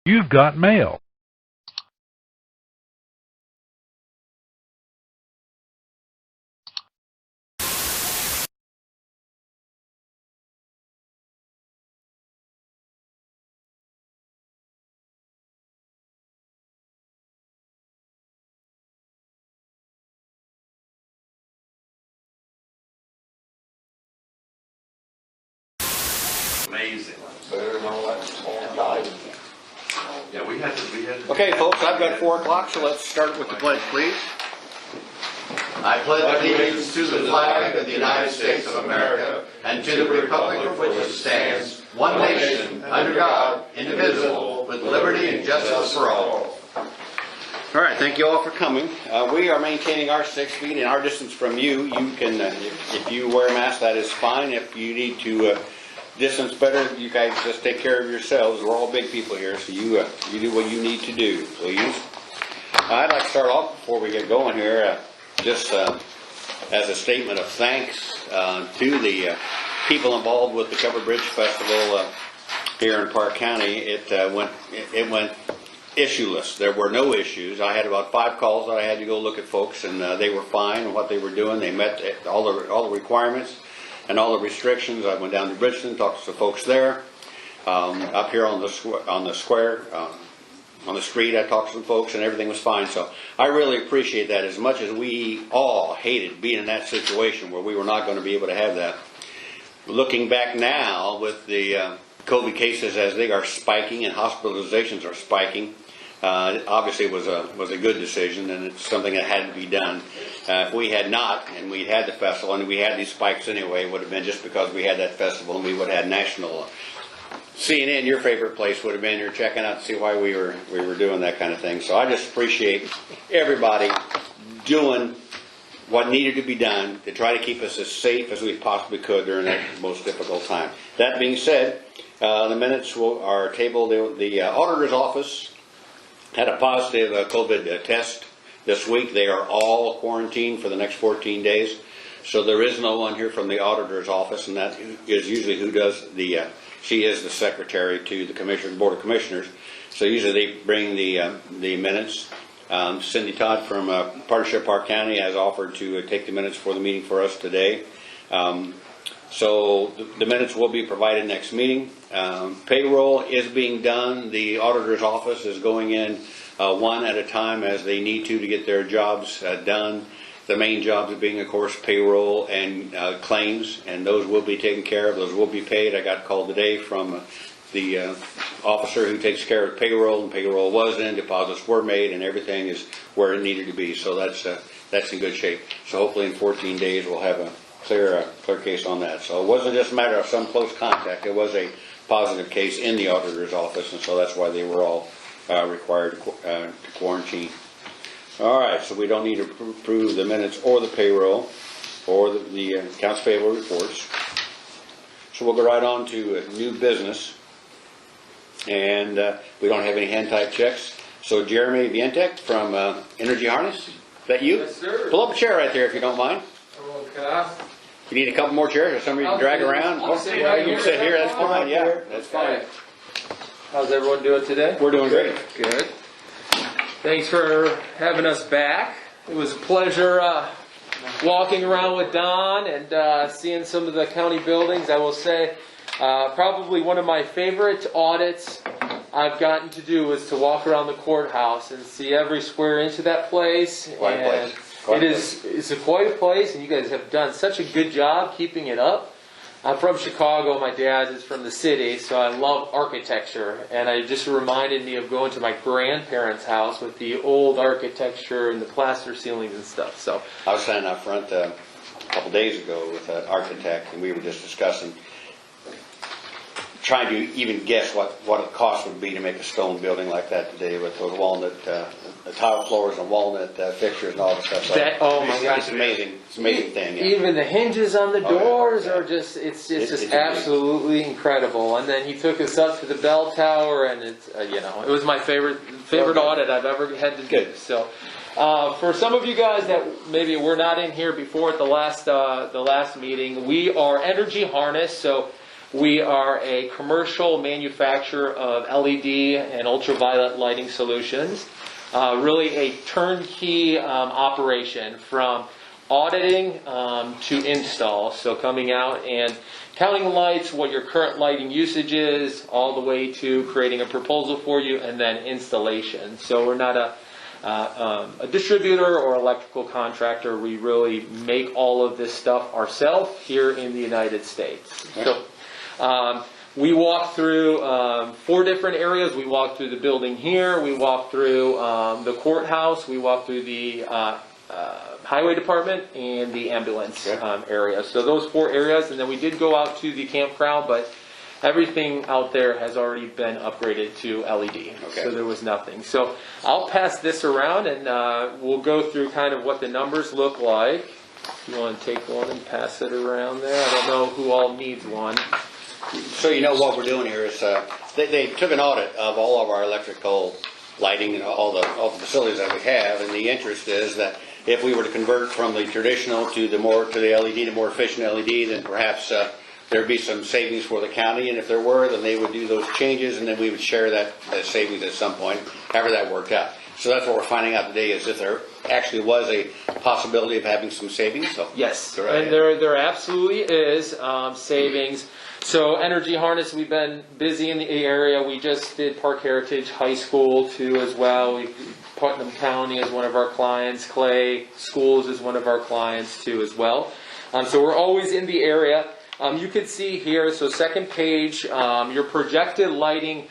You've got mail. Amazing. Better than all that died. Yeah, we had to. Okay, folks, I've got 4 o'clock, so let's start with the pledge, please. I pledge allegiance to the flag of the United States of America and to the republic for which it stands, one nation, under God, indivisible, with liberty and justice for all. All right, thank you all for coming. We are maintaining our 6 feet and our distance from you. You can, if you wear a mask, that is fine. If you need to distance better, you guys just take care of yourselves. We're all big people here, so you do what you need to do, please. I'd like to start off before we get going here, just as a statement of thanks to the people involved with the Covered Bridge Festival here in Park County. It went issueless. There were no issues. I had about 5 calls that I had to go look at folks, and they were fine in what they were doing. They met all the requirements and all the restrictions. I went down to Bridgeton, talked to some folks there. Up here on the square, on the street, I talked to some folks, and everything was fine. So I really appreciate that. As much as we all hated being in that situation where we were not going to be able to have that. Looking back now with the COVID cases as they are spiking and hospitalizations are spiking, obviously it was a good decision, and it's something that had to be done. If we had not, and we'd had the festival, and we had these spikes anyway, it would have been just because we had that festival, and we would have had national. CNN, your favorite place, would have been here checking out to see why we were doing that kind of thing. So I just appreciate everybody doing what needed to be done to try to keep us as safe as we possibly could during that most difficult time. That being said, the minutes are tabled. The auditor's office had a positive COVID test this week. They are all quarantined for the next 14 days. So there is no one here from the auditor's office, and that is usually who does she is the secretary to the Board of Commissioners. So usually they bring the minutes. Cindy Todd from Partnership Park County has offered to take the minutes for the meeting for us today. So the minutes will be provided next meeting. Payroll is being done. The auditor's office is going in one at a time as they need to get their jobs done. The main jobs being, of course, payroll and claims, and those will be taken care of. Those will be paid. I got a call today from the officer who takes care of payroll, and payroll was in, deposits were made, and everything is where it needed to be. So that's in good shape. So hopefully in 14 days we'll have a clear case on that. So it wasn't just a matter of some close contact. It was a positive case in the auditor's office, and so that's why they were all required to quarantine. All right, so we don't need to approve the minutes or the payroll or the accounts payable reports. So we'll go right on to new business. And we don't have any hand-type checks. So Jeremy Vientek from Energy Harness, is that you? Yes, sir. Pull up a chair right there if you don't mind. Okay. You need a couple more chairs or somebody to drag around? I'll sit right You here. sit here, that's fine, yeah, that's fine. How's everyone doing today? We're doing great. Good. Thanks for having us back. It was a pleasure walking around with Don and seeing some of the county buildings. I will say probably one of my favorite audits I've gotten to do was to walk around the courthouse and see every square inch of that place. Quite a place. It's quite a place, and you guys have done such a good job keeping it up. I'm from Chicago. My dad is from the city, so I love architecture. And it just reminded me of going to my grandparents' house with the old architecture and the plaster ceilings and stuff. So I was standing out front a couple days ago with an architect, and we were just discussing, trying to even guess what the cost would be to make a stone building like that today with those walnut, the tile floors and walnut fixtures and all the stuff. oh my gosh, it's amazing. It's an amazing thing. Yeah. Even the hinges on the doors yeah. are just, it's It's absolutely incredible. And then he took us up to the bell tower, and it's, it was my favorite audit I've ever had to do. Good. So, for some of you guys that maybe were not in here before at the last meeting, we are Energy Harness. So we are a commercial manufacturer of LED and ultraviolet lighting solutions. Really a turnkey operation from auditing to install. So coming out and counting lights, what your current lighting usage is, all the way to creating a proposal for you, and then installation. So we're not a distributor or electrical contractor. We really make all of this stuff ourselves here in the United States. So we walk through 4 different areas. We walk through the building here. We walk through the courthouse. We walk through the highway department and the ambulance area. So those 4 areas, and then we did go out to the campground, but everything out there has already been upgraded to LED. So there was nothing. So I'll pass this around, and we'll go through kind of what the numbers look like. If you want to take one and pass it around there. I don't know who all needs one. So you know what we're doing here is they took an audit of all of our electrical lighting and all the facilities that we have, and the interest is that if we were to convert from the traditional to the LED, the more efficient LED, then perhaps there'd be some savings for the county, and if there were, then they would do those changes, and then we would share that savings at some point, however that worked out. So that's what we're finding out today, is if there actually was a possibility of having some savings. So yes, and there absolutely is savings. So Energy Harness, we've been busy in the area. We just did Park Heritage High School too as well. Putnam County is one of our clients. Clay Schools is one of our clients too as well. So we're always in the area. You can see here, so second page, your projected lighting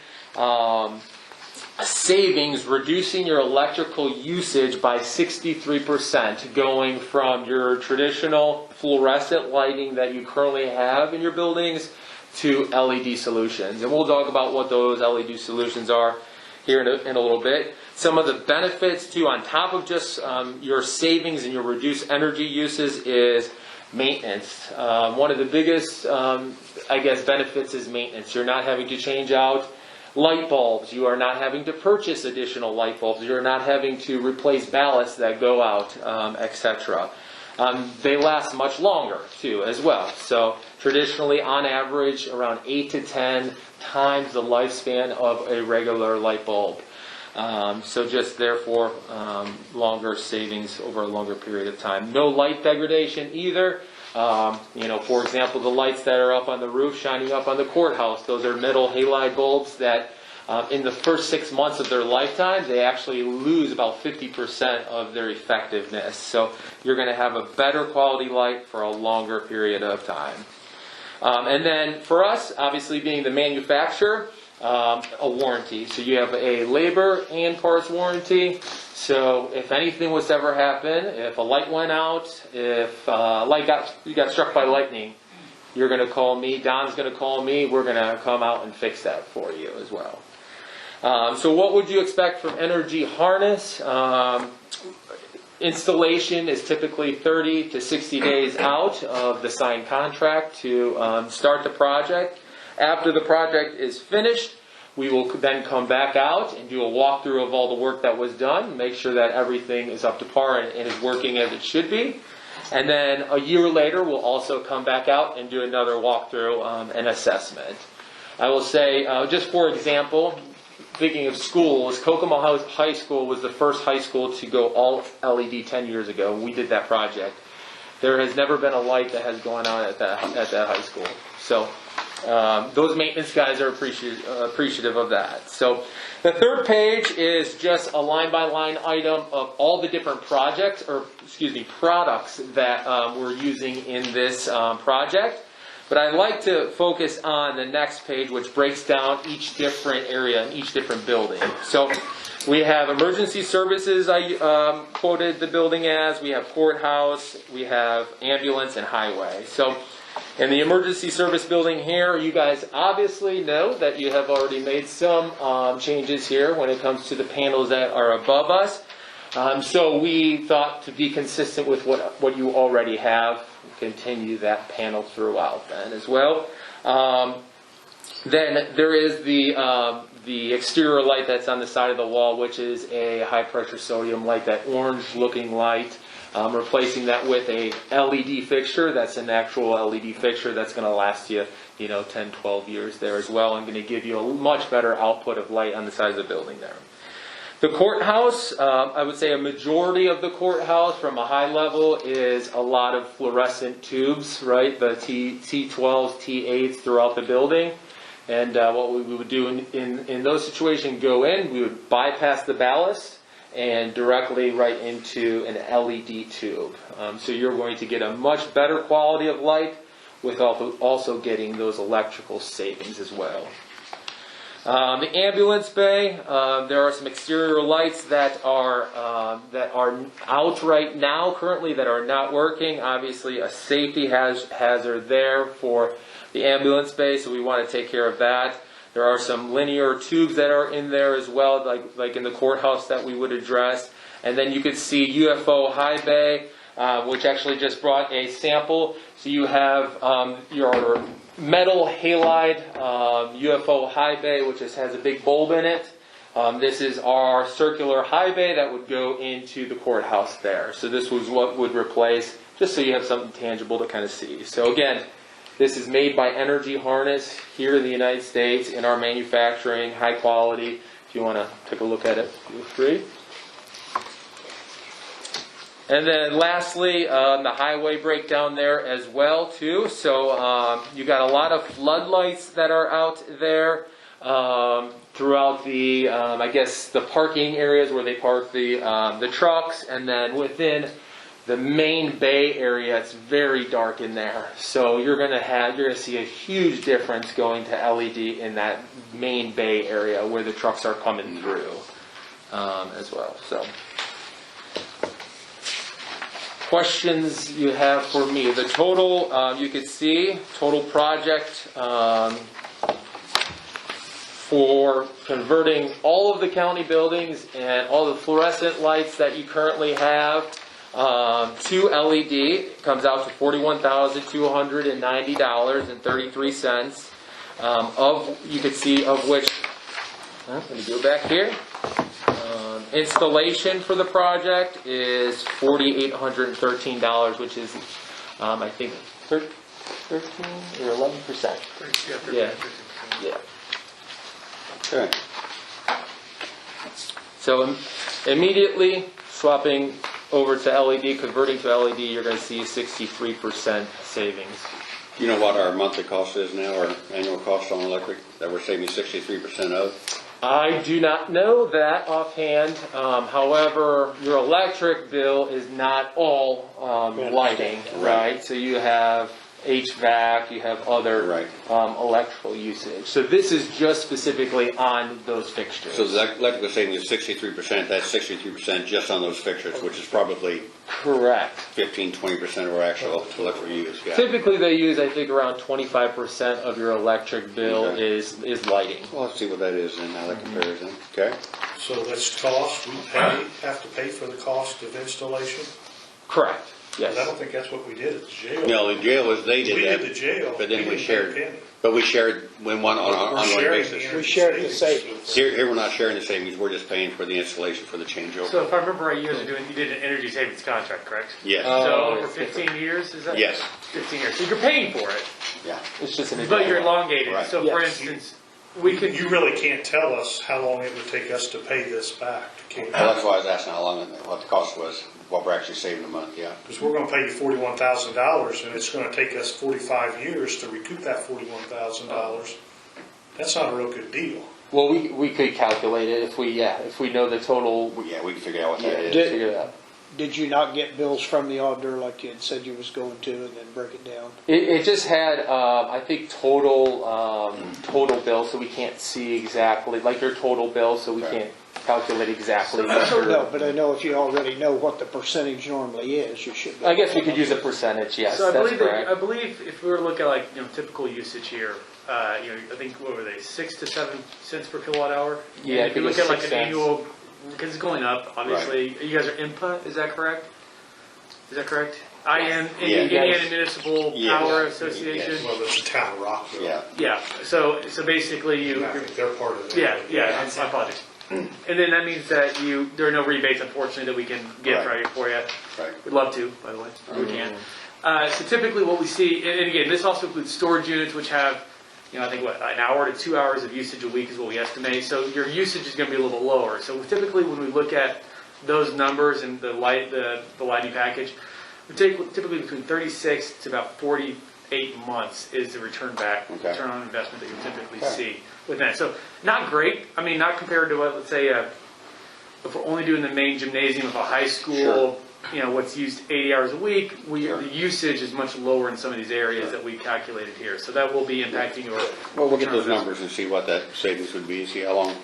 savings, reducing your electrical usage by 63%, going from your traditional fluorescent lighting that you currently have in your buildings to LED solutions. And we'll talk about what those LED solutions are here in a little bit. Some of the benefits too, on top of just your savings and your reduced energy uses, is maintenance. One of the biggest, benefits is maintenance. You're not having to change out light bulbs. You are not having to purchase additional light bulbs. You're not having to replace ballasts that go out, etc. They last much longer too as well. So traditionally, on average, around 8 to 10 times the lifespan of a regular light bulb. So just therefore longer savings over a longer period of time. No light degradation either. For example, the lights that are up on the roof shining up on the courthouse, those are metal halide bulbs that in the first 6 months of their lifetime, they actually lose about 50% of their effectiveness. So you're going to have a better quality light for a longer period of time. And then for us, obviously being the manufacturer, a warranty. So you have a labor and parts warranty. So if anything was to ever happen, if a light went out, if you got struck by lightning, you're going to call me, Don's going to call me, we're going to come out and fix that for you as well. So what would you expect from Energy Harness? Installation is typically 30 to 60 days out of the signed contract to start the project. After the project is finished, we will then come back out and do a walkthrough of all the work that was done, make sure that everything is up to par and is working as it should be. And then a year later, we'll also come back out and do another walkthrough and assessment. I will say, just for example, thinking of schools, Kokomo High School was the first high school to go all LED 10 years ago. We did that project. There has never been a light that has gone out at that high school. So those maintenance guys are appreciative of that. So the third page is just a line-by-line item of all the different products that we're using in this project. But I'd like to focus on the next page, which breaks down each different area and each different building. So we have emergency services, I quoted the building as. We have courthouse, we have ambulance, and highway. So in the emergency service building here, you guys obviously know that you have already made some changes here when it comes to the panels that are above us. So we thought, to be consistent with what you already have, continue that panel throughout then as well. Then there is the exterior light that's on the side of the wall, which is a high pressure sodium light, that orange looking light. replacing that with a LED fixture. That's an actual LED fixture that's going to last you, 10, 12 years there as well, and going to give you a much better output of light on the side of the building there. The courthouse, I would say a majority of the courthouse from a high level is a lot of fluorescent tubes, right? The T12s, T8s throughout the building. And what we would do in those situations, go in, we would bypass the ballast and directly right into an LED tube. So you're going to get a much better quality of light with also getting those electrical savings as well. The ambulance bay, there are some exterior lights that are out right now currently that are not working. Obviously, a safety hazard there for the ambulance bay, so we want to take care of that. There are some linear tubes that are in there as well, like in the courthouse that we would address. And then you could see UFO high bay, which actually just brought a sample. So you have your metal halide UFO high bay, which has a big bulb in it. This is our circular high bay that would go into the courthouse there. So this was what would replace, just so you have something tangible to kind of see. So again, this is made by Energy Harness here in the United States in our manufacturing, high quality. If you want to take a look at it, feel free. And then lastly, the highway breakdown there as well too. So you got a lot of floodlights that are out there throughout the, I guess, the parking areas where they park the trucks, and then within the main bay area, it's very dark in there. So you're going to see a huge difference going to LED in that main bay area where the trucks are coming through as well. So. Questions you have for me? The total, you could see, total project for converting all of the county buildings and all the fluorescent lights that you currently have to LED comes out to $41,290.33. You could see of which, let me go back here. Installation for the project is $4,813, which is, I think, 13 or 11%. Yeah. Yeah. Okay. So immediately swapping over to LED, converting to LED, you're going to see 63% savings. You know what our monthly cost is now, our annual cost on electric that we're saving 63% of? I do not know that offhand. However, your electric bill is not all lighting, right? So you have HVAC, you have other electrical usage. So this is just specifically on those fixtures. So the electrical saving is 63%. That's 63% just on those fixtures, which is probably correct. 15-20% of our actual electrical use. Yeah. Typically, they use, I think, around 25% of your electric bill is lighting. Well, let's see what that is and how that compares. Then. Okay. So that's cost. We have to pay for the cost of installation. Correct. Yes. I don't think that's what we did at the jail. No, the jail was they did we that. We did the jail, but then we didn't shared. pay a penny. But we shared when one on an ongoing basis. We shared the savings. Here we're not sharing the savings. We're just paying for the installation for the changeover. So if I remember right, you did an energy savings contract, correct? Yes. So over 15 years, is that? Yes. 15 years. So you're paying for it, Yeah. It's just an but you're elongated. Right. So for instance, You really can't tell us how long it would take us to pay this back. Well, that's why I was asking how long, what the cost was, what we're actually saving a month. Yeah. Because we're going to pay you $41,000, and it's going to take us 45 years to recoup that $41,000. That's not a real good deal. Well, we could calculate it if we know the total. Yeah, we can figure out what that is. Figure it out. Did you not get bills from the auditor like you had said you was going to, and then break it down? It just had, I think, total bill, so we can't see exactly, like your total bill, so we can't calculate exactly. No, but I know if you already know what the percentage normally is, you should. I guess we could use a percentage. Yes, so that's correct. I believe if we were to look at typical usage here, I think what were they, 6 to 7 cents per kilowatt hour? Yeah, And if you look at like an 6 cents. annual, because it's going up, obviously. You guys are IMPA, is that correct? Is that correct? Indiana Municipal Power Association. Yes. Well, it's the town of Rockville. Yeah. Yeah. So basically They're part of it. Yeah. I apologize. And then that means that there are no rebates, unfortunately, that we can get for you. Right. We'd love to, by the way, if we can. So typically what we see, and again, this also includes storage units, which have, I think an hour to 2 hours of usage a week is what we estimate. So your usage is going to be a little bit lower. So typically when we look at those numbers and the lighting package, we take typically between 36 to about 48 months is the return on investment that you typically see with that. So not great. I mean, not compared to what, let's say, if we're only doing the main gymnasium of a high school, what's used 80 hours a week, the usage is much lower in some of these areas that we calculated here. So that will be impacting your. Well, we'll get those numbers and see what that savings would be, see how long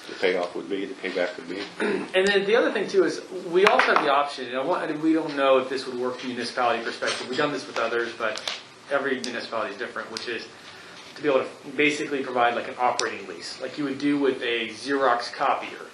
the payoff would be, the payback would be. And then the other thing too is we also have the option, we don't know if this would work from a municipality perspective. We've done this with others, but every municipality is different, which is to be able to basically provide like an operating lease, like you would do with a Xerox copier,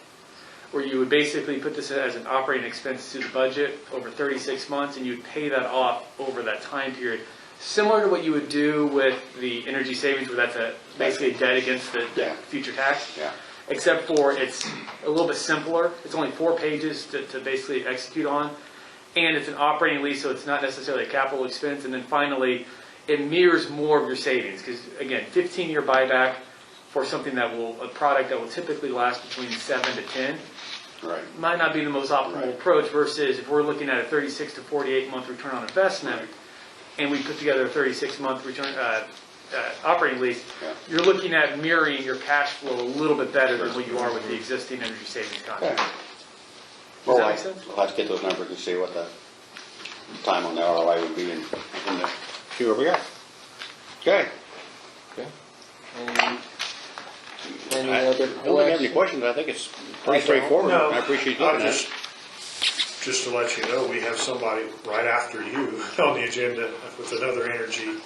where you would basically put this as an operating expense to the budget over 36 months, and you would pay that off over that time period. Similar to what you would do with the energy savings, where that's basically a debt against the future tax. Yeah. Except for it's a little bit simpler. It's only 4 pages to basically execute on. And it's an operating lease, so it's not necessarily a capital expense. And then finally, it mirrors more of your savings. Because again, 15-year buyback for something a product that will typically last between 7 to 10. Right. Might not be the most optimal approach versus if we're looking at a 36 to 48 month return on investment, and we put together a 36-month return operating lease, you're looking at mirroring your cash flow a little bit better than what you are with the existing energy savings contract. Does that make sense? We'll have to get those numbers and see what the time on the ROI would be and see where we are. Okay. Any other I don't think I have any questions. I think it's pretty straightforward. No, I appreciate you doing that. Just to let you know, we have somebody right after you on the agenda with another energy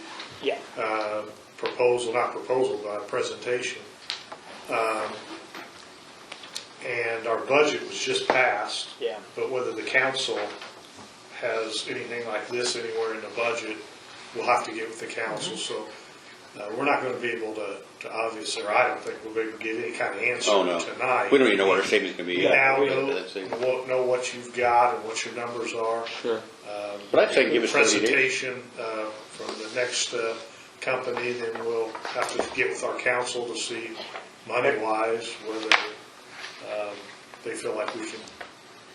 presentation. And our budget was just passed. Yeah. But whether the council has anything like this anywhere in the budget, we'll have to get with the council. So we're not going to be able to obviously, or I don't think we'll be able to get any kind of answer tonight. We don't even know what our savings can be You yet. now know what you've got and what your numbers are. Sure. But I'd say give us 30 days. Presentation from the next company, then we'll have to get with our council to see money-wise whether they feel like we can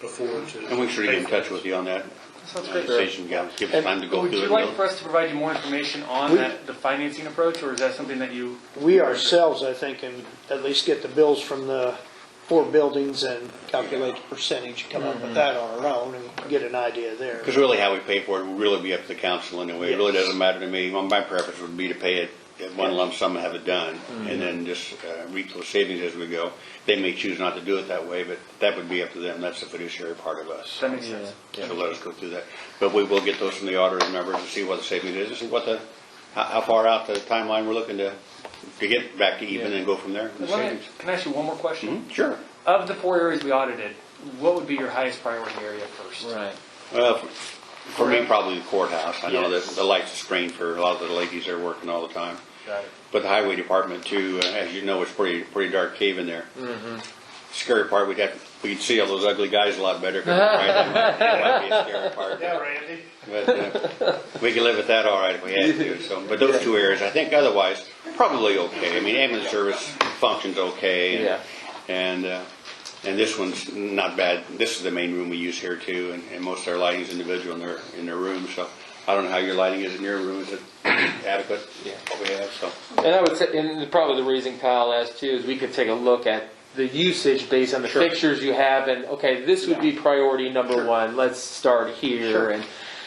afford to. And we should get in touch with you on that. Sounds great. Decision, give us time to go Would through you it. like for us to provide you more information on the financing approach, or is that something that you? We ourselves, I think, can at least get the bills from the 4 buildings and calculate the percentage, come up with that on our own and get an idea there. Because really how we pay for it will really be up to the council anyway. It really doesn't matter to me. My preference would be to pay it at one lump sum and have it done, and then just reap those savings as we go. They may choose not to do it that way, but that would be up to them. That's the fiduciary part of us. That makes sense. So let us go through that. But we will get those from the auditor's numbers and see what the savings is, and see what how far out the timeline we're looking to get back to even and go from there. The savings. Can I ask you one more question? Mhm, sure. Of the 4 areas we audited, what would be your highest priority area first? Right. Well, for me, probably the courthouse. I know that the lights are strained for a lot of the ladies that are working all the time. Got it. But the highway department too, as you know, it's pretty dark cave in there. Scary part, we'd see all those ugly guys a lot better. That might be a scary part. Yeah, Randy. But we can live with that all right if we had to. So, but those 2 areas, I think, otherwise probably okay. I mean, ambulance service functions okay. And this one's not bad. This is the main room we use here too, and most of our lighting is individual in their rooms. So I don't know how your lighting is in your room. Is it adequate? Yeah, what we have. So. And I would say, and probably the reason Kyle asked too is we could take a look at the usage based on the fixtures you have, and okay, this would be priority number 1. Let's start here. And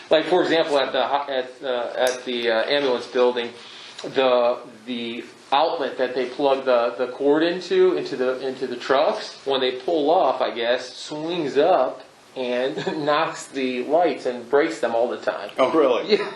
like for example, at the ambulance building, the outlet that they plug the cord into the trucks, when they pull off, I guess, swings up and knocks the lights and breaks them all the time. Oh, really? Yeah.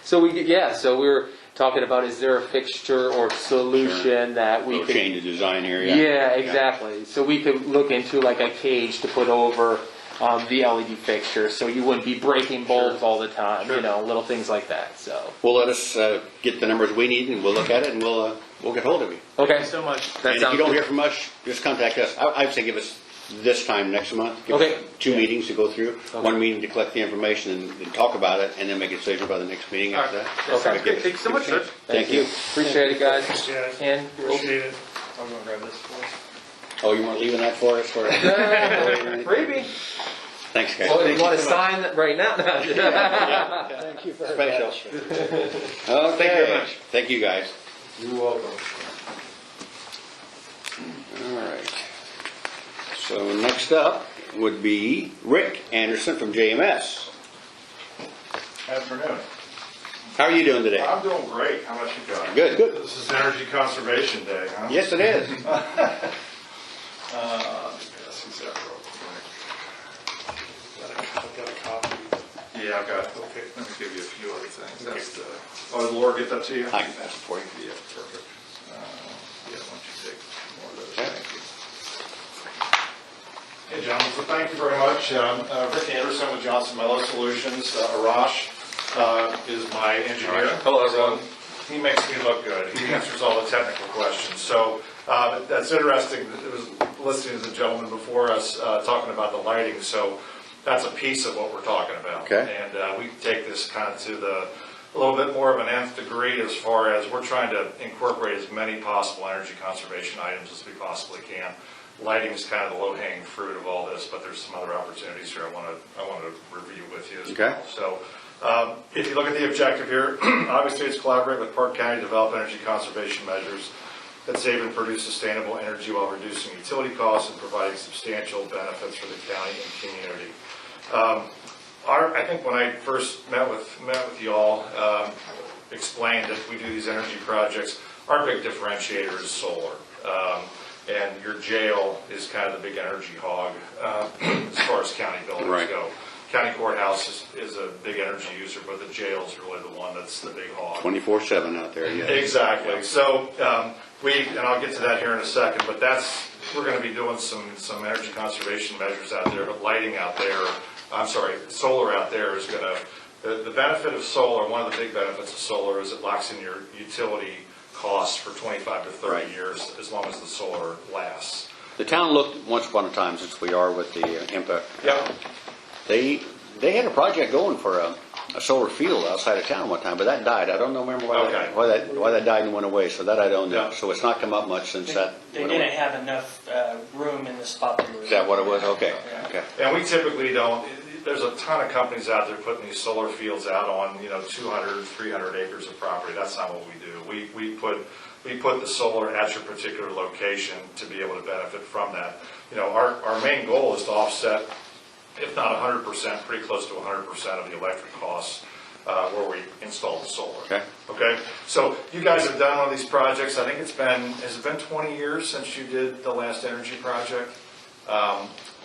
So we were talking about, is there a fixture or solution that we We'll could change the design here. Yeah, exactly. So we could look into like a cage to put over the LED fixture, so you wouldn't be breaking bulbs all the time, you know, little things like that, so. Well, let us get the numbers we need, and we'll look at it, and we'll get hold of you. Okay. Thank you so much. That And if sounds you don't good. hear from us, just contact us. I'd say give us this time next month. Give us Okay. 2 meetings to go through. Okay. 1 meeting to collect the information and talk about it, and then make a decision by the next meeting All after right. that. That sounds Okay. great. Thank you so much, sir. Thank you. Appreciate it, guys. Yeah, And appreciate it. I'm gonna grab this for us. Oh, you want leaving that for us? maybe. Thanks, guys. Oh, you want to sign that right now? Thank you very Special. much. Okay. Thank you very much. Thank you, guys. You're welcome. All right. So next up would be Rick Anderson from JMS. Afternoon. How are you doing today? I'm doing great. How about you guys? Good, good. This is Energy Conservation Day, huh? Yes, it is. Yes, he's that real I've got a copy. quick. Yeah, I've got, okay, let me give you a few other things. That's the, oh, did Laura get that to you? I can pass it for you. Yeah, perfect. Yeah, why don't you take more of those? Thank you. Hey, gentlemen, so thank you very much. Rick Anderson with Johnson Mello Solutions. Arash is my engineer. Hello, everyone. So he makes me look good. He answers all the technical questions. So that's interesting. It was listening to the gentleman before us talking about the lighting. So that's a piece of what we're talking about. Okay. And we take this kind of to a little bit more of an nth degree as far as we're trying to incorporate as many possible energy conservation items as we possibly can. Lighting is kind of the low-hanging fruit of all this, but there's some other opportunities here I want to review with you as Okay. well. So if you look at the objective here, obviously it's collaborate with Park County to develop energy conservation measures that save and produce sustainable energy while reducing utility costs and providing substantial benefits for the county and community. I think when I first met with y'all, explained that we do these energy projects, our big differentiator is solar. And your jail is kind of the big energy hog as far as county buildings Right. go. County courthouse is a big energy user, but the jail is really the one that's the big hog. 24/7 out there, yeah. Exactly. So and I'll get to that here in a second, but we're going to be doing some energy conservation measures out there, but lighting out there, solar out there is going to, the benefit of solar, one of the big benefits of solar is it locks in your utility costs for 25 to 30 Right. years as long as the solar lasts. The town looked once upon a time, since we are with the IMPA, Yep. they had a project going for a solar field outside of town one time, but that died. I don't remember why, Okay. why that died and went away, so that I don't know. Yeah. So it's not come up much since that They went didn't away. have enough room in the spot they were. Is that what it was? Okay, okay. And we typically don't, there's a ton of companies out there putting these solar fields out on, 200, 300 acres of property. That's not what we do. We put the solar at your particular location to be able to benefit from that. Our main goal is to offset, if not 100%, pretty close to 100% of the electric costs where we install the solar. Okay. Okay? So you guys have done one of these projects. I think has it been 20 years since you did the last energy project?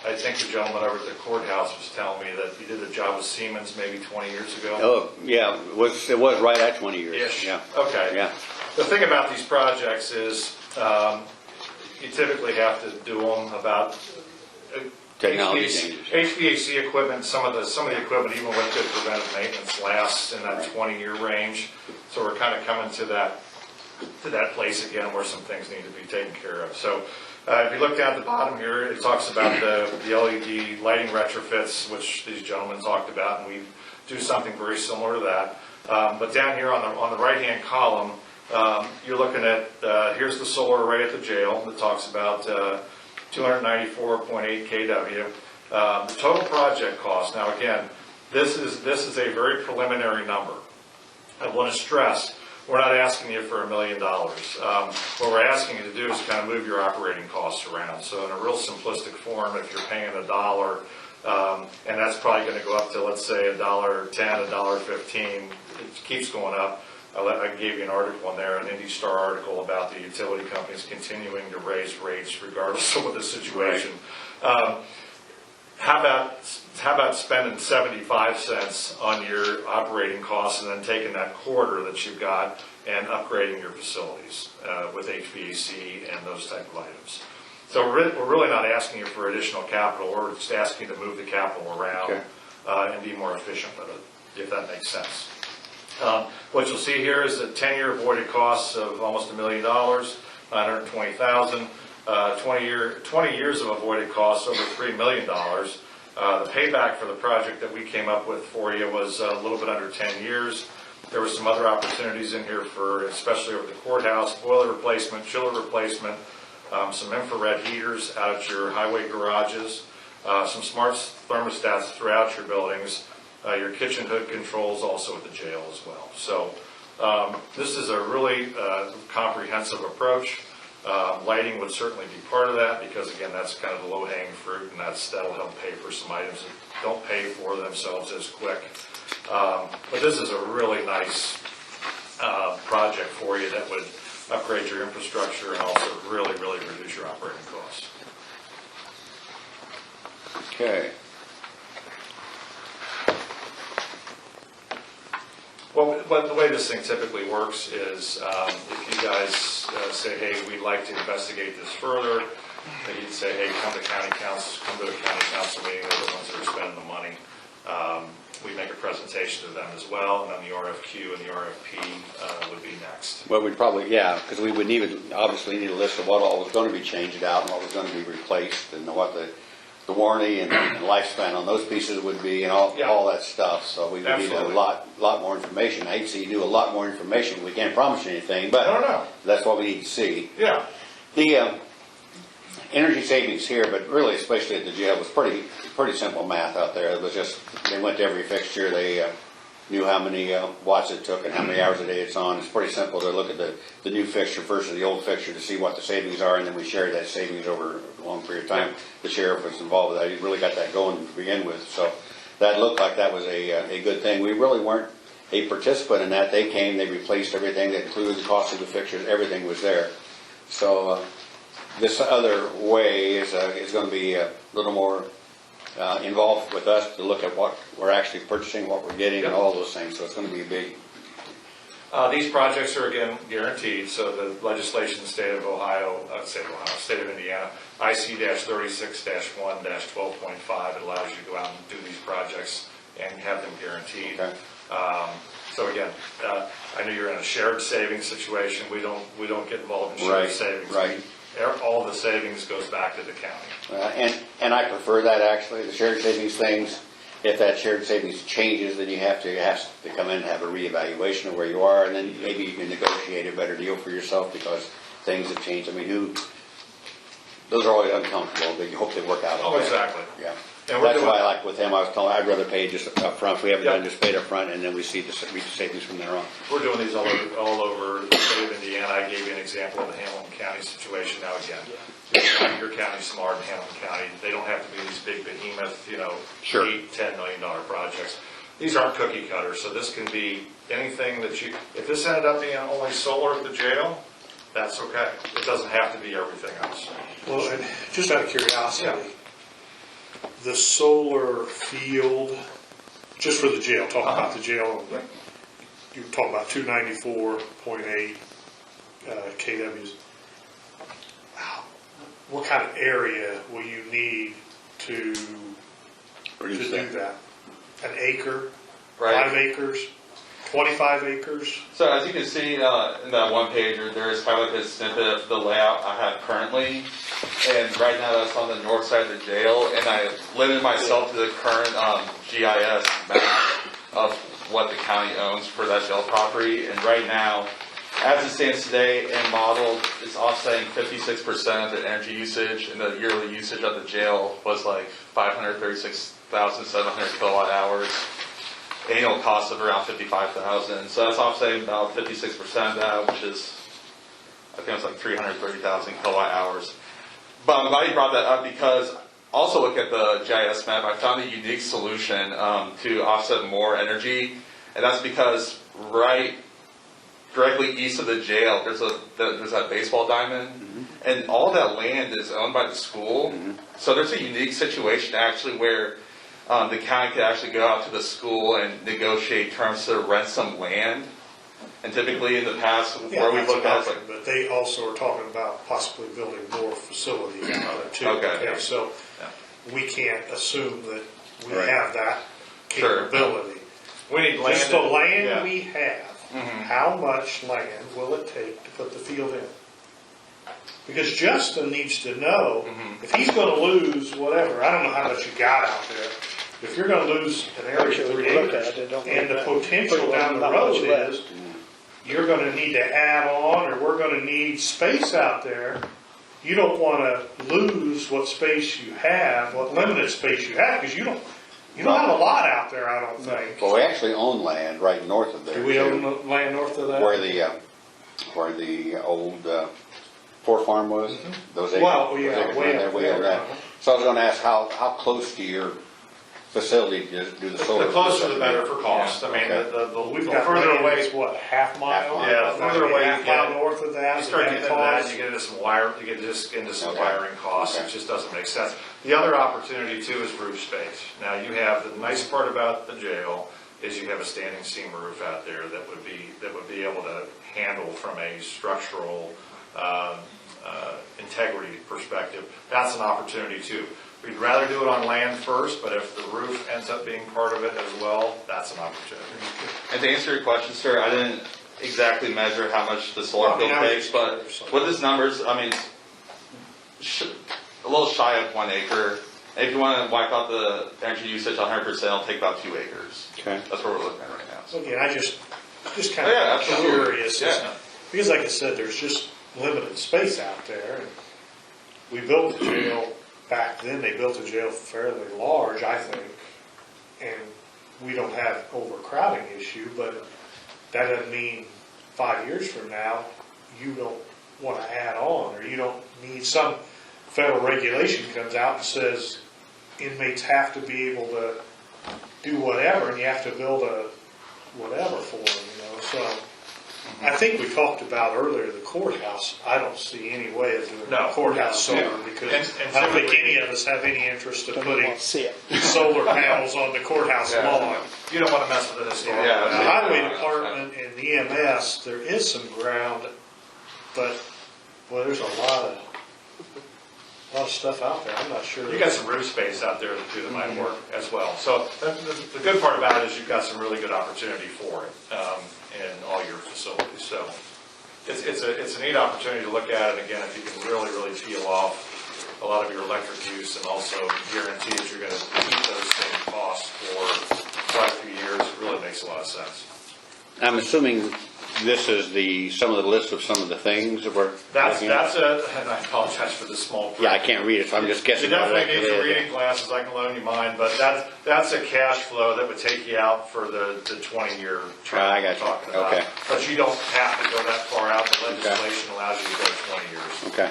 I think the gentleman over at the courthouse was telling me that he did a job with Siemens maybe 20 years ago. Oh, yeah, it was right at 20 years. Ish. Yeah, Okay. yeah. The thing about these projects is you typically have to do them about Technology HVAC changes. HVAC equipment. Some of the equipment, even with good preventive maintenance, lasts in that 20-year range. So we're kind of coming to that place again where some things need to be taken care of. So if you look down at the bottom here, it talks about the LED lighting retrofits, which these gentlemen talked about, and we do something very similar to that. But down here on the right-hand column, you're looking at, here's the solar array at the jail that talks about 294.8 kW. The total project cost, now again, this is a very preliminary number. I want to stress, we're not asking you for $1 million. What we're asking you to do is kind of move your operating costs around. So in a real simplistic form, if you're paying $1, and that's probably going to go up to, let's say, $1.10, $1.15, it keeps going up. I gave you an article in there, an IndyStar article about the utility companies continuing to raise rates regardless of what the situation. How about spending 75 cents on your operating costs and then taking that quarter that you've got and upgrading your facilities with HVAC and those type of items. So we're really not asking you for additional capital, we're just asking you to move the capital around Okay. and be more efficient with it, if that makes sense. What you'll see here is that 10-year avoided costs of almost $1 million, 920,000. 20 years of avoided costs over $3 million. The payback for the project that we came up with for you was a little bit under 10 years. There were some other opportunities in here for, especially over the courthouse, boiler replacement, chiller replacement, some infrared heaters out at your highway garages, some smart thermostats throughout your buildings, your kitchen hood controls also at the jail as well. So this is a really comprehensive approach. Lighting would certainly be part of that because, again, that's kind of the low-hanging fruit, and that'll help pay for some items that don't pay for themselves as quick. But this is a really nice project for you that would upgrade your infrastructure and also really, really reduce your operating costs. Okay. Well, but the way this thing typically works is if you guys say, hey, we'd like to investigate this further, then you'd say, hey, come to county council, come to a county council meeting, they're the ones that are spending the money. We make a presentation to them as well, and then the RFQ and the RFP would be next. Well, we'd probably, yeah, because we would obviously need a list of what all was going to be changed out and what was going to be replaced and what the warranty and lifespan on those pieces would be and all that stuff. So we would need a Absolutely. lot more information. I hate to see you do a lot more information. We can't promise you anything, but No. that's what we need to see. Yeah. The energy savings here, but really especially at the jail, was pretty simple math out there. It was just, they went to every fixture, they knew how many watts it took and how many hours a day it's on. It's pretty simple to look at the new fixture versus the old fixture to see what the savings are, and then we shared that savings over a long period of time. The sheriff was involved with that. He really got that going to begin with. So that looked like that was a good thing. We really weren't a participant in that. They came, they replaced everything, that included the cost of the fixtures, everything was there. So this other way is going to be a little more involved with us to look at what we're actually purchasing, what we're getting, and all those things. So it's going to be a big. These projects are, again, guaranteed, so the legislation in the state of Ohio, state of Indiana, IC-36-1-12.5, it allows you to go out and do these projects and have them guaranteed. Okay. So again, I know you're in a shared savings situation. We don't get involved in shared Right, savings. right. All the savings goes back to the county. And I prefer that actually, the shared savings things. If that shared savings changes, then you have to come in and have a reevaluation of where you are, and then maybe you can negotiate a better deal for yourself because things have changed. I mean, those are always uncomfortable, but you hope they work out. Oh, okay. exactly. Yeah. And we're That's doing- why I like with him, I was telling, I'd rather pay just up front. If we haven't Yeah. done just paid up front, and then we see the savings from there on. We're doing these all over the state of Indiana. I gave you an example of the Hamilton County situation. Now again, your county's smart in Hamilton County. They don't have to be these big behemoth, Sure. $8-10 million projects. These aren't cookie cutters, so this can be anything that if this ended up being only solar at the jail, that's okay. It doesn't have to be everything else. Well, and just out of curiosity, Yeah. the solar field, just for the jail, talking about the jail, you were talking about 294.8 kWs. What kind of area will you need to Produce do that. that? An acre? Right. 5 acres? 25 acres? So as you can see in that one pager, there is highlighted a snippet of the layout I have currently. And right now that's on the north side of the jail. And I limited myself to the current GIS map of what the county owns for that jail property. And right now, as it stands today and modeled, it's offsetting 56% of the energy usage, and the yearly usage of the jail was like 536,700 kilowatt hours. Annual cost of around 55,000. So that's offsetting about 56% of that, which is, I think it's like 330,000 kilowatt hours. But I'm glad you brought that up because also look at the GIS map. I found a unique solution to offset more energy, and that's because directly east of the jail, there's that baseball diamond, and all that land is owned by the school. So there's a unique situation actually where the county could actually go out to the school and negotiate terms to rent some land And typically in the past, Yeah, where we've that's looked an at, it's option, like, but they also are talking about possibly building more facilities out there too. Okay. So we can't assume that we Right. have that Sure. capability. We need land. Just the land yeah. we have, how much land will it take to put the field in? Because Justin needs to know, if he's gonna lose whatever, I don't know how much you got out there, if you're gonna lose an area of Actually, 3 we looked acres, at it, don't and the look at it. potential Pretty down the not road much left. is, you're gonna need to add on, or we're gonna need space out there, you don't wanna lose what space you have, what limited space you have, because you don't have a lot out there, I don't think. Well, we actually own land right north of there. Do we too, own the land north of that? Where the old Ford Farm was, those acres. Well, yeah, those acres way in there, up we own there. that. So I was gonna ask, how close to your facility do the solar? The closer the better for cost. I mean, Okay. We've the got further land away, that's what, half mile? mile. Yeah, the further away you Half mile get, north of that. you start and getting into that, costs. you get into some wire, you get just into some Okay. wiring costs, it Okay. just doesn't make sense. The other opportunity too is roof space. Now, you have, the nice part about the jail is you have a standing seam roof out there that would be able to handle from a structural, integrity perspective. That's an opportunity too. We'd rather do it on land first, but if the roof ends up being part of it as well, that's an opportunity. and to answer your question, sir, I didn't exactly measure how much the solar Well, I mean, field I was takes, just but curious. with his numbers, I mean, a little shy of 1 acre. If you want to wipe out the energy usage 100%, it'll take about 2 acres. Okay. That's what we're looking at right now. So again, I just kind Oh, yeah, of absolutely. curious. Yeah. Because like I said, there's just limited space out there. And we built the jail, back then they built the jail fairly large, I think. And we don't have overcrowding issue, but that doesn't mean 5 years from now, you don't want to add on, or you don't need some federal regulation comes out and says inmates have to be able to do whatever, and you have to build a whatever for them, so. I think we talked about earlier the courthouse, I don't see any way of doing No. the courthouse solar, Yeah. because And I don't think typically- any of us have any interest in Don't putting want to see it. solar panels on the courthouse Yeah. lawn. You don't want to mess with it as well. Yeah. The highway department and the EMS, there is some ground, but, well, there's a lot of stuff out there, I'm not sure. You got some roof space out there to do the might work as well. So the good part about it is you've got some really good opportunity for it in all your facilities. So it's a neat opportunity to look at it. Again, if you can really peel off a lot of your electric use and also guarantee that you're going to keep those same costs for quite a few years, it really makes a lot of sense. I'm assuming this is some of the list of some of the things that we're looking at? And I apologize for the small print. Yeah, I can't read it, so I'm just You guessing. what it definitely need actually some is. reading glasses, I can loan you mine, but that's a cash flow that would take you out for the 20-year term I got we're you. talking about. Okay. But you don't have to go that far out, the legislation allows you to go 20 years. Okay.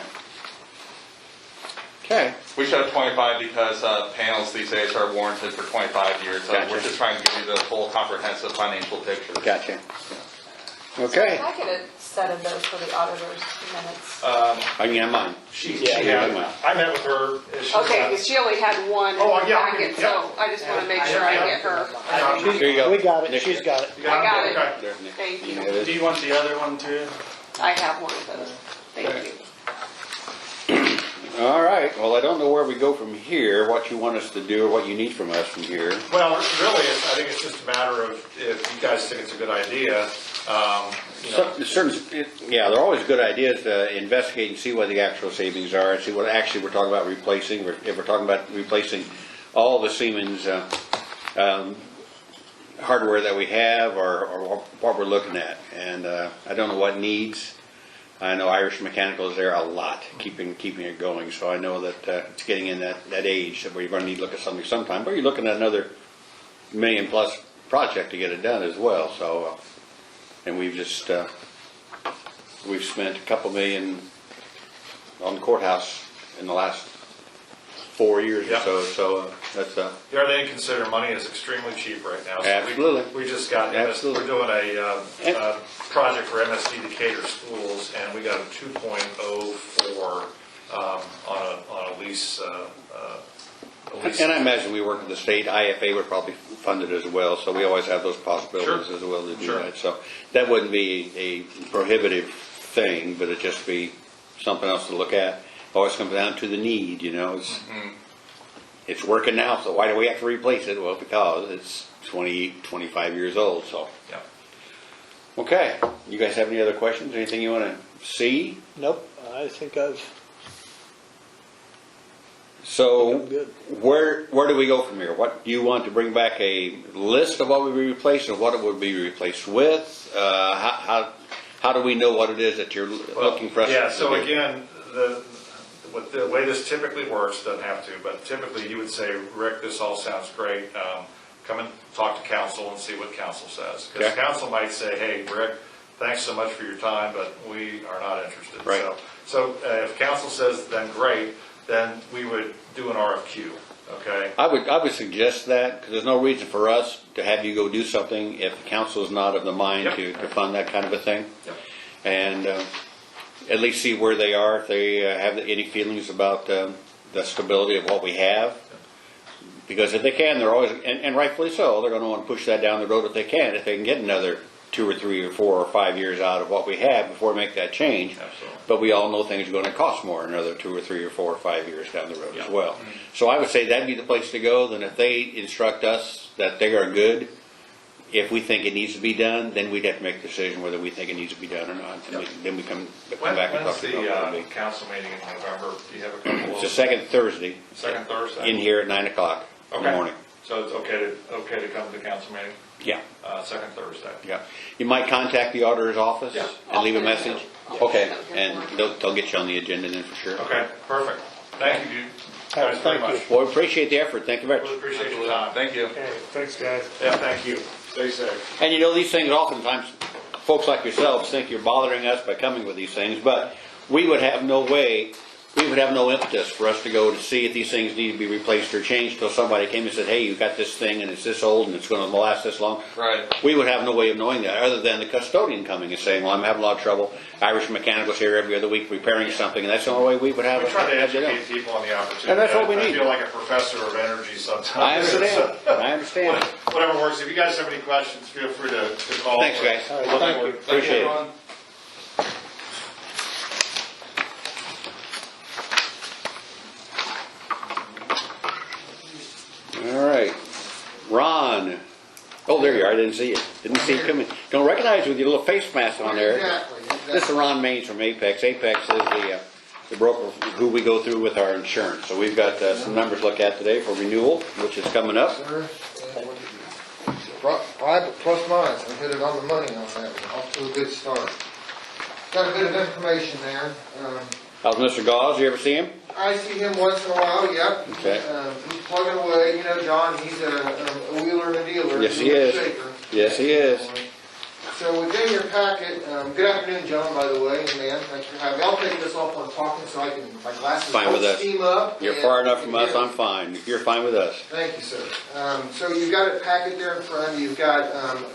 Okay. We should have 25 because panels these days are warranted for 25 years. So Gotcha. we're just trying to give you the full comprehensive financial picture. Gotcha. Okay. Can I get a set of those for the auditor's minutes? I can get mine. I met with her. Okay, because she only had one in Oh, the yeah, packet, yeah. so I just want to make sure I get her. Here you go. We got it, Nick. she's got it. I got it. Okay. There's Nick. Thank you. know this? Do you want the other one too? I have one of those. Thank you. All right. Well, I don't know where we go from here, what you want us to do or what you need from us from here. Well, really, I think it's just a matter of if you guys think it's a good idea, Yeah, they're always good ideas to investigate and see what the actual savings are and see what actually we're talking about replacing. If we're talking about replacing all the Siemens hardware that we have or what we're looking at. And I don't know what needs. I know Irish Mechanical is there a lot, keeping it going. So I know that it's getting in that age that we're going to need to look at something sometime. But you're looking at another $1 million+ project to get it done as well. So, and we've just we've spent a couple million on the courthouse in the last 4 years Yeah. or so. So that's the other thing to consider, money is extremely cheap right now. So Absolutely. We just got, Absolutely. we're doing a project for MSD Decatur Schools, and we got a 2.04 on a lease at least. And I imagine we work with the state, IFA would probably fund it as well, so we always have those possibilities Sure. as well to do Sure. that. So that wouldn't be a prohibitive thing, but it'd just be something else to look at. Always comes down to the need, you know, it's working now, so why do we have to replace it? Well, because it's 25 years old, so. Yeah. Okay, you guys have any other questions, anything you wanna see? Nope, I think I've, So, I'm good. where do we go from here? What, do you want to bring back a list of what would be replaced and what it would be replaced with? How do we know what it is that you're looking for us to do? Yeah, so again, the way this typically works, doesn't have to, but typically you would say, Rick, this all sounds great. Come and talk to council and see what council says. Because Okay. council might say, hey, Rick, thanks so much for your time, but we are not interested. Right. So if council says, then great, then we would do an RFQ, okay? I would suggest that, because there's no reason for us to have you go do something if the council is not of the mind Yep. to fund that kind of a thing. Yep. And at least see where they are, if they have any feelings about the stability of what we have. Because if they can, they're always, and rightfully so, they're going to want to push that down the road if they can get another 2 or 3 or 4 or 5 years out of what we have before we make that change. Absolutely. But we all know things are going to cost more another 2 or 3 or 4 or 5 years down the road as Yeah. well. So I would say that'd be the place to go. Then if they instruct us that they are good, if we think it needs to be done, then we'd have to make a decision whether we think it needs to be done or not. And then we come back and talk When's about what it the council meeting in November? Do you have a couple be. of? It's the second Thursday Second Thursday? in here at 9 o'clock in the Okay. morning. So it's okay to come to the council meeting, Yeah, second Thursday? yeah. You might contact the auditor's office Yeah. and leave a I'll send message. it out. Okay, Yeah. and they'll get you on the agenda then for sure. Okay, perfect. Thank you, guys, very Thank you. much. Well, we appreciate the effort. Thank you very Really much. appreciate your time. Thank you. Okay, thanks, guys. Yeah, thank you. Stay safe. And you know, these things oftentimes, folks like yourselves think you're bothering us by coming with these things, but we would have no impetus for us to go to see if these things need to be replaced or changed until somebody came and said, hey, you got this thing and it's this old and it's going to last this long. Right. We would have no way of knowing that other than the custodian coming and saying, well, I'm having a lot of trouble. Irish Mechanical's here every other week repairing something, and that's the only way we would have We it. try to educate people on the opportunity. And that's what we I need. feel like a professor of energy sometimes. I understand. I understand. Whatever works. If you guys have any questions, feel free to call. Thanks, guys. All right, thank you. Appreciate it. All right. Ron. Oh, there you are. I didn't see you. Didn't see you coming. Don't recognize you with your little face mask on there. Exactly. This is Ron Maines from Apex. Apex is the broker who we go through with our insurance. So we've got some numbers to look at today for renewal, which is coming up. Sir, private plus mine, so hit it on the money on that one, off to a good start. Got a bit of information there. How's Mr. Gauze? You ever see him? I see him once in a while, yep. Okay. He's plugging away, you know, John, he's a wheeler and a dealer. Yes, he He's a is. shaker. Yes, he is. So within your packet, good afternoon, John, by the way, and man, thanks for having me. I'll take this off when talking so I can, my glasses Fine with don't us. steam up. You're and far enough you from can us, hear. I'm fine. If you're fine with us. Thank you, sir. So you've got a packet there in front of you. You've got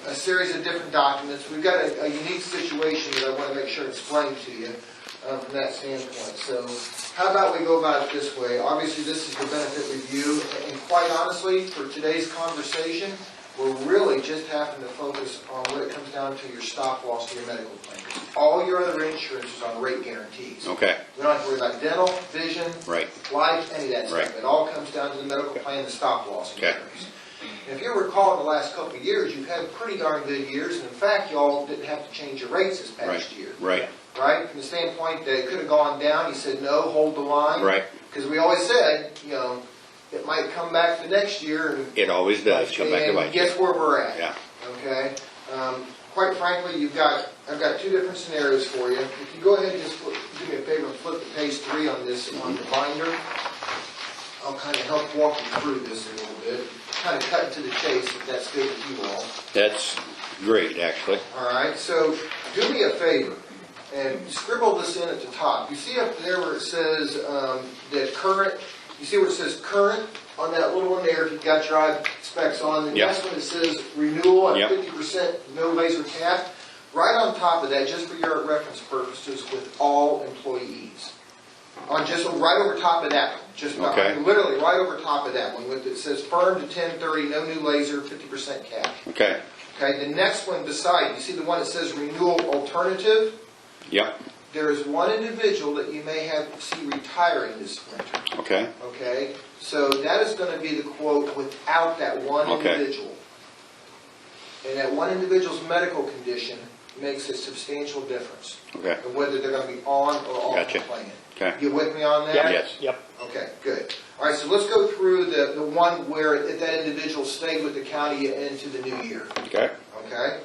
a series of different documents. We've got a unique situation that I want to make sure to explain to you from that standpoint. So how about we go about it this way? Obviously, this is the benefit review, and quite honestly, for today's conversation, we're really just having to focus on when it comes down to your stop loss to your medical plan. All your other insurance is on rate guarantees. Okay, We don't have to worry about dental, vision, right. life, any of that Right. stuff. It all comes down to the medical plan and stop loss Okay. insurance. And if you recall, in the last couple of years, you've had pretty darn good years, and in fact, y'all didn't have to change your rates this Right, past year. right, Right? From the standpoint that it could have gone down, you said, no, hold the line. right. Because we always said, you know, it might come back the next year, and It always does come back to and bite you. guess where we're at? Yeah. Okay? Quite frankly, I've got two different scenarios for you. If you go ahead and just do me a favor and flip to page 3 on this, on the binder, I'll kind of help walk you through this a little bit. Kind of cut to the chase, if that's good with you all. That's great, actually. All right, so do me a favor and scribble this in at the top. You see up there where it says that current, you see where it says current on that little one there, if you've got your eye specs on, and Yep. that's when it says renewal at Yep. 50%, no laser cap. Right on top of that, just for your reference purposes, with all employees. On just right over top of that one, just about, Okay. literally right over top of that one, with it says firm to 1030, no new laser, 50% cash. Okay, Okay, the next one beside, you see the one that says renewal alternative? yep, There is one individual that you may see retiring this winter. okay, Okay, so that is going to be the quote without that one Okay. individual. And that one individual's medical condition makes a substantial difference okay, of whether they're going to be on or off Gotcha. the plan. okay, You with me on that? yes, Yep. Okay, good. All right, so let's go through the one where that individual stayed with the county into the new year. okay, Okay?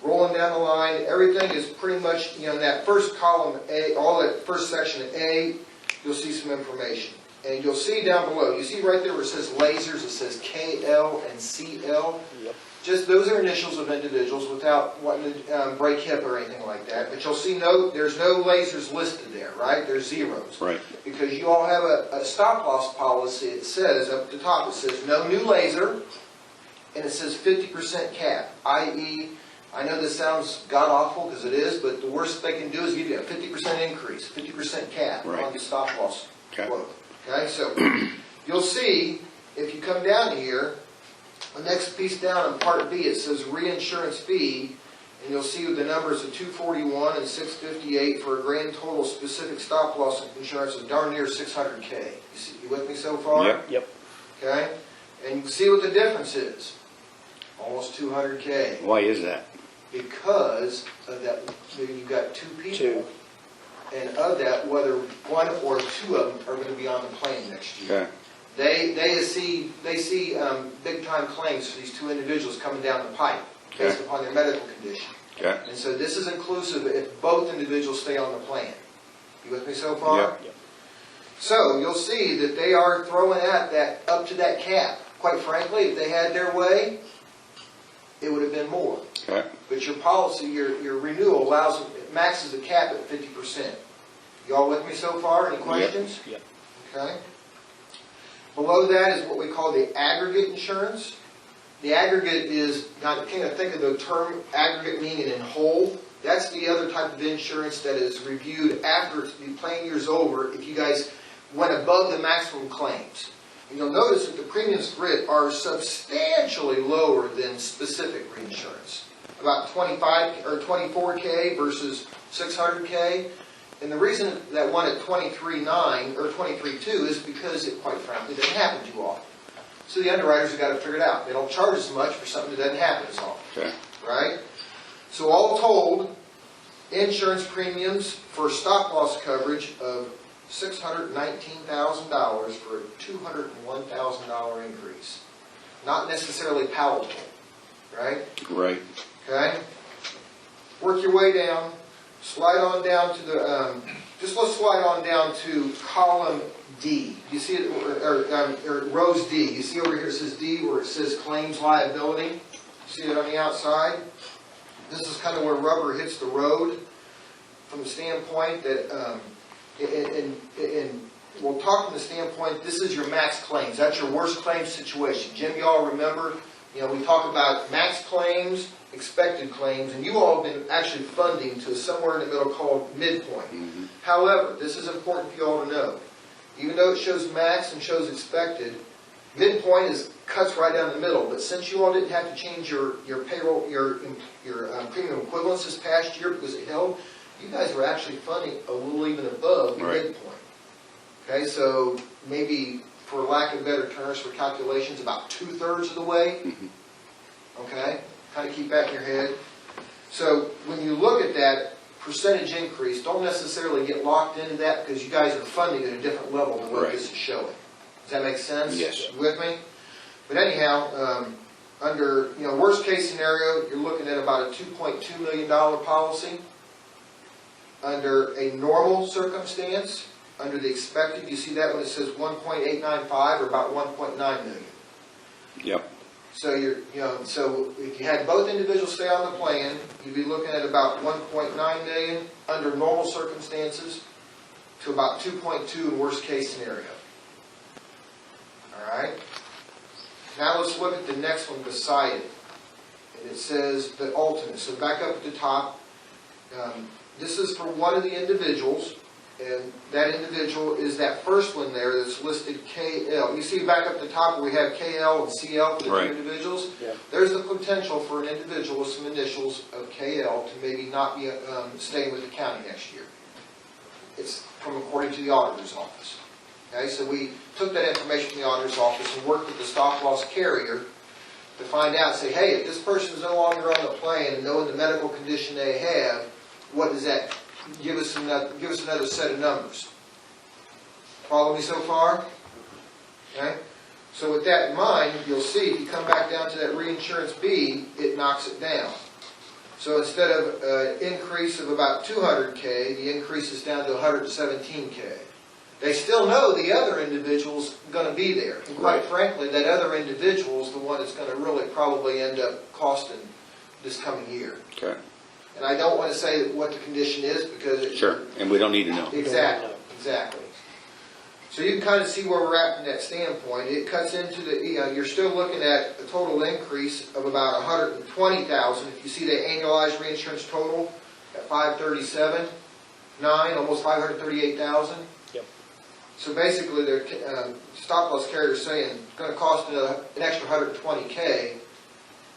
Rolling down the line, everything is pretty much, in that first column A, all that first section of A, you'll see some information. And you'll see down below, you see right there where it says lasers, it says KL and CL. Yep. Just, those are initials of individuals without wanting to break hip or anything like that. But you'll see there's no lasers listed there, right? There's zeros. right, Because you all have a stop-loss policy, it says, up at the top, it says no new laser, and it says 50% cap, i.e., I know this sounds god-awful, because it is, but the worst they can do is give you a 50% increase, 50% cap Right. on the stop-loss Okay. quote. Okay, so you'll see, if you come down here, the next piece down in Part B, it says reinsurance fee, and you'll see the numbers of 241 and 658 for a grand total specific stop-loss insurance of darn near 600K. You with me so far? Yep. Yep. Okay, and you can see what the difference is. Almost 200K. why is that? Because of that, you've got two people. Two. And of that, whether one or two of them are going to be on the plane next year. Okay, They see big-time claims for these two individuals coming down the pipe based upon their medical condition. okay, And so this is inclusive if both individuals stay on the plan. You with me so far? Yep. Yep. So you'll see that they are throwing at that up to that cap. Quite frankly, if they had their way, it would have been more. okay, But your policy, your renewal allows, it maxes the cap at 50%. Y'all with me so far? Any questions? Yep. Okay. Below that is what we call the aggregate insurance. The aggregate is, now kind of think of the term aggregate meaning in whole. That's the other type of insurance that is reviewed after the plan year's over if you guys went above the maximum claims. And you'll notice that the premiums for it are substantially lower than specific reinsurance. About 25 or 24K versus 600K. And the reason that one at 23.9 or 23.2 is because it, quite frankly, doesn't happen too often. So the underwriters have got to figure it out. They don't charge as much for something that doesn't happen as often. okay, Right? So all told, insurance premiums for stop-loss coverage of $619,000 for a $201,000 increase. Not necessarily palatable, right? right, Okay? Work your way down, slide on down to the, just let's slide on down to column D. You see it, or rows D. You see over here it says D where it says claims liability? See it on the outside? This is kind of where rubber hits the road from the standpoint that, and we'll talk from the standpoint, this is your max claims. That's your worst claim situation. Jim, y'all remember, we talk about max claims, expected claims, and you all have been actually funding to somewhere in the middle called midpoint. However, this is important for you all to know. Even though it shows max and shows expected, midpoint cuts right down the middle. But since you all didn't have to change your payroll, your premium equivalence this past year because it held, you guys were actually funding a little even above the Right. midpoint. Okay, so maybe, for lack of better terms for calculations, about 2/3 of the way. Okay, kind of keep that in your head. So when you look at that percentage increase, don't necessarily get locked into that because you guys are funding at a different level than what Right. this is showing. Does that make sense? Yes. You with me? But anyhow, under worst case scenario, you're looking at about a $2.2 million policy. Under a normal circumstance, under the expected, you see that when it says 1.895 or about 1.9 million. yep, So so if you had both individuals stay on the plan, you'd be looking at about 1.9 million under normal circumstances to about 2.2 in worst case scenario. All right. Now let's look at the next one beside it. And it says the ultimate. So back up at the top. This is for one of the individuals. And that individual is that first one there that's listed KL. You see back up the top where we have KL and CL for the Right. two individuals? Yeah. There's the potential for an individual with some initials of KL to maybe not be staying with the county next year. It's from according to the auditor's office. Okay, so we took that information from the auditor's office and worked with the stop loss carrier to find out, say, hey, if this person is no longer on the plan and knowing the medical condition they have, what does that give us another set of numbers? Follow me so far? Okay? So with that in mind, you'll see if you come back down to that reinsurance B, it knocks it down. So instead of an increase of about 200K, the increase is down to 117K. They still know the other individual's going to be there. And quite frankly, that other individual is the one that's going to really probably end up costing this coming year. Okay, And I don't want to say what the condition is because it... sure, and we don't need to know. Exactly, exactly. So you can kind of see where we're at from that standpoint. It cuts into the, you're still looking at a total increase of about 120,000. If you see the annualized reinsurance total at 537.9, almost 538,000. Yep. So basically, their stop loss carrier is saying it's going to cost an extra 120K,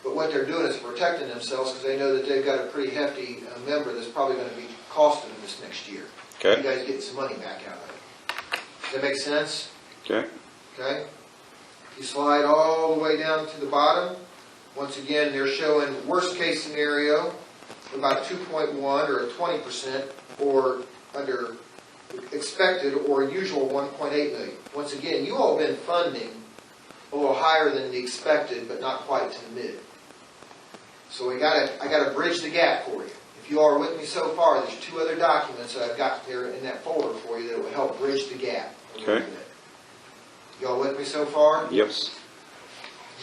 but what they're doing is protecting themselves because they know that they've got a pretty hefty member that's probably going to be costing them this next year. Okay. You guys getting some money back out of it. Does that make sense? Okay, Okay? You slide all the way down to the bottom. Once again, they're showing worst case scenario, about 2.1 or a 20%, or under expected or usual 1.8 million. Once again, you all have been funding a little higher than the expected, but not quite to the mid. So I gotta bridge the gap for you. If you are with me so far, there's two other documents that I've got there in that folder for you that will help bridge the gap. Okay. Y'all with me so far? yep.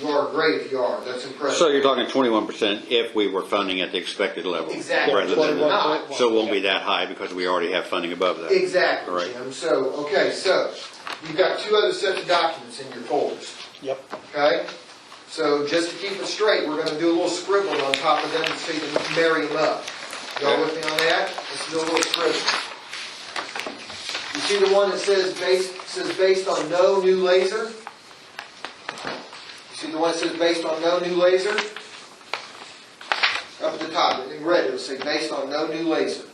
You are great if you are. That's impressive. So you're talking 21% if we were funding at the expected level? Exactly. Rather than, 21.1. so it won't be that high because we already have funding above that? Exactly, Right. Jim. So, okay, so you've got two other sets of documents in your folders. Yep. Okay? So just to keep it straight, we're going to do a little scribbling on top of them so you can marry them up. Y'all with me on that? Let's do a little scribbling. You see the one that says based on no new laser? You see the one that says based on no new laser? Up at the top, in red, it'll say based on no new laser.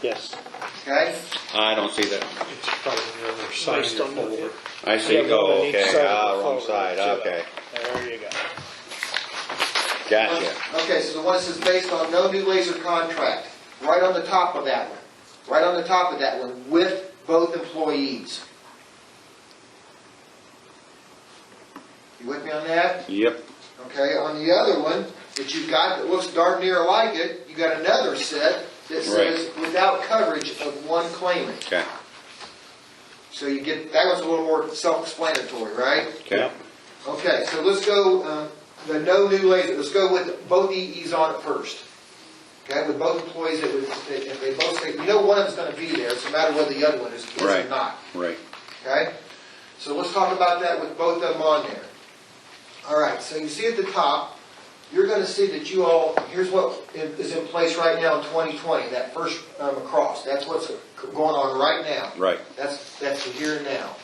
Yes. Okay? I don't see that. It's probably the other side of Based your on the- folder. I see, Yeah, oh, one on each okay, side of the wrong folder, side, too. okay. There you go. Gotcha. Okay, so the one that says based on no new laser contract, right on the top of that one. Right on the top of that one, with both employees. You with me on that? Yep, Okay, on the other one that you've got that looks darn near like it, you got another set that says without coverage of one claimant. okay, So you get, that one's a little more self-explanatory, right? okay. Okay, so let's go, the no new laser, let's go with both EEs on it first. Okay, with both employees, if they both say, you know one of them's gonna be there, it's no matter whether the other one is or Right. not. Right, Okay? So let's talk about that with both of them on there. All right, so you see at the top, you're gonna see that you all, here's what is in place right now in 2020, that first across. That's what's going on right now. right, That's the here and now.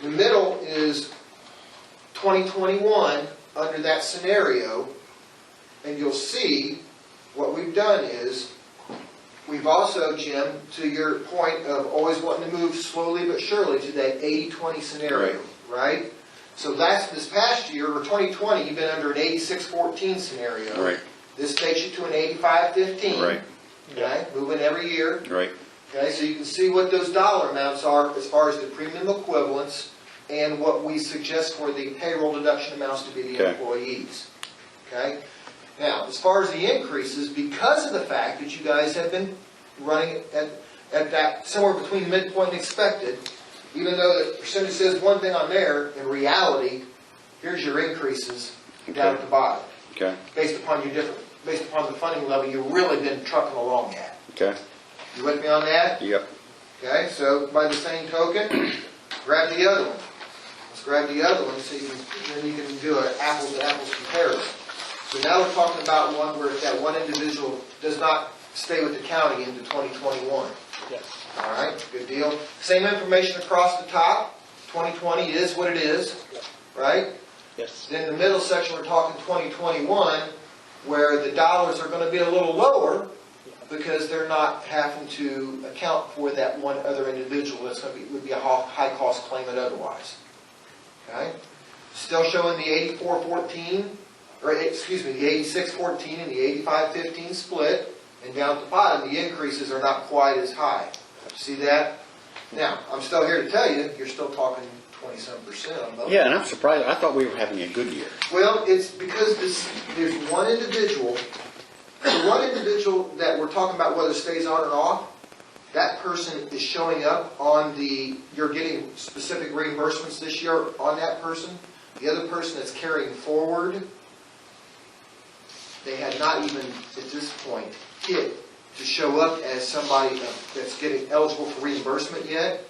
The middle is 2021 under that scenario, and you'll see what we've done is, we've also, Jim, to your point of always wanting to move slowly but surely to that 80-20 scenario, right? So that's this past year, or 2020, you've been under an 86-14 scenario. right, This takes you to an 85-15. right, Okay, moving every year. right, Okay, so you can see what those dollar amounts are as far as the premium equivalents and what we suggest for the payroll deduction amounts to be the Okay. employees. Okay? Now, as far as the increases, because of the fact that you guys have been running at that somewhere between midpoint and expected, even though the percentage says one thing on there, in reality, here's your increases down at the bottom, okay, based upon the funding level you've really been trucking along at. okay, You with me on that? yep, Okay, so by the same token, grab the other one. Let's grab the other one so then you can do an apples to apples comparison. So now we're talking about one where if that one individual does not stay with the county into 2021. Yes. All right, good deal. Same information across the top. 2020 is what it is, right? Yes. Then in the middle section, we're talking 2021, where the dollars are going to be a little lower because they're not having to account for that one other individual that's going to be, would be a high cost claimant otherwise. Okay? Still showing the 84-14, or excuse me, the 86-14 and the 85-15 split. And down at the bottom, the increases are not quite as high. See that? Now, I'm still here to tell you, you're still talking 20-some% on both. Yeah, and I'm surprised, I thought we were having a good year. Well, it's because there's one individual, the one individual that we're talking about whether it stays on or off, that person is showing up on you're getting specific reimbursements this year on that person. The other person that's carrying forward, they had not even, at this point, hit to show up as somebody that's getting eligible for reimbursement yet.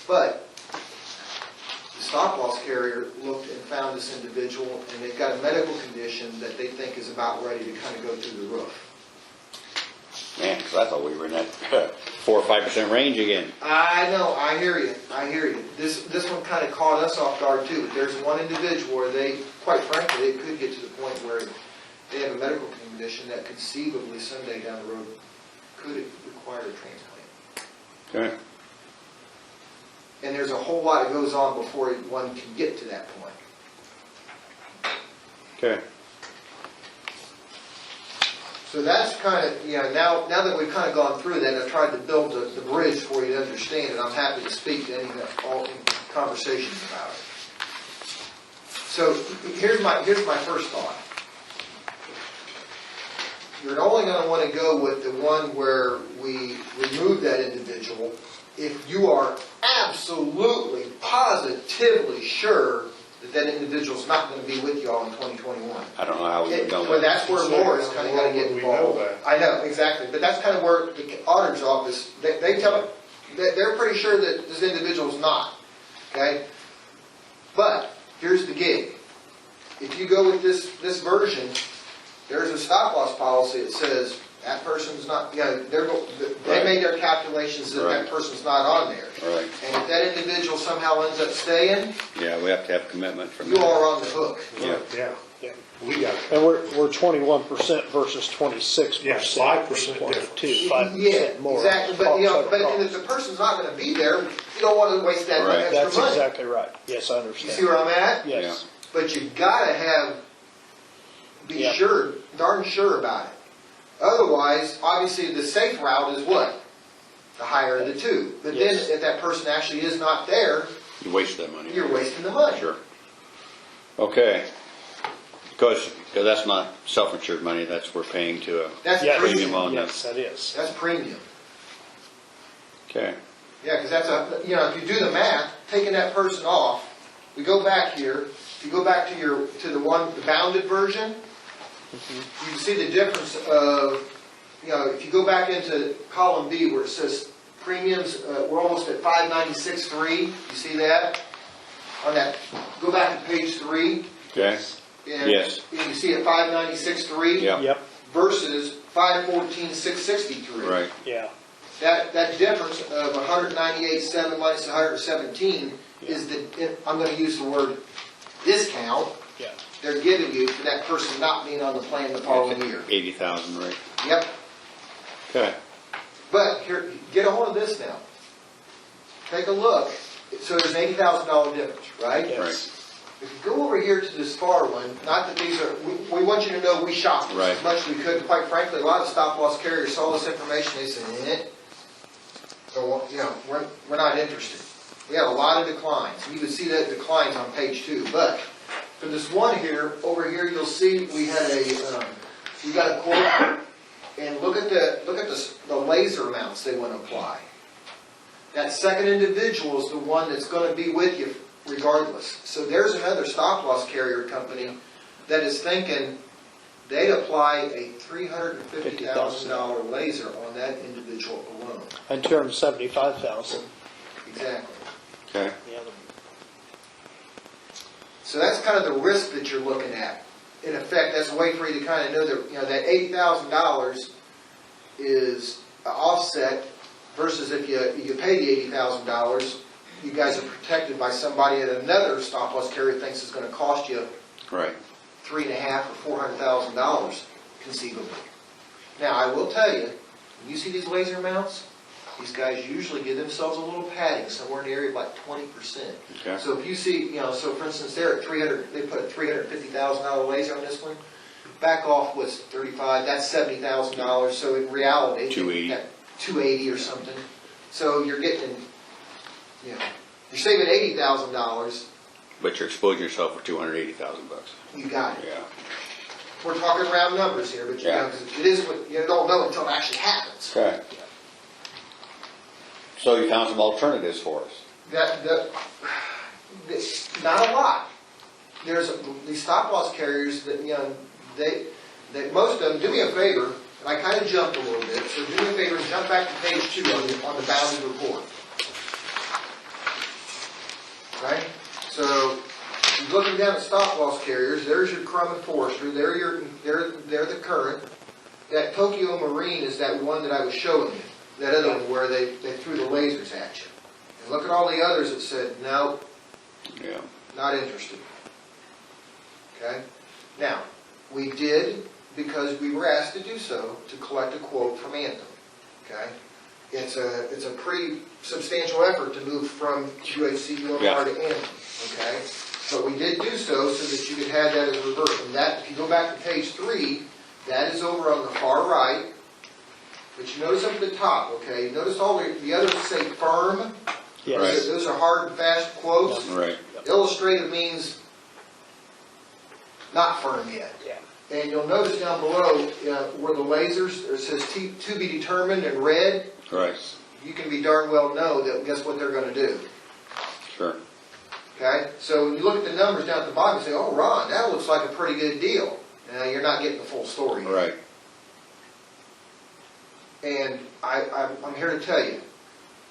But the stop loss carrier looked and found this individual, and they've got a medical condition that they think is about ready to kind of go through the roof. Man, 'cause I thought we were in that 4 or 5% range again. I know, I hear you, I hear you. This one kind of caught us off guard too. But there's one individual where they, quite frankly, they could get to the point where they have a medical condition that conceivably someday down the road could require a transplant. Okay. And there's a whole lot that goes on before one can get to that point. Okay. So that's kind of, now that we've kind of gone through that, I've tried to build the bridge for you to understand it. I'm happy to speak to any all conversations about it. So here's my first thought. You're only going to want to go with the one where we remove that individual if you are absolutely, positively sure that that individual's not going to be with you all in 2021. I don't know how we would know Well, that. that's where Laura's kind of got to get We know involved. that. I know, exactly. But that's kind of where the auditor's office, they tell, they're pretty sure that this individual's not. Okay? But here's the gig. If you go with this version, there's a stop loss policy that says that person's not, they made their calculations that Right. that person's not on there. Right. And if that individual somehow ends up staying, Yeah, we have to have commitment from you them. are on the hook. Yeah. Yeah, Yeah. we got it. And we're 21% versus 26%. Yeah, 5% difference. 5% Yeah, more. exactly. But if the person's not going to be there, you don't want to waste that Right. extra That's money. exactly right. Yes, I You understand. see where I'm at? Yes. But you gotta be Yeah. sure, darn sure about it. Otherwise, obviously, the safe route is what? The higher of the two. But then, Yes. if that person actually is not there, You waste that money. you're wasting the money. Sure. Okay. Because that's not self-insured money, that's we're paying to a That's Yes. premium premium. on Yes, that. that is. That's premium. Okay. Yeah, because that's if you do the math, taking that person off, we go back here, if you go back to the bounded version, you can see the difference of, if you go back into column B where it says premiums, we're almost at 596.3, you see that? On that, go back to page 3. Okay. And Yes. you see at 596.3 Yeah. Yep, versus 514,663. Right. yeah. That difference of 198.7 minus 117 is I'm going to use the word discount Yeah. they're giving you for that person not being on the plan the following year. 80,000, right. Yep. Okay. But here, get a hold of this now. Take a look. So there's an $80,000 difference, right? Yes. Right. If you go over here to this far one, not that these are, we want you to know we shopped this Right. as much as we could. Quite frankly, a lot of stop loss carriers saw this information, they said, so, we're not interested. We have a lot of declines. You can see that declines on page 2. But for this one here, over here, you'll see we had we got a quote, and look at the laser amounts they want to apply. That second individual is the one that's going to be with you regardless. So there's another stop loss carrier company that is thinking they'd apply a $350,000 laser on that individual alone. And 275,000. Exactly. Okay. Yeah. So that's kind of the risk that you're looking at. In effect, that's a way for you to kind of know that that $80,000 is offset versus if you pay the $80,000, you guys are protected by somebody at another stop-loss carrier thinks it's gonna cost you Right. $3.5 or $400,000 conceivably. Now, I will tell you, when you see these laser mounts, these guys usually give themselves a little padding, somewhere in the area of like 20%. Okay. So if you see, so for instance, they're at 300, they put a $350,000 laser on this one, back off what's 35, that's $70,000, so in reality. 280. at 280 or something. So you're getting, you're saving $80,000, But you're exposing yourself for $280,000. you got it. Yeah. We're talking round numbers here, but Yeah. 'cause it is what you don't know until it actually happens. Okay. So you found some alternatives for us. Not a lot. There's these stop-loss carriers that, they most of them, do me a favor, and I kind of jumped a little bit, so do me a favor and jump back to page 2 on the boundary report. Right? So, you're looking down at stop-loss carriers, there's your Crum and Forrester, they're the current. That Tokyo Marine is that one that I was showing you, that other one where they threw the lasers at you. And look at all the others that said, no, Yeah. not interested. Okay? Now, we did, because we were asked to do so, to collect a quote from Anthem. Okay? It's a pretty substantial effort to move from UHC UMR to Anthem. Okay? But we did do so that you could have that as a revert. And that, if you go back to page 3, that is over on the far right. But you notice up at the top, okay? Notice all the others say firm. Yes. Right. Those are hard and fast quotes. Right. Illustrative means not firm yet. Yeah. And you'll notice down below where the lasers, it says to be determined in red, Right. you can be darn well know that guess what they're going to do. Sure. Okay? So when you look at the numbers down at the bottom, you say, oh, Ron, that looks like a pretty good deal. Now, you're not getting the full story. Right. And I'm here to tell you,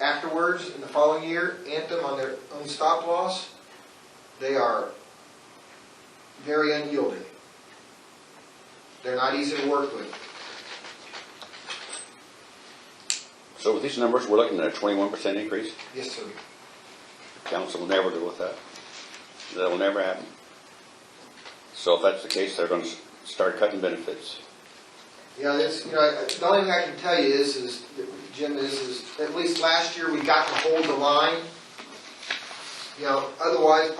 afterwards, in the following year, Anthem on their own stop loss, they are very unyielding. They're not easy to work with. So with these numbers, we're looking at a 21% increase. Yes, sir. Council will never deal with that. That will never happen. So if that's the case, they're going to start cutting benefits. Yeah, it's, the only thing I can tell you is Jim, is at least last year we got to hold the line. Otherwise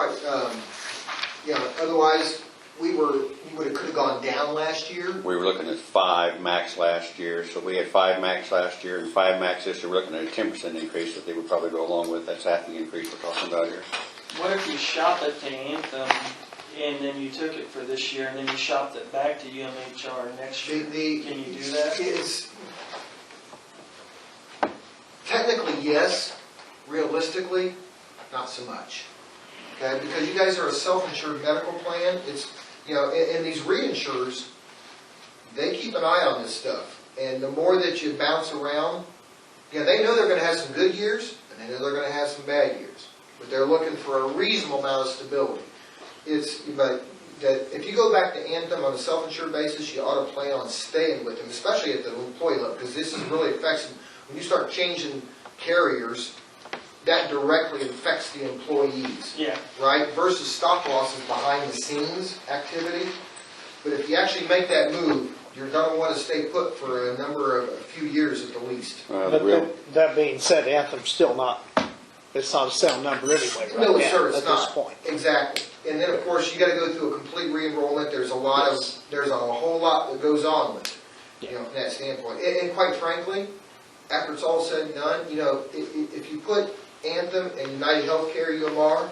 we could have gone down last year. We were looking at 5 max last year, so we had 5 max last year and 5 max this year. We're looking at a 10% increase that they would probably go along with. That's half the increase we're talking about here. What if you shop it to Anthem and then you took it for this year and then you shopped it back to UMHR next year? Can you do that? It's technically yes, realistically not so much. Okay, because you guys are a self-insured medical plan. It's and these reinsurers, they keep an eye on this stuff. And the more that you bounce around, they know they're going to have some good years and they know they're going to have some bad years. But they're looking for a reasonable amount of stability. But if you go back to Anthem on a self-insured basis, you ought to plan on staying with them, especially at the employee level, because this is really affects them. When you start changing carriers, that directly affects the employees. Yeah. Right? Versus stop loss is behind the scenes activity. But if you actually make that move, you're going to want to stay put for a few years at the least. But that being said, Anthem's still not, it's not a sound number anyway right No, now sir, it's at not. this point. Exactly. And then, of course, you got to go through a complete re-enrollment. There's a whole lot that goes on with it, from that standpoint. And quite frankly, after it's all said and done, if you put Anthem and United Healthcare UMR,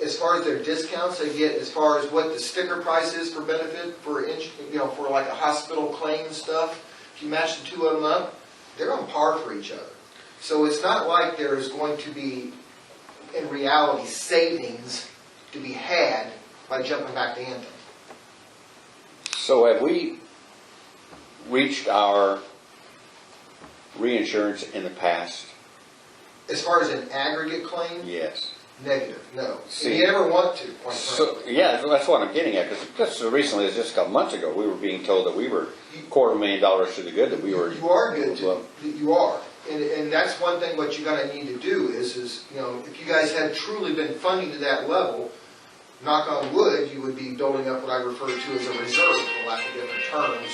as far as their discounts they get, as far as what the sticker price is for benefit for like a hospital claim and stuff, if you match the two of them up, they're on par for each other. So it's not like there's going to be, in reality, savings to be had by jumping back to Anthem. So have we reached our reinsurance in the past? As far as an aggregate claim, Yes. negative, no. See. And you never want to, quite So, frankly. yeah, that's what I'm getting at, because just recently, just a couple months ago, we were being told that we were $250,000 to the good, that we were. You are good Well, to, you are. And that's one thing what you're gonna need to do is, you know, if you guys had truly been funding to that level, knock on wood, you would be building up what I refer to as a reserve, for lack of different terms,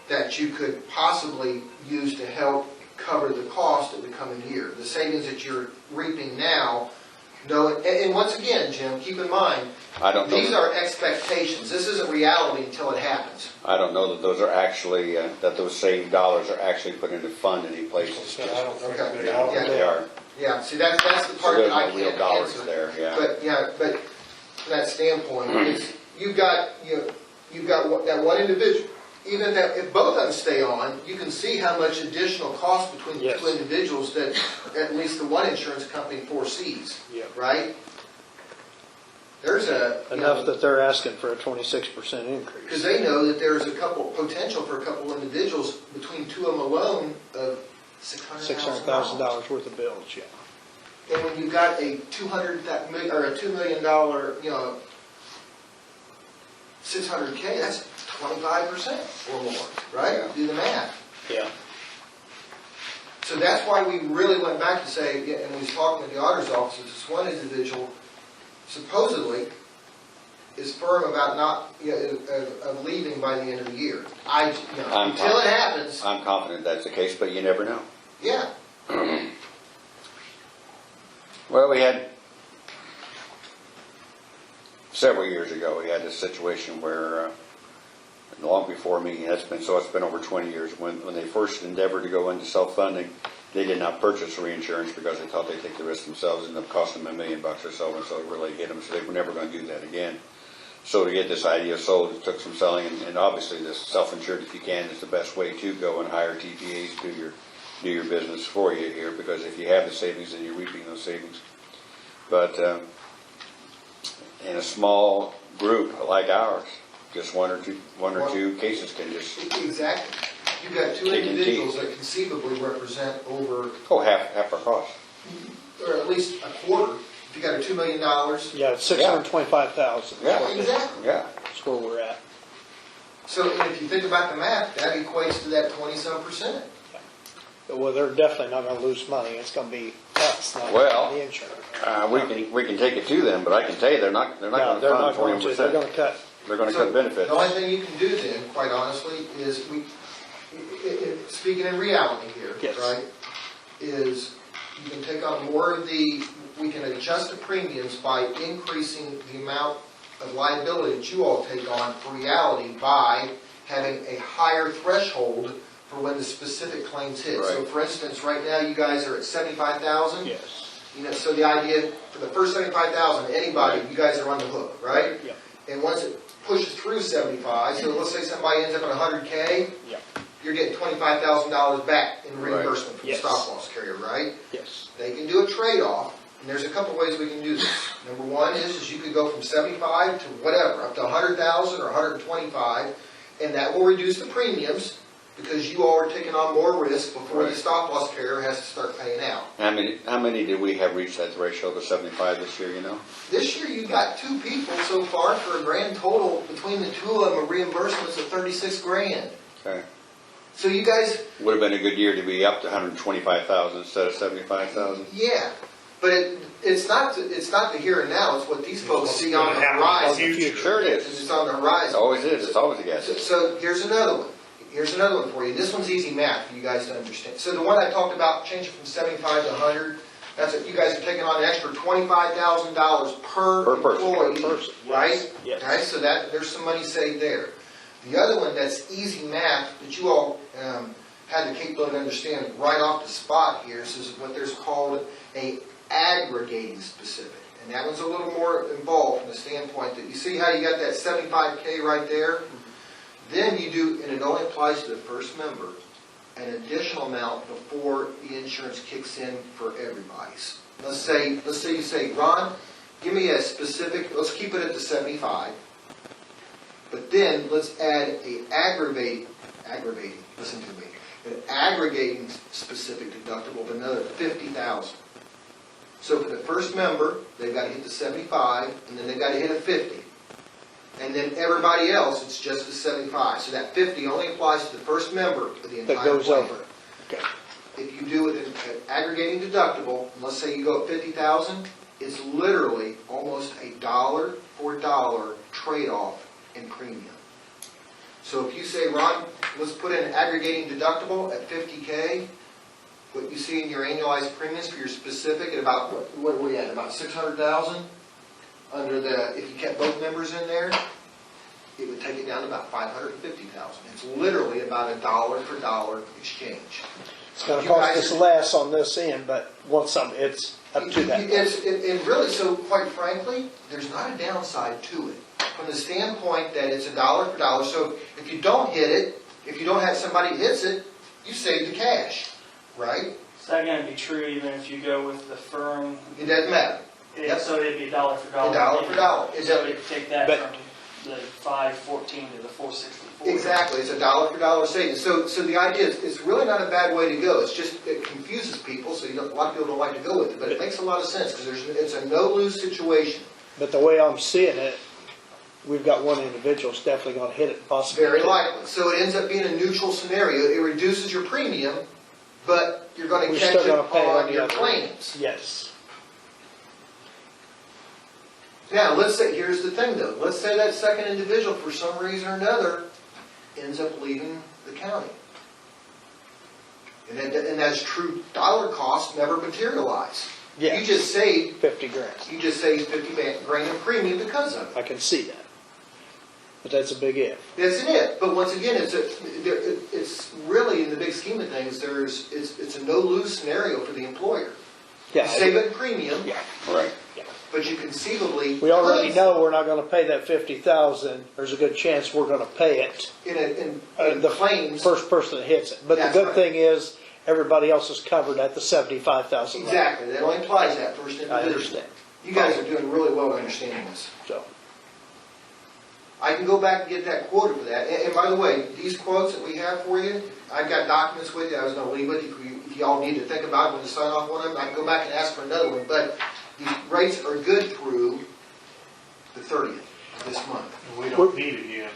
that you could possibly use to help cover the cost of the coming year. The savings that you're reaping now, and once again, Jim, keep in mind, I don't know. these are expectations. This isn't reality until it happens. I don't know that those are actually, that those saved dollars are actually put into fund any places. So I don't think Okay. they are. Yeah. They are. Yeah, see, that's the So part there's that I no real can't dollars answer. there, yeah. But from that standpoint, it's, you've got that one individual. Even if both of them stay on, you can see how much additional cost between the Yes. two individuals that at least the one insurance company foresees, Yeah. right? There's Enough that they're asking for a 26% increase. because they know that there's potential for a couple individuals between two of them alone of $600,000. $600,000 worth of bills, yeah. And when you've got a $2 million, you know, 600K, that's 25% or more, right? Do the math. Yeah. So that's why we really went back to say, yeah, and we was talking with the auditor's office, this one individual supposedly is firm about not, of leaving by the end of the year. Until it happens, I'm confident that's the case, but you never know. yeah. Well, we had, several years ago, we had this situation where, long before me, it's been over 20 years, when they first endeavored to go into self-funding, they did not purchase reinsurance because they thought they'd take the risk themselves, and it cost them $1 million or so, and so it really hit them, so they were never going to do that again. So to get this idea sold, it took some selling, and obviously this self-insured, if you can, is the best way to go and hire TPAs to do your business for you here, because if you have the savings, then you're reaping those savings. But in a small group like ours, just one or two cases can just Exactly. You've got two Taking individuals teeth. that conceivably represent over, half our cost. or at least a quarter. If you got a $2 million, Yeah, it's 625,000. Yeah. exactly. Yeah. That's where we're at. So if you think about the math, that equates to that 20-some percent. Well, they're definitely not gonna lose money. It's gonna be us, not Well, the insurance. We can take it to them, but I can tell you they're not No, going to they're fund not going to. They're 41%. gonna cut. They're going to So cut benefits. The only thing you can do then, quite honestly, is speaking in reality here, Yes. right, is you can take on more of we can adjust the premiums by increasing the amount of liability that you all take on for reality by having a higher threshold for when the specific claims hit. So Right. for instance, right now you guys are at 75,000. Yes. You know, so the idea for the first 75,000, anybody, you guys are on the hook, right? Yeah. And once it pushes through 75, so let's say somebody ends up at 100K, Yeah. you're getting $25,000 back in reimbursement from the Yes. stop loss carrier, right? Yes. They can do a trade-off, and there's a couple ways we can do this. Number one is you could go from 75 to whatever, up to 100,000 or 125, and that will reduce the premiums because you all are taking on more risk before the Right. stop loss carrier has to start paying out. How many did we have reached that threshold of 75 this year, you know? This year, you got 2 people so far for a grand total between the two of them of reimbursements of 36 grand. Okay. So you guys, Would have been a good year to be up to 125,000 instead of 75,000. yeah, but it's not the here and now. It's what these folks what's see on gonna the happen in the horizon. future. Sure it It's is. just on the It horizon. always is. It's always a guess. So here's another one. Here's another one for you. This one's easy math for you guys to understand. So the one I talked about, changing from 75 to 100, that's it. You guys are taking on an extra $25,000 per person. employee, Per person, yes. right? Yes. Okay, so there's some money saved there. The other one that's easy math that you all had the capability to understand right off the spot here is what there's called a aggregating specific. And that one's a little more involved from the standpoint that you see how you got that 75K right there? Then you do, and it only applies to the first member, an additional amount before the insurance kicks in for everybody's. Let's say you say, Ron, give me a specific, let's keep it at the 75. But then let's add a aggravating, listen to me, an aggregating specific deductible of another 50,000. So for the first member, they've got to hit the 75, and then they've got to hit a 50. And then everybody else, it's just the 75. So that 50 only applies to the first member of the entire That goes plan. over. Okay. If you do it an aggregating deductible, and let's say you go at 50,000, it's literally almost a dollar for dollar trade-off in premium. So if you say, Ron, let's put in an aggregating deductible at 50K, what you see in your annualized premiums for your specific at about, what are we at, about 600,000? Under the, if you kept both members in there, it would take it down to about 550,000. It's literally about a dollar for dollar exchange. It's gonna You cost guys us are- less on this end, but once it's up to that. And really, so quite frankly, there's not a downside to it. From the standpoint that it's a dollar for dollar, so if you don't hit it, if you don't have somebody that hits it, you save the cash, right? Is that gonna be true even if you go with the firm? It doesn't matter. Yep. So it'd be a dollar for dollar? A dollar for dollar. So we could take that But- from the 514 to the 464? Exactly, it's a dollar for dollar savings. So the idea is, it's really not a bad way to go. It's just, it confuses people, so a lot of people don't like to go with it, but it makes a lot of sense, because it's a no-lose situation. But the way I'm seeing it, we've got one individual that's definitely gonna hit it possibly. Very likely. So it ends up being a neutral scenario. It reduces your premium, but you're going to We're catch still it gonna pay on on the your other. claims. Yes. Now, let's say, here's the thing though. Let's say that second individual, for some reason or another, ends up leaving the county. And that's true, dollar costs never materialize. Yeah. You just saved 50 grand. 50 grand in premium because of it. I can see that. But that's a big if. That's it. But once again, it's really, in the big scheme of things, it's a no-lose scenario for the employer. Yeah. You save it in premium, Yeah. Right. but you conceivably. We already know we're not gonna pay that 50,000. There's a good chance we're gonna pay it. In The claims. first person that hits it. But the That's good right. thing is, everybody else is covered at the 75,000 level. Exactly, that only applies that first individual. I understand. You guys are doing really well understanding this. So, I can go back and get that quoted for that. And by the way, these quotes that we have for you, I've got documents with you, I was gonna leave with you, if you all need to think about it when you sign off on them, I can go back and ask for another one, but these rates are good through the 30th of this month. We don't need it yet.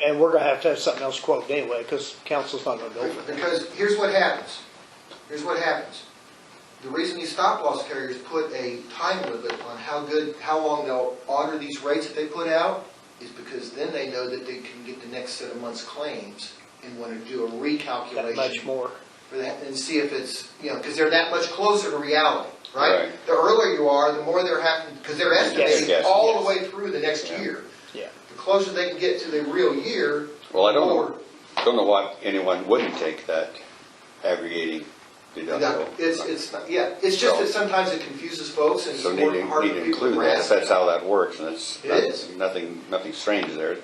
and we're gonna have something else quoted anyway, because council's not gonna go for it. Because here's what happens. Here's what happens. The reason these stop-loss carriers put a time limit on how long they'll honor these rates that they put out is because then they know that they can get the next set of months' claims and want to do a That recalculation much more. for that and see if it's, because they're that much closer to reality, right? Right. The earlier you are, the more they're having, because they're estimating Yes. all Yes. the way through the next Yeah. year. Yeah. The closer they can get to the real year, Well, I don't more. know why anyone wouldn't take that aggregating No, deductible. it's not, yeah, it's just that sometimes it confuses folks and it's So more need hard to for people to include that, grasp. if that's how that works, and it's It is. nothing strange there.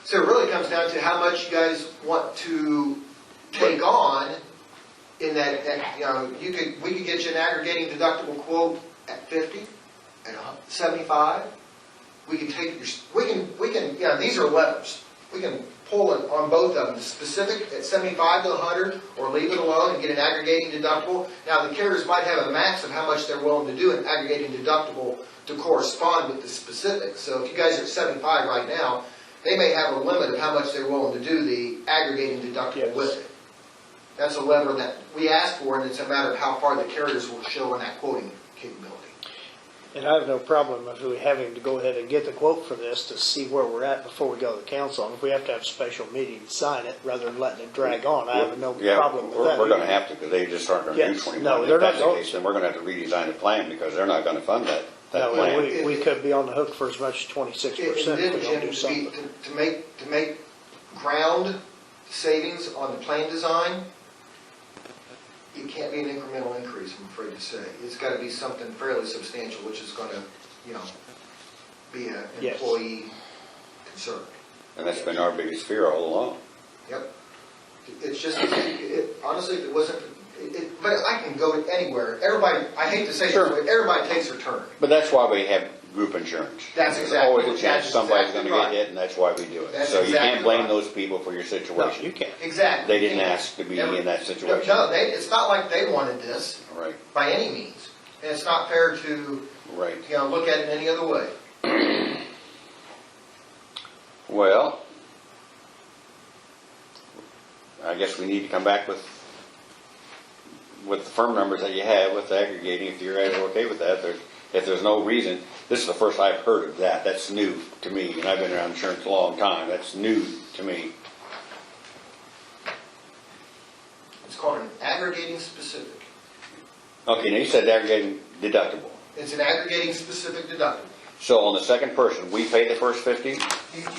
So it really comes down to how much you guys want to take on in that, we could get you an aggregating deductible quote at 50, at 75. We can take your, these are levers. We can pull it on both of them, the specific at 75 to 100, or leave it alone and get an aggregating deductible. Now, the carriers might have a max of how much they're willing to do an aggregating deductible to correspond with the specific. So if you guys are at 75 right now, they may have a limit of how much they're willing to do the aggregating deductible with it. That's a lever that we ask for, and it's a matter of how far the carriers will show in that quoting capability. And I have no problem if we having to go ahead and get the quote for this to see where we're at before we go to the council. And if we have to have a special meeting to sign it rather than letting it drag on, I have no Yeah, problem with that. we're gonna have to, because they just aren't gonna do Yes. 21. No, If they're not that's the going case, to. then we're gonna have to redesign the plan, because they're not gonna fund that No, plan. and we could be on the hook for as much as 26% And if we then, don't do Jim, something. to make ground savings on the plan design, it can't be an incremental increase, I'm afraid to say. It's got to be something fairly substantial, which is going to, be an Yes. employee concern. And that's been our biggest fear all along. Yep. It's just, honestly, if it wasn't, but I can go anywhere. Everybody, I hate to say it, Sure. but everybody takes their turn. But that's why we have group insurance. That's There's exactly- always a chance that's somebody's exactly gonna right. get hit, and that's why we do it. That's So you exactly can't blame right. those people for your No, situation. you can't. Exactly. They didn't ask to be in that situation. No, it's not like they wanted this Right. by any means. And it's not fair to, Right. look at it any other way. Well, I guess we need to come back with the firm numbers that you have with the aggregating, if you guys are okay with that. If there's no reason, this is the first I've heard of that. That's new to me, and I've been around insurance a long time. That's new to me. It's called an aggregating specific. Okay, now you said aggregating deductible. It's an aggregating specific deductible. So on the second person, we pay the first 50, You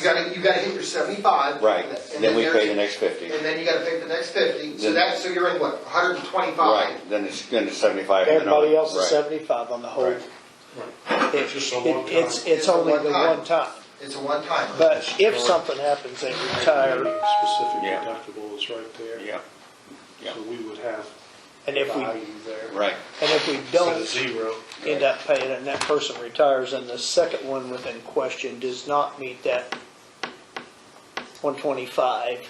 gotta hit your 75. right? and Then we there's- pay the next 50. And then you gotta pay the next 50, Then- so you're in what, 125? Right, then it's 75. and then Everybody on. else is Right. 75 on the whole. Right. It's Just a one time. It's It's a only one the time. one time. It's a one-timer. But if something happens, they retire, Specific Yeah. deductible is right there. Yeah, yeah. So we would have and if we, value there. right. and if we Instead don't of zero. end up paying it and that person retires and the second one within question does not meet that 125,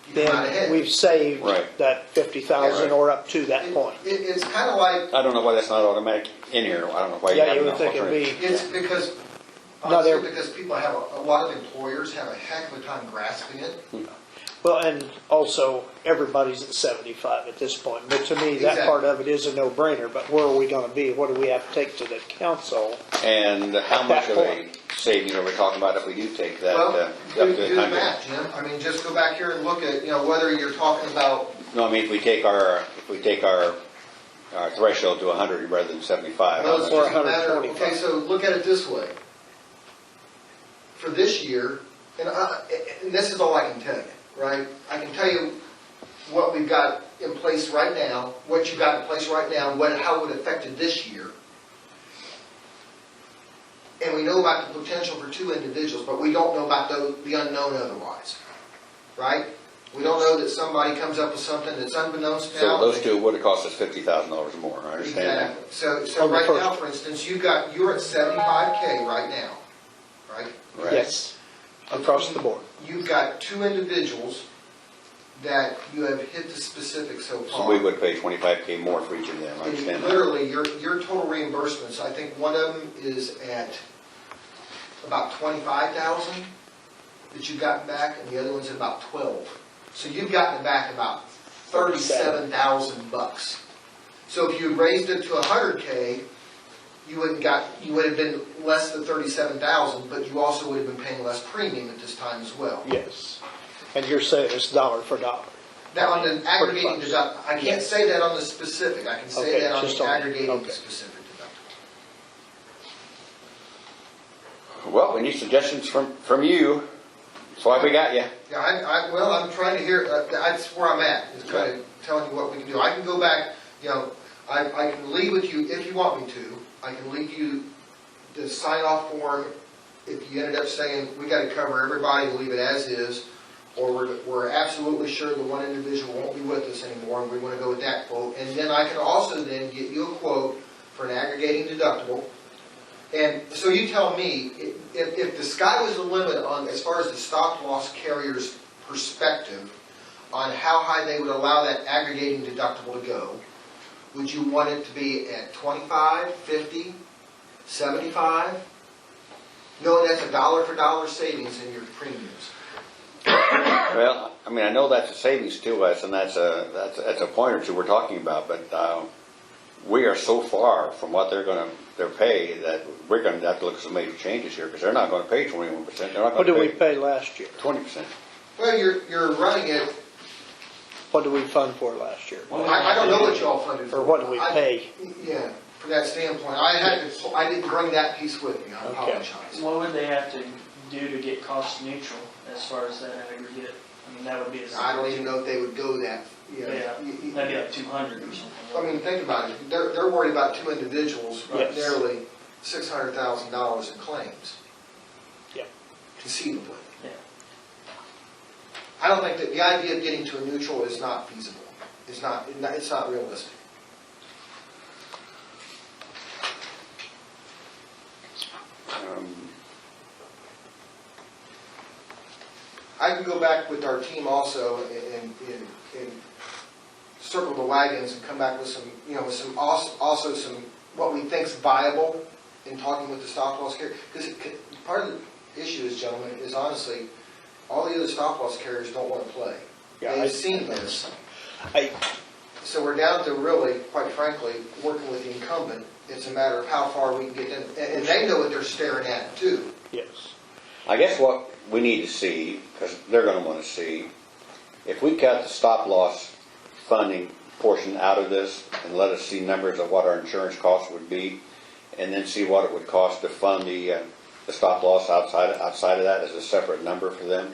You come out then ahead. we've saved Right. that 50,000 Right. or up to that point. It's kind of like, I don't know why that's not automatic in here. I don't know why you Yeah, have you it would think it'd be, it's because, No, honestly, they're- because people have, a lot of employers have a heck of a time grasping it. well, and also, everybody's at 75 at this point. But to me, that Exactly. part of it is a no-brainer, but where are we gonna be? What do we have to take to the council? And how At much that of a point. savings are we talking about if we do take that? Well, up do to the kind of- math, Jim. I mean, just go back here and look at, whether you're talking about, No, I mean, if we take our threshold to 100 rather than 75. how well, much- it's Or just a matter, 125. okay, so look at it this way. For this year, and this is all I can tell you, right? I can tell you what we've got in place right now, what you've got in place right now, and how it would affect this year. And we know about the potential for 2 individuals, but we don't know about the unknown otherwise, right? We don't know that somebody comes up with something that's unbeknownst now. So those two would have cost us $50,000 more, I understand that. Exactly. So On the right first. now, for instance, you're at 75K right now, right? Right. Yes, across the board. You've got 2 individuals that you have hit the specifics so far. So we would pay 25K more for each of them, I And understand that. literally, your total reimbursements, I think one of them is at about 25,000 that you've gotten back, and the other one's at about 12. So you've gotten back about 37,000 bucks. So if you raised it to 100K, you would have been less than 37,000, but you also would have been paying less premium at this time as well. Yes. And you're saying it's dollar for dollar. Now, on the aggregating Pretty deductible, I can't Yes. say that on the specific, I can say Okay, that on just the on- aggregating okay. specific deductible. Well, we need suggestions from you. That's why we got you. Yeah, well, I'm trying to hear, that's where I'm at, is trying to telling you what we can do. I can go back, I can leave with you, if you want me to, I can leave you the sign-off form if you ended up saying, we gotta cover everybody and leave it as is, or we're absolutely sure the one individual won't be with us anymore, and we wanna go with that quote. And then I can also then get you a quote for an aggregating deductible. And so you tell me, if the sky was the limit on, as far as the stop loss carrier's perspective, on how high they would allow that aggregating deductible to go, would you want it to be at 25, 50, 75? Knowing that's a dollar for dollar savings in your premiums. Well, I mean, I know that's a savings to us, and that's a point or two we're talking about, but we are so far from what their pay that we're going to have to look at some major changes here, because they're not going to pay 21%. They're not What going did we to pay pay last year? 20%. Well, you're running it, What did we fund for last year? I don't know what y'all funded for. Or what did we pay? Yeah, from that standpoint, I didn't bring that piece with me, I Okay. apologize. What would they have to do to get cost neutral as far as that aggregate? I mean, that would be. I don't even know if they would go that, Yeah, that'd be like 200 or something. I mean, think about it, they're worried about 2 individuals, Yes. nearly $600,000 in claims. Yeah. Conceivably. Yeah. I don't think that the idea of getting to a neutral is not feasible. It's not realistic. I can go back with our team also and circle the wagons and come back with some, also some what we think's viable in talking with the stop loss carrier. Because part of the issue is, gentlemen, is honestly, all the other stop loss carriers don't want to play. Yeah, They've seen this. I, So we're down to really, quite frankly, working with the incumbent. It's a matter of how far we can get in. And they know what they're staring at too. yes. I guess what we need to see, because they're gonna wanna see, if we cut the stop loss funding portion out of this and let us see numbers of what our insurance costs would be, and then see what it would cost to fund the stop loss outside of that as a separate number for them.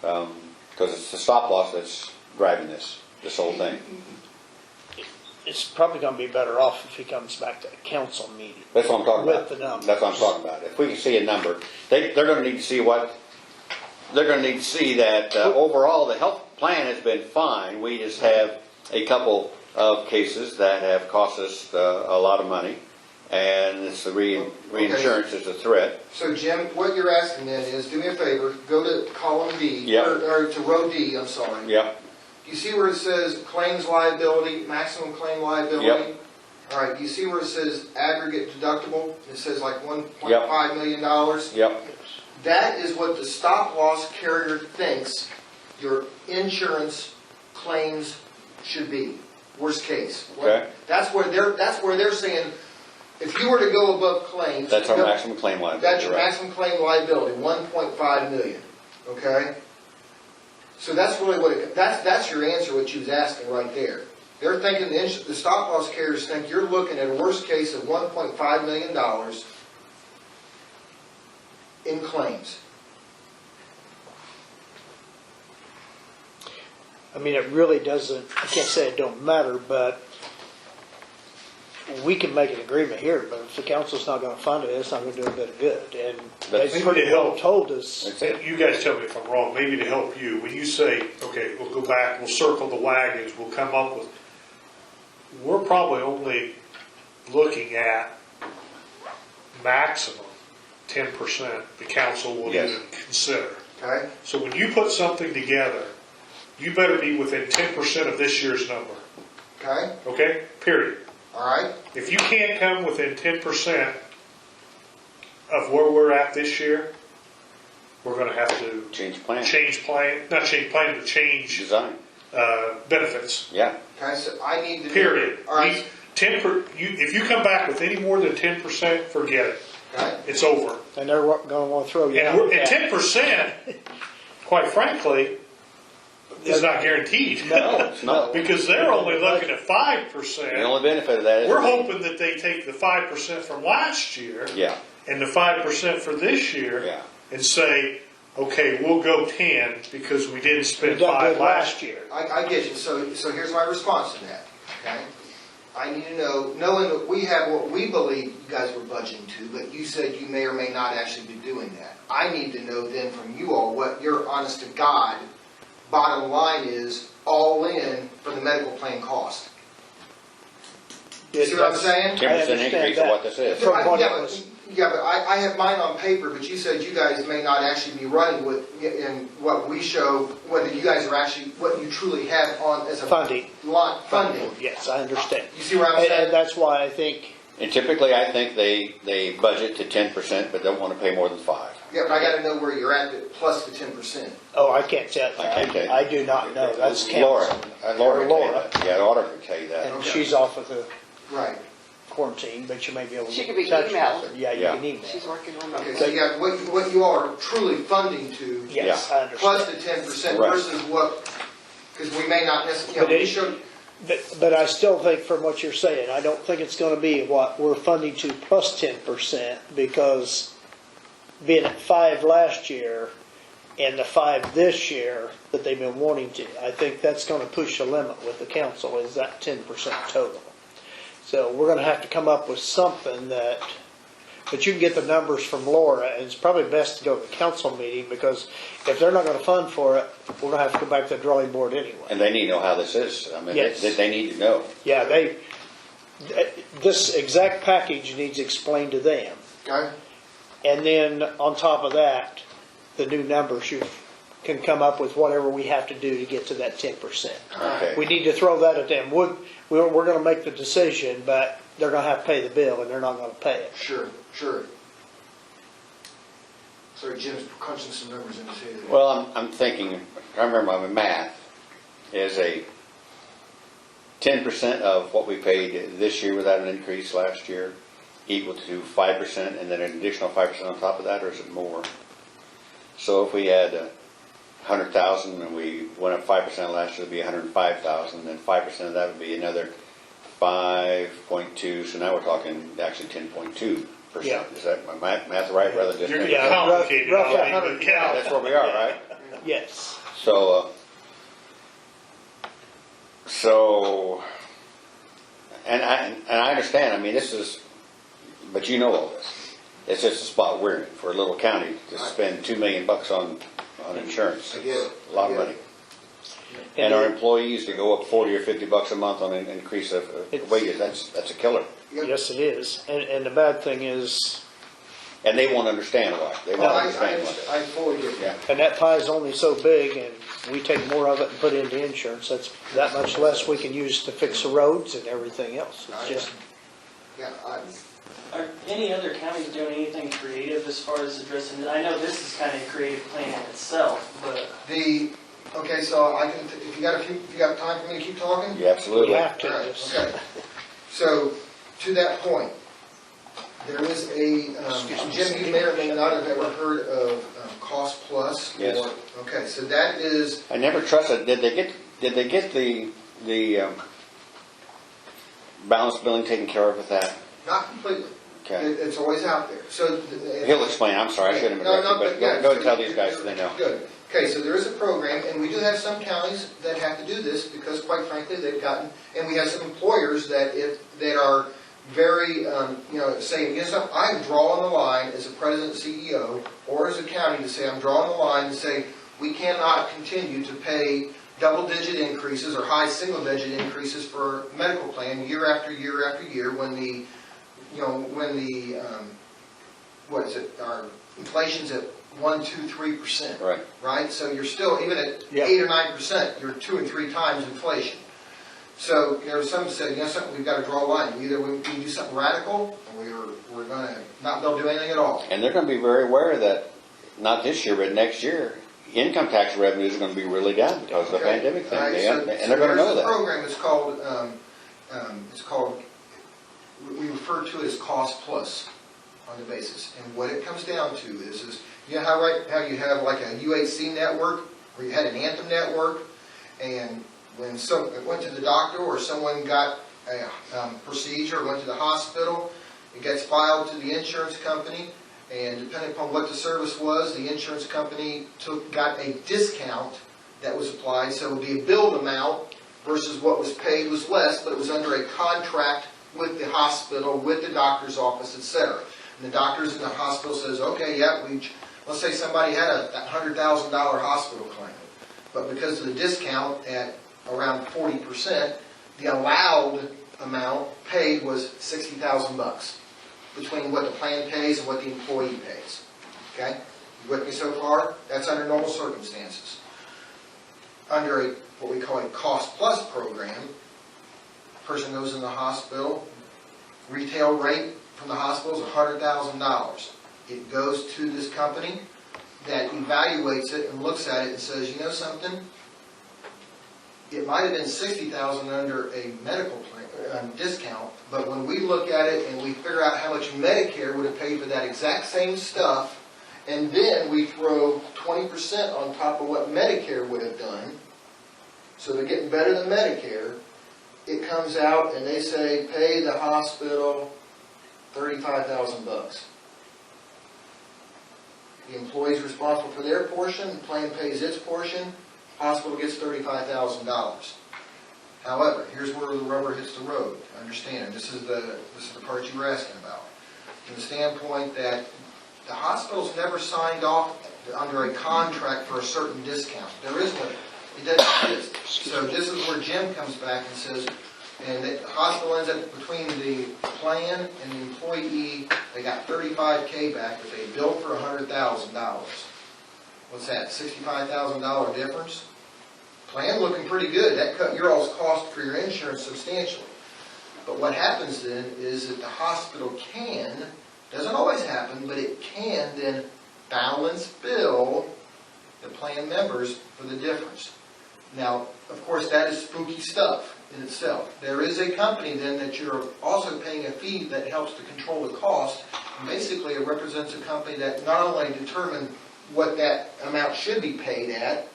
Because it's the stop loss that's driving this whole thing. It's probably gonna be better off if he comes back to a council meeting. That's what I'm talking about. With the numbers. That's what I'm talking about. If we can see a number, they're gonna need to see that overall, the health plan has been fine. We just have a couple of cases that have cost us a lot of money, and it's the reinsurance is a threat. So Jim, what you're asking then is, do me a favor, go to column D, Yep. or to row D, I'm sorry. Yep, You see where it says claims liability, maximum claim liability? Yep. All right, you see where it says aggregate deductible? It says like $1.5 million? yep, That is what the stop loss carrier thinks your insurance claims should be, worst case. Okay. That's where they're saying, if you were to go above claims. that's our maximum claim liability. That's your right. maximum claim liability, 1.5 million, okay? So that's really what that's your answer, what you was asking right there. They're thinking, the stop loss carriers think you're looking at a worst case of $1.5 million in claims. I mean, it really doesn't, I can't say it don't matter, but we can make an agreement here, but if the council's not gonna fund it, it's not gonna do a bit of good. And That's- they pretty well told us, That's it. You guys tell me if I'm wrong, maybe to help you, when you say, okay, we'll go back, we'll circle the wagons, we'll come up with, we're probably only looking at maximum 10% the council will Yes. even consider. Okay? So when you put something together, you better be within 10% of this year's number, Okay? okay? Period. All right? If you can't come within 10% of where we're at this year, we're gonna have to Change plan, change plan, not change plan, but change design, benefits, yeah. Okay, so I need to. period. All right, If you come back with any more than 10%, forget it. okay? It's over. and they're gonna wanna throw you And out. 10%, quite frankly, is not guaranteed. No, It's not. Because they're only looking at The 5%. only benefit of that is. We're hoping that they take the 5% from last year Yeah, and the 5% for this year yeah. and say, okay, we'll go 10 because we didn't We spend done 5 good last year. I get you. So here's my response to that, okay? I need to know, knowing that we have what we believe you guys were budgeting to, but you said you may or may not actually be doing that. I need to know then from you all what your honest to God bottom line is, all in for the medical plan cost. You see what I'm saying? 10% increase of what this is. From what Yeah, it was. Yeah, but I have mine on paper, but you said you guys may not actually be running with, in what we show, whether you guys are actually, what you truly have on as a. Funding. Lot, funding. Yes, I understand. You see what I'm And saying? that's why I think, And typically, I think they budget to 10%, but don't want to pay more than 5. Yeah, but I gotta know where you're at, plus the 10%. oh, I can't tell you. I can't tell you. I do not know. That's Laura, council. Laura can tell you Laura. that. Yeah, Laura can tell you that. And she's off of the Right. quarantine, but you may be able to. She get could be in touch with emailed. her. Yeah, you Yeah. can email. She's working on Okay, that. so you got what you are truly funding to, Yes, I understand. plus the 10% Right. versus what, because we may not necessarily, But we showed, But I still think from what you're saying, I don't think it's gonna be what we're funding to plus 10%, because being at 5 last year and the 5 this year that they've been wanting to, I think that's gonna push the limit with the council, is that 10% total. So we're gonna have to come up with something that, but you can get the numbers from Laura, and it's probably best to go to the council meeting, because if they're not gonna fund for it, we're gonna have to go back to the drawing board anyway. And they need to know how this is. I mean, Yes. they need to know. Yeah, this exact package needs explained to them. okay? And then on top of that, the new numbers you've can come up with whatever we have to do to get to that 10%. Okay. We need to throw that at them. We're gonna make the decision, but they're gonna have to pay the bill, and they're not gonna pay it. Sure, sure. Sorry, Jim's crunching some numbers in his head. Well, I'm thinking, I remember my math is a 10% of what we paid this year without an increase last year equal to 5% and then an additional 5% on top of that, or is it more? So if we had 100,000 and we went up 5% last year, it'd be 105,000, then 5% of that would be another 5.2, so now we're talking actually 10.2%. Yeah. Is that my math right, rather than just? You're Yeah, complicated, roughly I mean, 100. but yeah. That's where we are, right? Yes. So, and I understand, I mean, this is, but you know all this. It's just a spot we're in for a little county to spend $2 million on insurance. I get it. A lot of money. And our employees to go up $40 or $50 a month on an increase of wages, that's a killer. Yes, it is. And the bad thing is, And they won't understand why. They No, won't I understand why. fully get that. and that pie's only so big, and we take more of it and put it into insurance. That's that much less we can use to fix the roads and everything else. It's just, Yeah, Are any other counties doing anything creative as far as addressing it? I know this is kind of a creative plan in itself, but okay, so I can, if you got time for me to keep talking? Yeah, absolutely. we have to. All right, okay. So, to that point, there is a, Jim, you may or may not have ever heard of Cost Plus? Yes. Okay, so that is, I never trusted, did they get the balance billing taken care of with that? not completely. Okay. It's always out there, so. He'll explain, I'm sorry, I shouldn't have No, interrupted, no, but yeah, go and tell these guys so they know. Good. Okay, so there is a program, and we do have some counties that have to do this because quite frankly, they've gotten, and we have some employers that are very, saying, you know something, I'm drawing the line as a president and CEO, or as a county to say, I'm drawing the line and say, we cannot continue to pay double-digit increases or high single-digit increases for medical plan year after year after year when the, what is it, our inflation's at 1, 2, 3%. Right. Right? So you're still, even at Yeah. 8 or 9%, you're 2 and 3 times inflation. So, some said, you know something, we've got to draw a line. Either we can do something radical, or we're going to not be able to do anything at all. And they're gonna be very aware that, not this year, but next year, income tax revenues are gonna be really down because of the Okay. pandemic thing. All right, And they're gonna know There's a that. program, it's called, we refer to it as Cost Plus on the basis. And what it comes down to is you know how you have like a UHC network, or you had an Anthem network, and when someone went to the doctor or someone got a procedure, went to the hospital, it gets filed to the insurance company, and depending upon what the service was, the insurance company got a discount that was applied, so it would be a billed amount versus what was paid was less, but it was under a contract with the hospital, with the doctor's office, etc. And the doctors in the hospital says, okay, yeah, let's say somebody had a $100,000 hospital claim, but because of the discount at around 40%, the allowed amount paid was $60,000 between what the plan pays and what the employee pays. Okay? You with me so far? That's under normal circumstances. Under what we call a Cost Plus program, person goes in the hospital, retail rate from the hospital is $100,000. It goes to this company that evaluates it and looks at it and says, you know something? It might have been $60,000 under a medical plan, discount, but when we look at it and we figure out how much Medicare would have paid for that exact same stuff, and then we throw 20% on top of what Medicare would have done, so they're getting better than Medicare, it comes out and they say, pay the hospital $35,000. The employee's responsible for their portion, the plan pays its portion, hospital gets $35,000. However, here's where the rubber hits the road. Understand, this is the part you were asking about. From the standpoint that the hospital's never signed off under a contract for a certain discount. There is one. It doesn't exist. So this is where Jim comes back and says, and the hospital ends up between the plan and the employee, they got $35K back, but they billed for $100,000. what's that, $65,000 difference? Plan looking pretty good. That cut your all's cost for your insurance substantially. But what happens then is that the hospital can, doesn't always happen, but it can then balance bill the plan members for the difference. Now, of course, that is spooky stuff in itself. There is a company then that you're also paying a fee that helps to control the cost. And basically, it represents a company that not only determine what that amount should be paid at,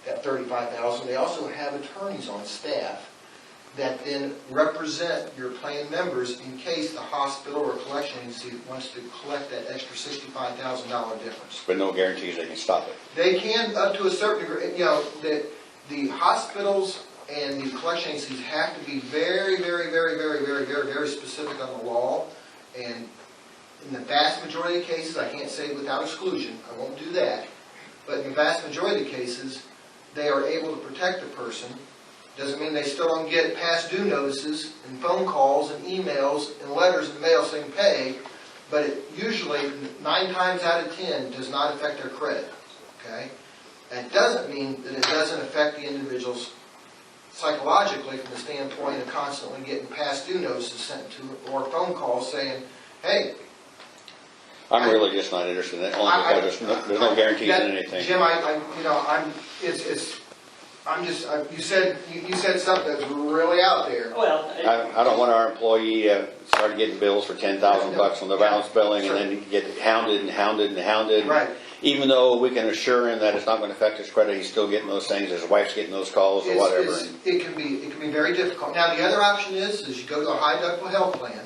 that $35,000, they also have attorneys on staff that then represent your plan members in case the hospital or collection agency wants to collect that extra $65,000 difference. But no guarantees they can stop it. They can up to a certain degree, the hospitals and the collection agencies have to be very, very, very, very, very, very, very specific on the law. And in the vast majority of cases, I can't say without exclusion, I won't do that, but in the vast majority of the cases, they are able to protect the person. Doesn't mean they still don't get past due notices and phone calls and emails and letters in the mail saying pay, but it usually, 9 times out of 10, does not affect their credit, okay? That doesn't mean that it doesn't affect the individuals psychologically from the standpoint of constantly getting past due notices sent to or phone calls saying, hey. I'm really just not interested in it, only because there's no guarantees in anything. Jim, you said something that's really out there. Well, I don't want our employee start getting bills for $10,000 on the balance billing and then get hounded and hounded and hounded. Right. Even though we can assure him that it's not going to affect his credit, he's still getting those things, his wife's getting those calls or whatever. It can be very difficult. Now, the other option is you go to a high deductible health plan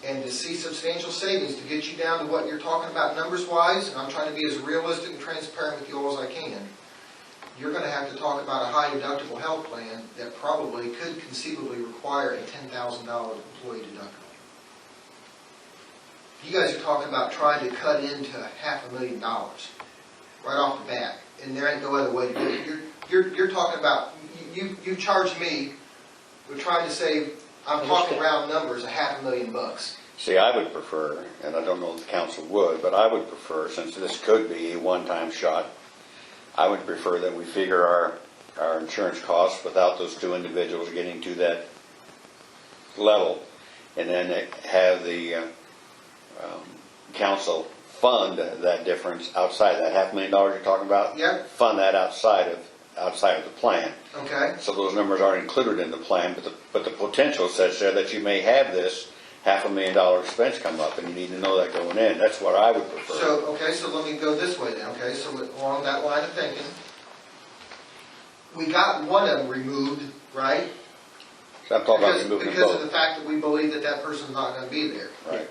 and to see substantial savings to get you down to what you're talking about numbers-wise, and I'm trying to be as realistic and transparent with you all as I can, you're going to have to talk about a high deductible health plan that probably could conceivably require a $10,000 employee deductible. You guys are talking about trying to cut into $500,000 right off the bat, and there ain't no other way to do it. You're talking about, you charged me with trying to save, I'm talking round numbers, $500,000. See, I would prefer, and I don't know if the council would, but I would prefer, since this could be a one-time shot, I would prefer that we figure our insurance costs without those 2 individuals getting to that level, and then have the council fund that difference outside that $500,000 you're talking about. Yep. Fund that outside of the plan. Okay. So those numbers aren't included in the plan, but the potential says there that you may have this $500,000 expense come up, and you need to know that going in. That's what I would prefer. So let me go this way then, okay? So along that line of thinking, we got one of them removed, right? So I'm talking about removing Because of both. the fact that we believe that that person's not going to be there. Right.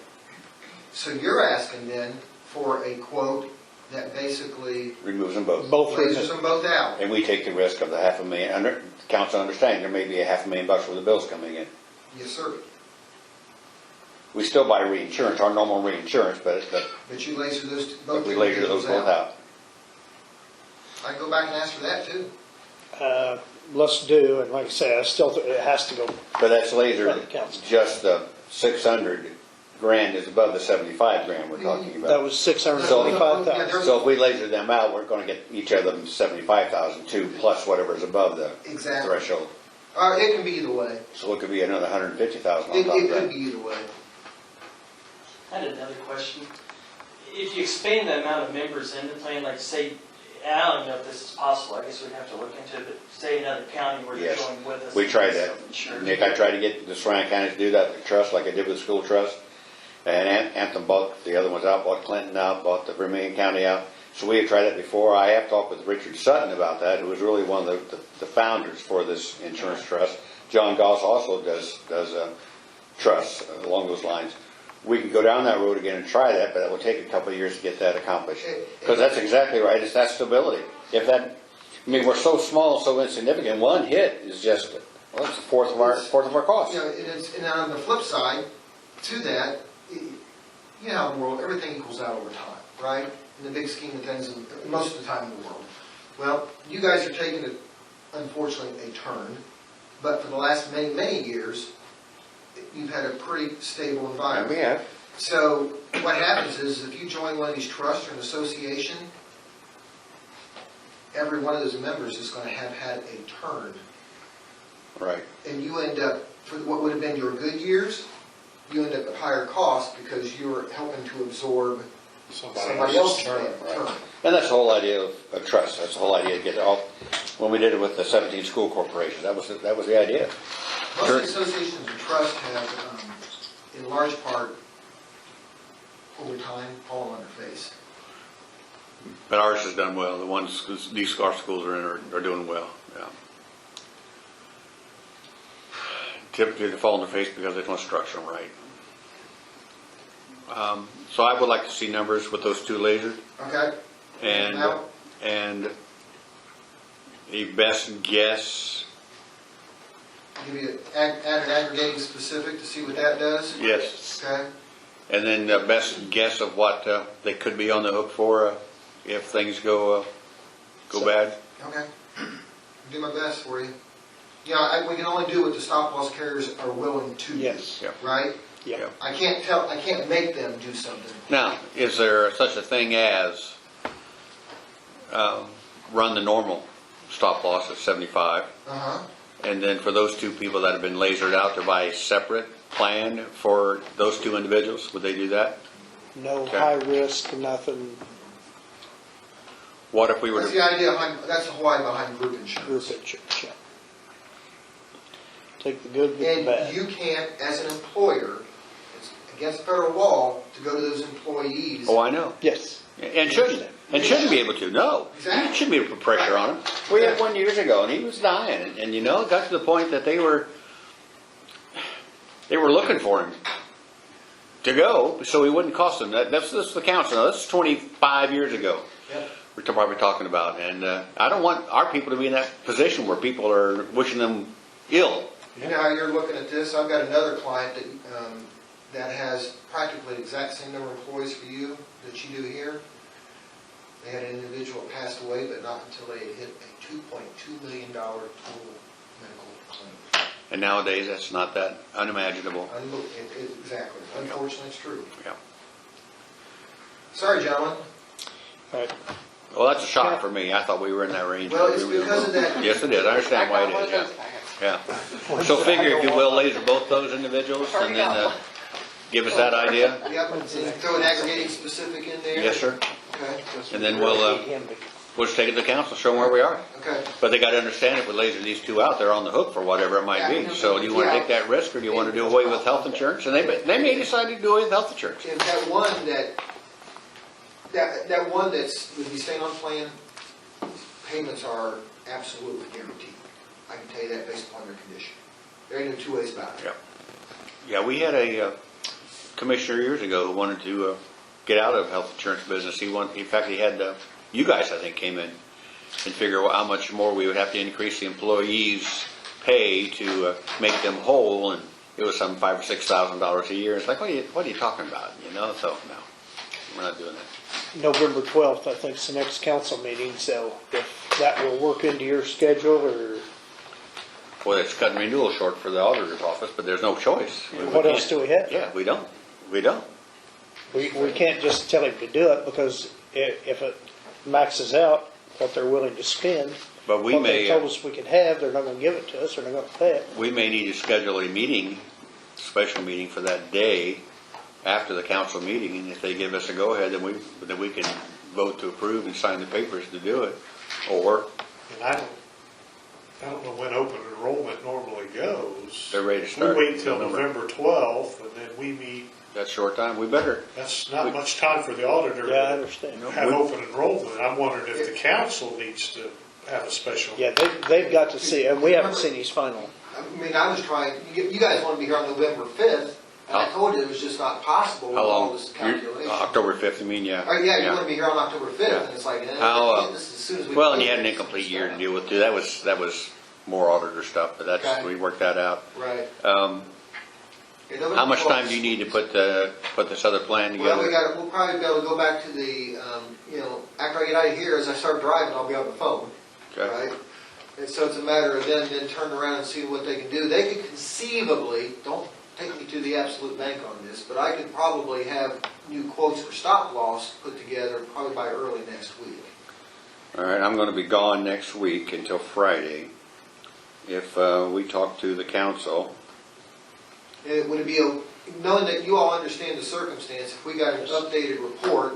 So you're asking then for a quote that basically Removes them both. lays them both out. And we take the risk of the $500,000. Council understanding there may be a $500,000 worth of bills coming in. Yes, sir. We still buy reinsurance, our normal reinsurance, but But you laser both we laser those both out. I can go back and ask for that too. Let's do, and like I say, I still think it has to go. But that's laser, Right, council. just the $600,000 is above the $75,000 we're talking That about. was $625,000. So if we laser them out, we're going to get each of them $75,000 too, plus whatever's above the Exactly. threshold. It can be either way. So it could be another $150,000 on top It of could that. be either way. I had another question. If you expand the amount of members in the plan, like say, and I don't know if this is possible, I guess we'd have to look into it, but say another county where you're Yes. going with us. We tried that. Sure. Nick, I tried to get the surrounding counties to do that, the trust, like I did with the school trust. And Anthem bought the other ones out, bought Clinton out, bought the Vermillion County out. So we had tried that before. I have talked with Richard Sutton about that, who was really one of the founders for this insurance trust. John Goss also does trusts along those lines. We can go down that road again and try that, but it will take a couple of years to get that accomplished. Because that's exactly right, it's that stability. If that, I mean, we're so small, so insignificant, one hit is just, well, it's a fourth of our cost. You know, and on the flip side to that, you know how the world, everything equals out over time, right? In the big scheme of things, most of the time in the world. Well, you guys are taking it, unfortunately, a turn, but for the last many, many years, you've had a pretty stable And environment. we have. So what happens is if you join one of these trusts or an association, every one of those members is gonna have had a turn. Right. And you end up, for what would have been your good years, you end up at higher cost because you're helping to absorb somebody else's turn. And that's the whole idea of trust. That's the whole idea to get it all, when we did it with the 17 school corporations, that was the idea. Most of the associations of trust have, in large part, over time, fallen on their face. But ours has done well. The ones, these our schools are in are doing well, yeah. Typically they fall on their face because they don't structure them right. So I would like to see numbers with those two lasers. Okay? And, Now- and the best guess, Give you, add an aggregating specific to see what that does? yes. Okay? And then the best guess of what they could be on the hook for if things go bad. Okay. Do my best for you. You know, we can only do what the stop-loss carriers are willing to do. Yes. Yeah. Right? Yeah. I can't make them do something. Now, is there such a thing as run the normal stop loss at 75? Uh-huh. And then for those two people that have been lasered out, to buy a separate plan for those two individuals, would they do that? No Okay. high risk, nothing, What if we were That's to, the idea behind, that's the whole idea behind group insurance. group insurance, yeah. Take the good with the And bad. you can't, as an employer, it's against federal law to go to those employees. oh, I know. Yes. And shouldn't be able to, no. Exactly. You shouldn't be able to put pressure on him. We had one years ago and he was dying and you know, it got to the point that they were looking for him to go so he wouldn't cost them. That's the council. Now, this is 25 years ago. Yep. We're probably talking about. And I don't want our people to be in that position where people are wishing them ill. You know how you're looking at this? I've got another client that has practically the exact same number of employees for you that you do here. They had an individual that passed away, but not until they had hit a $2.2 million total medical claim. And nowadays, that's not that unimaginable. Exactly. Unfortunately, it's true. Yeah. Sorry, gentlemen. All right. Well, that's a shock for me. I thought we were in that range. Well, it's because of that. Yes, it is. I understand why it is, yeah. Yeah. So figure, if you will, laser both those individuals and then give us that idea. Yep, and throw an aggregating specific in there. Yes, sir. Okay, And then we'll just take it to council, show them where we are. okay. But they got to understand if we laser these two out, they're on the hook for whatever it might be. So do you want to take that risk or do you want to do away with health insurance? And they may decide to do away with health insurance. And that one that one that's, would be staying on plan, payments are absolutely guaranteed. I can tell you that based upon their condition. There ain't no two ways about it. Yeah. Yeah, we had a commissioner years ago who wanted to get out of health insurance business. In fact, he had, you guys, I think, came in and figure out how much more we would have to increase the employees' pay to make them whole, and it was some $5,000 or $6,000 a year. It's like, what are you talking about? You know, so no, we're not doing that. November 12th, I think, is the next council meeting, so if that will work into your schedule, or Well, it's cutting renewal short for the auditor's office, but there's no choice. what else do we have? Yeah, we don't. We don't. We can't just tell him to do it, because if it maxes out what they're willing to spend, But we what they may, told us we could have, they're not gonna give it to us, they're not gonna pay it. we may need to schedule a meeting, special meeting for that day after the council meeting, and if they give us a go-ahead, then we can vote to approve and sign the papers to do it. Or And I don't know when open enrollment normally goes. they're ready to We start. wait till November 12th, and then we meet, That's short time. We better. that's not much time for the auditor Yeah, I to understand. have open enrollment. I'm wondering if the council needs to have a special. Yeah, they've got to see, and we haven't seen his final. I mean, I was trying, you guys want to be here on November 5th, and I told you it was just not possible with How all long? this calculation. October 5th, I mean, yeah. Oh, yeah, you want to be here on October 5th, and it's like, How, this is as soon as we. Well, and you had an incomplete year to deal with too. That was more auditor stuff, but that's, Okay. we worked that out. Right. Yeah, November How much 12th. time do you need to put this other plan Well, together? we'll probably be able to go back to the, after I get out of here, as I start driving, I'll be on the phone, Okay. right? And so it's a matter of then turn around and see what they can do. They could conceivably, don't take me to the absolute bank on this, but I could probably have new quotes for stop loss put together probably by early next week. All right, I'm gonna be gone next week until Friday. If we talk to the council, Would it be, knowing that you all understand the circumstance, if we got an updated report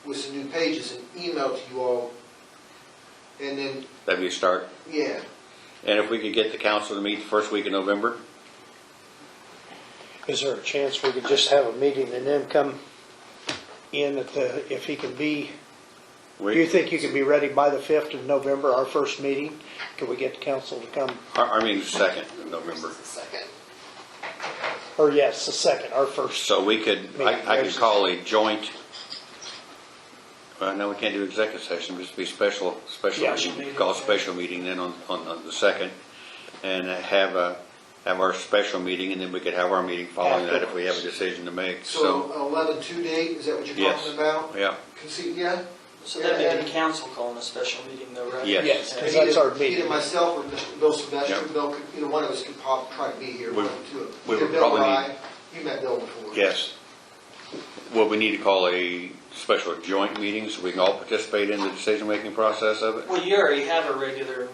with some new pages and emailed to you all, and then, that'd be a start. yeah, And if we could get the council to meet the first week of November, Is there a chance we could just have a meeting and then come in if he can be, do you think you can be ready by the 5th of November, our first meeting? Can we get the council to come? our meeting's the 2nd of November. Second. Or yes, the 2nd, our first. So we could, I could call a joint, no, we can't do executive session, just be special Yeah. meeting. Call a special meeting then on the 2nd, and have our special meeting, and then we could have our meeting following that if we have a decision to make, so so, an 11/2 date, is that what you're yes. talking about? Yeah, Yeah? So that'd be the council calling a special meeting though, right? Yes. Yes, because Either- that's our meeting. Either myself or Mr. Bill Sylvester, Yep. Bill, either one of us could try to be here, We- one of the two. we Either would Bill probably or I. You met Bill before. yes. Well, we need to call a special joint meeting so we can all participate in the decision-making process of it. Well, you already have a regular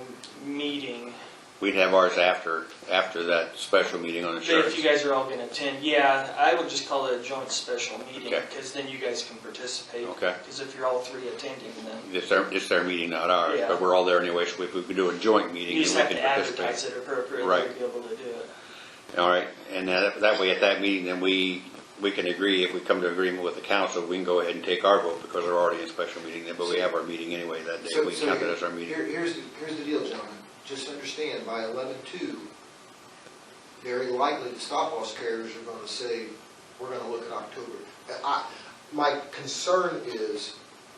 meeting, We'd have ours after that special meeting on but insurance. if you guys are all gonna attend, yeah, I would just call it a joint special meeting, Okay. because then you guys can participate. Okay. Because if you're all three attending, then It's their meeting, not ours, Yeah. but we're all there anyway, so if we could do a joint meeting, you just then have we to can advertise participate. it appropriately Right. to be able to do it. All right, and that way at that meeting, then we can agree, if we come to agreement with the council, we can go ahead and take our vote because we're already in special meeting then, but we have our meeting anyway that day, So- we so count it as our meeting. Here's the deal, gentlemen. Just understand, by 11/2, very likely the stop-loss carriers are gonna say, we're gonna look at October. My concern is,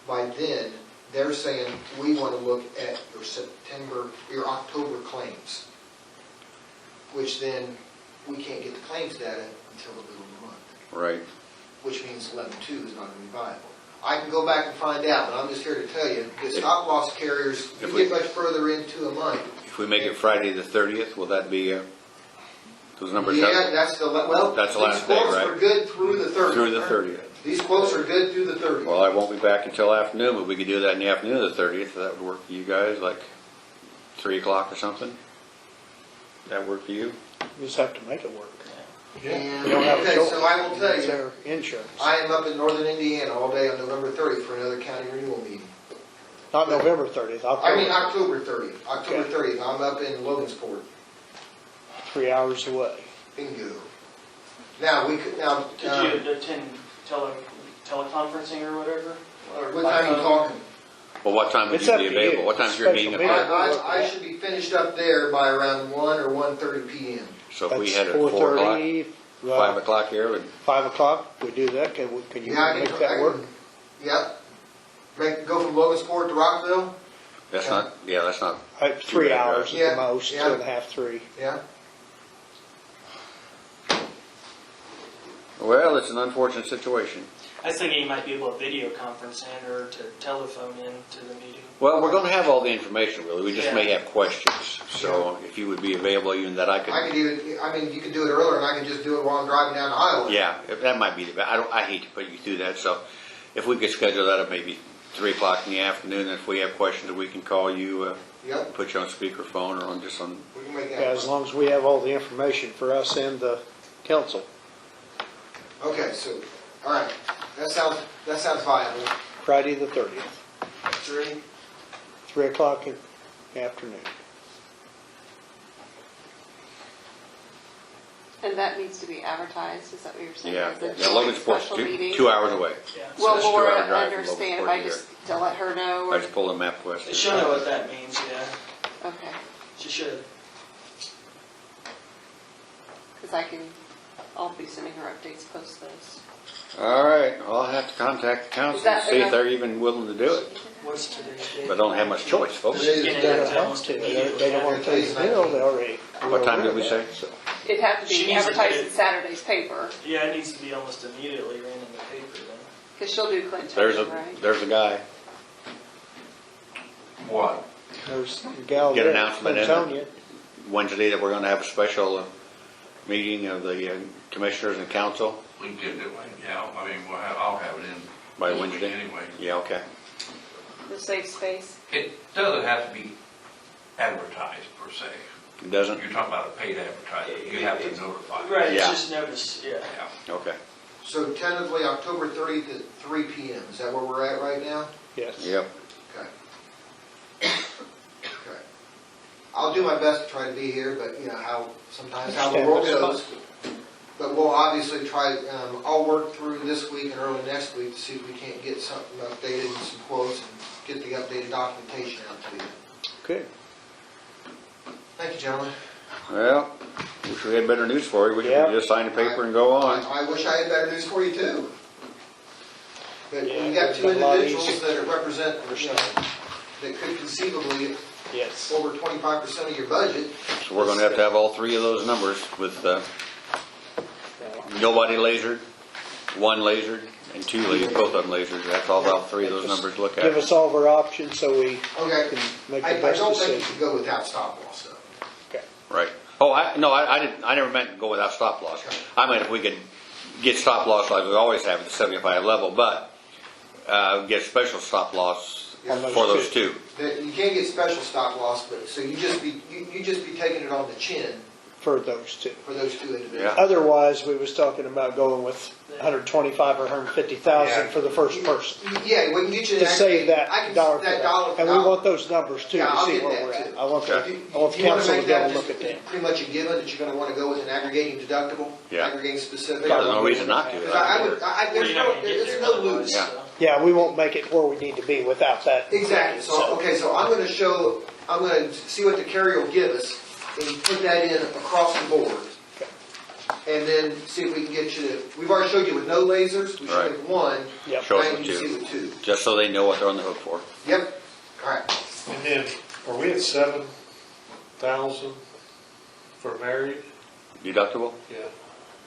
by then, they're saying, we wanna look at your October claims, which then, we can't get the claims data until the middle of the month, Right, which means 11/2 is not gonna be viable. I can go back and find out, but I'm just here to tell you, the stop-loss carriers, If you we- get much further into a month. if we make it Friday the 30th, will that be, those numbers Yeah, up that's the, That's the last day, these quotes right? are good through the 30th. through the 30th? These quotes are good through the 30th. Well, I won't be back until afternoon, but we could do that in the afternoon of the 30th, that would work for you guys, like 3 o'clock or something? That work for you? You just have to make it work. And, We don't have a okay, choice. so I will tell It's you, our insurance. I am up in northern Indiana all day on November 30th for another county renewal meeting. Not November 30th, I mean, October, October 30th. October Okay. 30th, I'm up in Logansport. 3 hours away. Bingo. Now, we could, now, Did you attend teleconferencing or whatever? Or what by time are you phone? talking? Well, what time would It's you up be to you. available? What time's your Special meeting? meeting. I should be finished up there by around 1 or 1:30 PM. So if we That's had it at 4 o'clock, 4:30, 5 o'clock here, would 5 o'clock, we do that, can you Yeah, I make can- that work? Yep. Go from Logansport to Rockville? that's not, yeah, that's not, 3 hours at Yeah, the most, yeah. 2.5, 3. Yeah. well, it's an unfortunate situation. I was thinking you might be able to video conference in or to telephone in to the meeting. Well, we're gonna have all the information, really, we just may Yeah. have questions. So if you would be available, even that I I could, could even, I mean, you can do it earlier and I can just do it while I'm driving down the highway. yeah, if that might be the, I hate to put you through that, so if we could schedule that at maybe 3 o'clock in the afternoon, and if we have questions, we can call you, Yep, put you on speakerphone or on just on, we can make Yeah, that as work. long as we have all the information for us and the council. Okay, so, all right, that sounds viable. Friday the 30th, 3? 3 o'clock in the afternoon. And that needs to be advertised, is that what you're saying? yeah. As a Yeah, Logansport's special meeting? 2 hours away. Yeah. Will it's a Laura 2-hour drive from understand if Logansport I to just to let her know? I Or, just pulled a map quest. She'll know what that means, yeah. okay, She should. because I'll be sending her updates post this. All right, well, I'll have to contact the council Is and that see if enough? they're even willing to do it, What's today's date? but don't have much choice, folks. Today's Get it the- out. They don't have to, they don't want to pay the bill, they already. What time did we say? So, It'd have to She be needs to advertised get in it- Saturday's paper, Yeah, it needs to be almost immediately ran in the paper then. because she'll do Clinton, right? There's a guy. What? There's the gal Get there, announcement in. Antonia. Wednesday that we're gonna have a special meeting of the commissioners and council We can get it, yeah, I mean, I'll have it in. by this week Wednesday. Anyway. Yeah, okay. the safe space? It doesn't have to be advertised per se. It doesn't? You're talking about a paid advertising, you have to notify. Right, it's Yeah. just notice, yeah. Yeah. Okay. So tentatively, October 30th at 3 PM, is that where we're at right now? Yes. Yep. Okay. Okay. I'll do my best to try to be here, but you know how, sometimes how the world goes. But we'll obviously try, I'll work through this week and early next week to see if we can't get something updated and some quotes and get the updated documentation out to you. Good. Thank you, gentlemen. Well, wish we had better news for you. We Yeah. could just sign the paper and go on. I wish I had better news for you too. But Yeah, we got it's two a lot individuals easier. that represent, you know, that could conceivably Yes. over 25% of your budget. So we're gonna have all three of those numbers with, nobody lasered, one lasered, and two lasered, both of them lasered. That's all three of those numbers to look Give at. us all of our options so we Okay. can make I the best don't think you decision. should go without stop loss though. Right. Oh, I didn't, I never meant to go without stop loss. I meant if we could get stop loss like we always have at the 75 level, but, get special stop loss On those for those two. That you can't get special stop loss, but, so you just be taking it on the chin For those two. for those two individuals. Yeah. Otherwise, we was talking about going with 125 or 150,000 for the first person. Yeah, we can get you To that. save that I can- dollar for that that. dollar for And we dollar. want those numbers too, Yeah, to I'll see get where that we're at. too. I want the, If you- I want if the you wanna council to make be able that to look just at that. pretty much a given that you're gonna wanna go with an aggregating deductible, Yeah. aggregating specific. There's no reason not to. 'Cause I would, You're not gonna get there's there no otherwise, lose. Yeah. so. Yeah, we won't make it where we need to be without that. Exactly, so, okay, so I'm gonna see what the carrier will give us, and put that in across the board. And then see if we can get you to, we've already showed you with no lasers, we showed you Right. with one. Yep. Show us Now with you can see two, with two. just so they know what they're on the hook for. Yep, alright. And then, are we at 7,000 for married? Deductible? Yeah.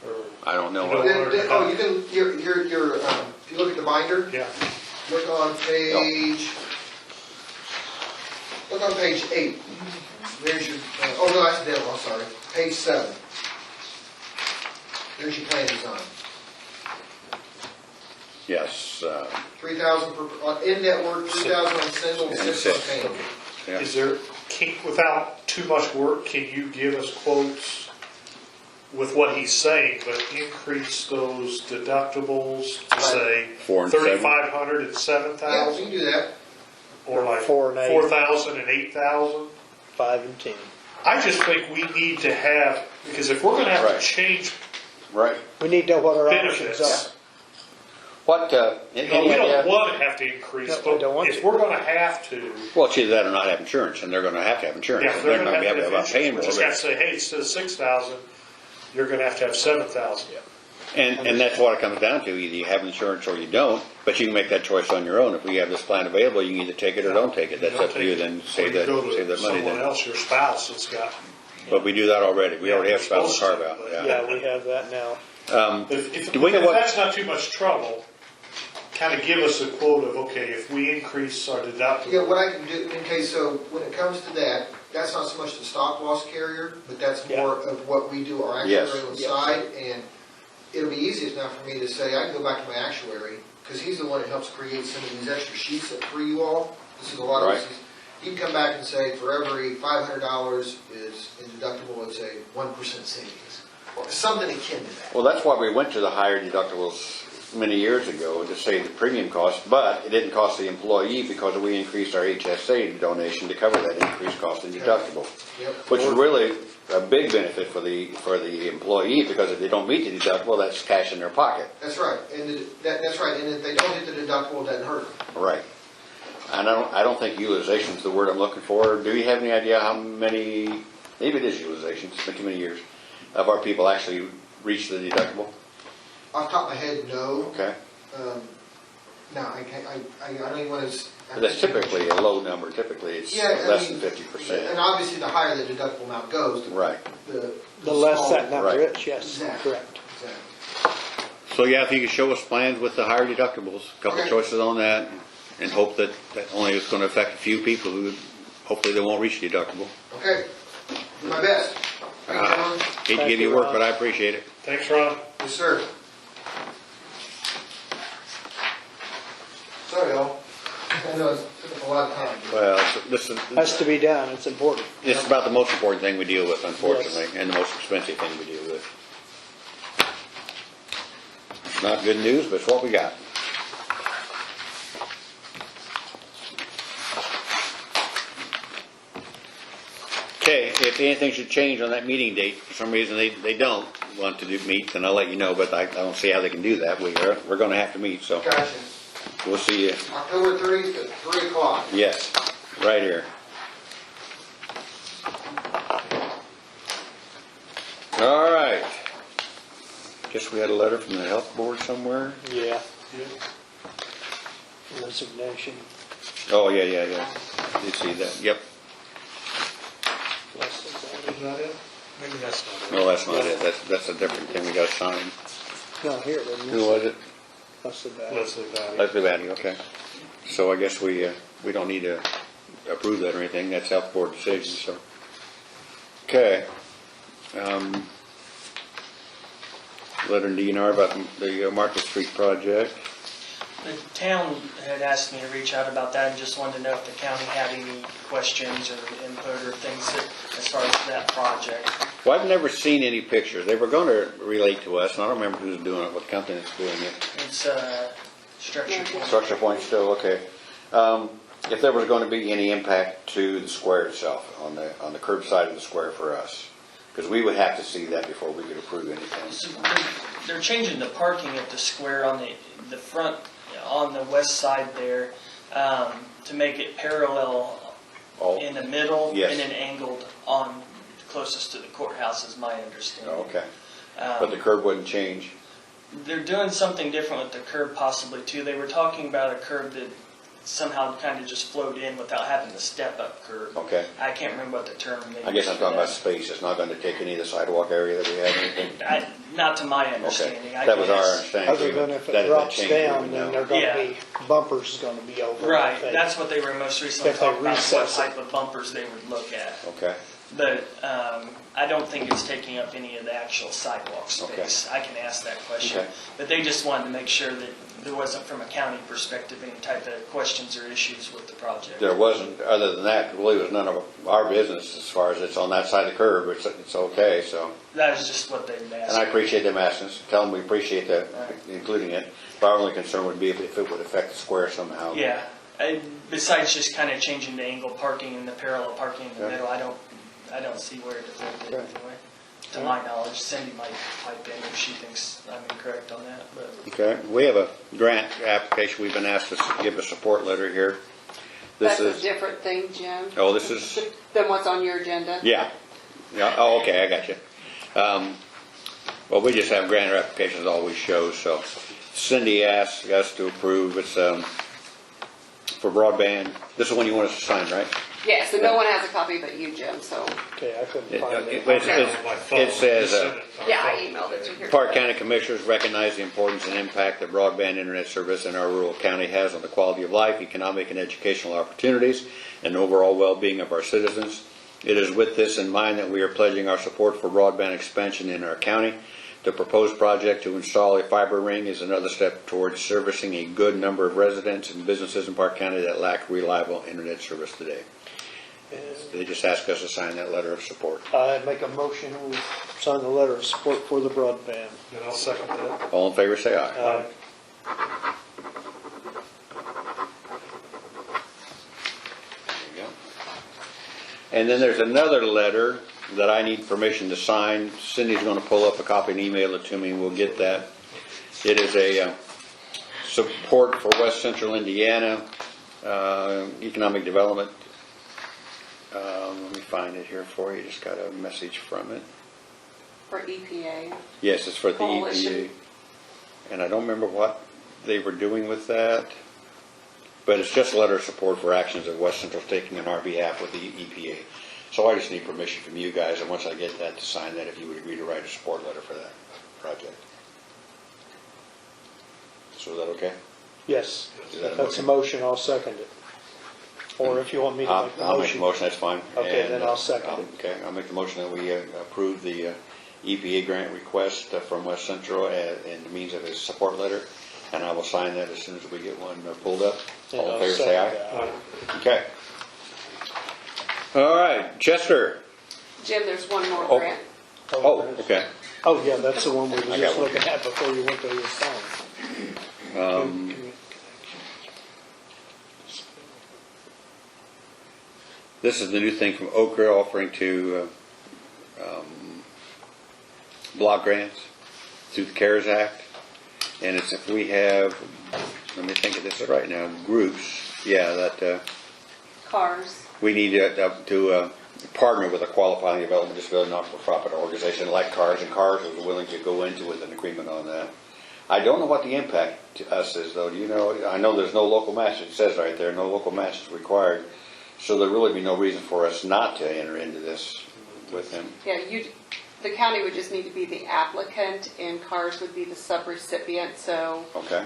Or, I don't know. You know- Oh, you can, if you look at the binder, yeah, look on page 8. There's your, oh no, that's dental, I'm sorry, page 7. There's your plan design. Yes, 3,000 per, in-network, 3,000 on single, And 6 on six. panel. yeah. is there, without too much work, can you give us quotes with what he's saying, but increase those deductibles to say 4 and 7. 3,500 and Yeah, 7,000? you can do that. Or like 4 and 8. 4,000 and 8,000? 5 and 10. I just think we need to have, because if we're gonna have to Right. change Right. We need to know what our options benefits, are. What, you know, any we don't idea? wanna have to increase, No, I but don't want if to. we're gonna have to, Well, it's either that or not have insurance, and they're gonna have to have insurance. yeah, if they're gonna have to have about paying insurance, we more. just gotta say, hey, instead of 6,000, you're gonna have 7,000. And that's what it comes down to, either you have insurance or you don't, but you can make that choice on your own. If we have this plan available, you can either take it or don't take it. That's up to you, then save that money Someone then. else, your spouse that's got. But we do that already, we already have spousal Supposed to, carve out, but- yeah. Yeah, we have that now. If Do we know what- that's not too much trouble, kind of give us a quote of, okay, if we increase our Yeah, deductible. what I can do, okay, so when it comes to that, that's not so much the stop loss carrier, but that's Yeah. more of what we do, our Yes. actuary on the side, and it'll be easiest now for me to say, I can go back to my actuary, because he's the one that helps create some of these extra sheets for you all. This is a lot of Right. this. He can come back and say, for every $500 is in deductible, it's a 1% savings, or something akin to that. Well, that's why we went to the higher deductibles many years ago, to save the premium cost, but it didn't cost the employee because we increased our HSA donation to cover that increased cost in deductible. Yep. Which is really a big benefit for the employee, because if they don't meet the deductible, that's cash in their pocket. That's right, and that's right, and if they don't hit the deductible, it doesn't hurt them. Right. And I don't think utilization is the word I'm looking for. Do you have any idea how many, maybe it is utilization, it's been too many years, of our people actually reach the deductible? Off the top of my head, no. Okay. No, I can't, I don't even want to. But that's typically a low number, typically it's Yeah, I less mean, than And 50%. obviously, the higher the deductible amount goes, Right. The less smaller- that number Right. is, yes, Exactly. correct. Exactly. So yeah, if you could show us plans with the higher deductibles, a couple Okay. choices on that, and hope that only is gonna affect a few people who, hopefully they won't reach the deductible. Okay, do my best. Thank you, gentlemen. Hate to Thank give you, you work, Ron. but I appreciate it. Thanks, Ron. Yes, sir. Sorry, y'all. I know, it's took a has to be done, it's important. It's about the most important thing we deal with, unfortunately, and the most expensive thing we deal with. It's not good news, but it's what we got. Okay, if anything should change on that meeting date, for some reason they don't want to meet, then I'll let you know, but I don't see how they can do that. We're gonna have to meet, so Gotcha. we'll see you. October 30th at 3 o'clock. Yes, right here. All right. Guess we had a letter from the health board somewhere. Yeah. Resignation. Oh, yeah. Did see that, yep. Is that it? Maybe that's not it. No, that's not it. That's a different thing we gotta sign. No, here it is. Who was it? Leslie Valley. Leslie Valley. Leslie Valley, okay. So I guess we don't need to approve that or anything. That's health board decision, so. Okay. Letter in DNR about the Market Street project. The town had asked me to reach out about that and just wanted to know if the county had any questions or input or things as far as that project. Well, I've never seen any pictures. They were going to relate to us, and I don't remember who's doing it, what company is doing it. It's Structure Point. Structure Point still, okay. If there was going to be any impact to the square itself, on the curb side of the square for us, because we would have to see that before we could approve anything. So they're changing the parking at the square on the front, on the west side there, to make it parallel Oh, in the middle Yes. and then angled on closest to the courthouse is my understanding. okay. But the curb wouldn't change. They're doing something different with the curb possibly too. They were talking about a curb that somehow kind of just flowed in without having the step up curb. Okay. I can't remember what the term they I guess I'm used talking for about that. space. It's not going to take any of the sidewalk area that we have or anything. Not to my Okay. understanding. I That was our guess. understanding. Other than if That it had drops changed, we down, would then know. they're gonna Yeah. be, bumpers is gonna be over. I Right, think. that's what they were most recently If they talking about, what recess it. type of bumpers they would look at. Okay, But I don't think it's taking up any of the actual sidewalk Okay. space. I can ask that question. Okay. But they just wanted to make sure that there wasn't, from a county perspective, any type of questions or issues with the project. there wasn't, other than that, really was none of our business as far as it's on that side of the curb. It's okay, so. That is just what they've asked. And I appreciate them asking us. Tell them we appreciate that, including it. But our only concern would be if it would affect the square somehow. Yeah, besides just kind of changing the angle parking and the parallel parking in the Yeah. middle, I don't see where it affected it anyway. To my knowledge, Cindy might pipe in if she thinks I'm incorrect on that, but. Okay, we have a grant application. We've been asked to give a support letter here. This That's a is, different thing, Jim, oh, this is, than what's on your agenda. yeah. Yeah, oh, okay, I got you. Well, we just have grant applications always show, so Cindy asked us to approve. It's, for broadband. This is one you want us to sign, right? Yeah, so no one has a copy but you, Jim, so, Okay, I couldn't It- find it. it says, yeah, I emailed it to you. Park County Commissioners recognize the importance and impact that broadband internet service in our rural county has on the quality of life, economic and educational opportunities, and overall well-being of our citizens. It is with this in mind that we are pledging our support for broadband expansion in our county. The proposed project to install a fiber ring is another step towards servicing a good number of residents and businesses in Park County that lack reliable internet service today. They just asked us to sign that letter of support. I make a motion, we sign the letter of support for the broadband. And I'll second that. All in favor, say aye. There you go. And then there's another letter that I need permission to sign. Cindy's going to pull up a copy and email it to me, and we'll get that. It is a support for West Central Indiana economic development. Let me find it here for you. Just got a message from it. For EPA. Yes, it's for the EPA. Coalition. And I don't remember what they were doing with that, but it's just a letter of support for actions that West Central's taking on our behalf with the EPA. So I just need permission from you guys, and once I get that, to sign that, if you would agree to write a support letter for that project. So is that okay? Yes, Is that a that's a motion? motion, I'll second it. Or if you want me to make the I'll make the motion. motion, that's fine. Okay, And, then I'll second it. Okay, I'll make the motion that we approve the EPA grant request from West Central in the means of a support letter, and I will sign that as soon as we get one pulled up. And All in I'll favor, say second aye. that. Okay. All right, Chester. Jim, there's one more Oh. grant. Oh, okay. Oh, yeah, that's the one we were I just got one. looking at before you went to your phone. This is the new thing from Okra offering to block grants through the CARES Act. And it's if we have, let me think of this right now, groups, yeah, that Cars. we need to partner with a qualifying development disability not-for-profit organization like CARS, and CARS is willing to go into with an agreement on that. I don't know what the impact to us is, though. Do you know? I know there's no local match. It says right there, no local match is required. So there'd really be no reason for us not to enter into this with them. Yeah, the county would just need to be the applicant and CARS would be the subrecipient, so Okay.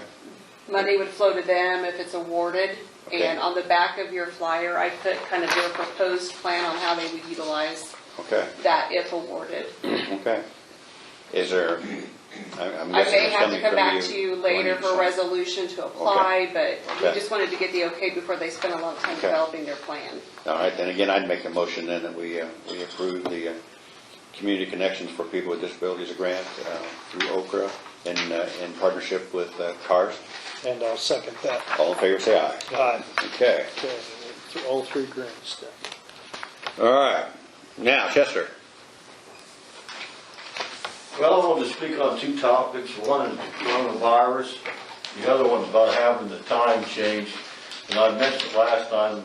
money would flow to them if it's awarded. Okay. And on the back of your flyer, I put kind of their proposed plan on how they would utilize Okay. that if awarded. Okay. Is there? I'm I guessing may it's have to coming come from back to you later for a 20%. resolution to apply, but we Okay. just wanted to get the okay before they spend a lot of time Okay. developing their plan. All right, then again, I'd make a motion then that we approve the Community Connections for People with Disabilities grant through Okra in partnership with CARS. And I'll second that. All in favor, say aye. Aye. Okay. Okay, all three grants then. All right. Now, Chester. Well, I want to speak on two topics. One is coronavirus. The other one's about having the time change. And I mentioned last time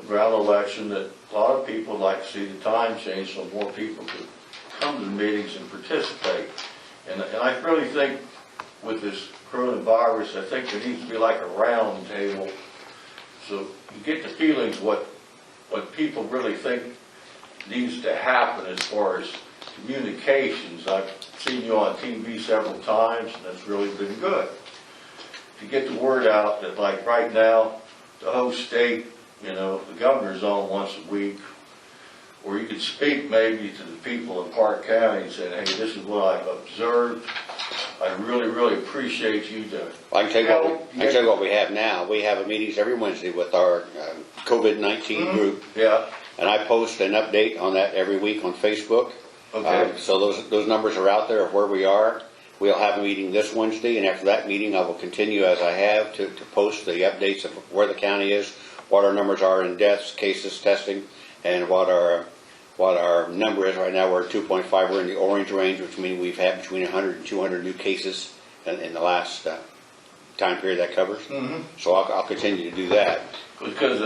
around the election that a lot of people would like to see the time change so more people could come to the meetings and participate. And I really think with this coronavirus, I think there needs to be like a round table. So you get the feelings what people really think needs to happen as far as communications. I've seen you on TV several times, and that's really been good. To get the word out that like right now, the whole state, the governor's on once a week, or you could speak maybe to the people in Park County and say, hey, this is what I've observed. I really, really appreciate you to I can tell you what we have now. We have meetings every Wednesday with our COVID-19 group. Yeah, And I post an update on that every week on Facebook. okay. So those numbers are out there of where we are. We'll have a meeting this Wednesday, and after that meeting, I will continue as I have to post the updates of where the county is, what our numbers are in deaths, cases, testing, and what our number is right now. We're at 2.5. We're in the orange range, which means we've had between 100 and 200 new cases in the last time period that covers. Mhm. So I'll continue to do that. Because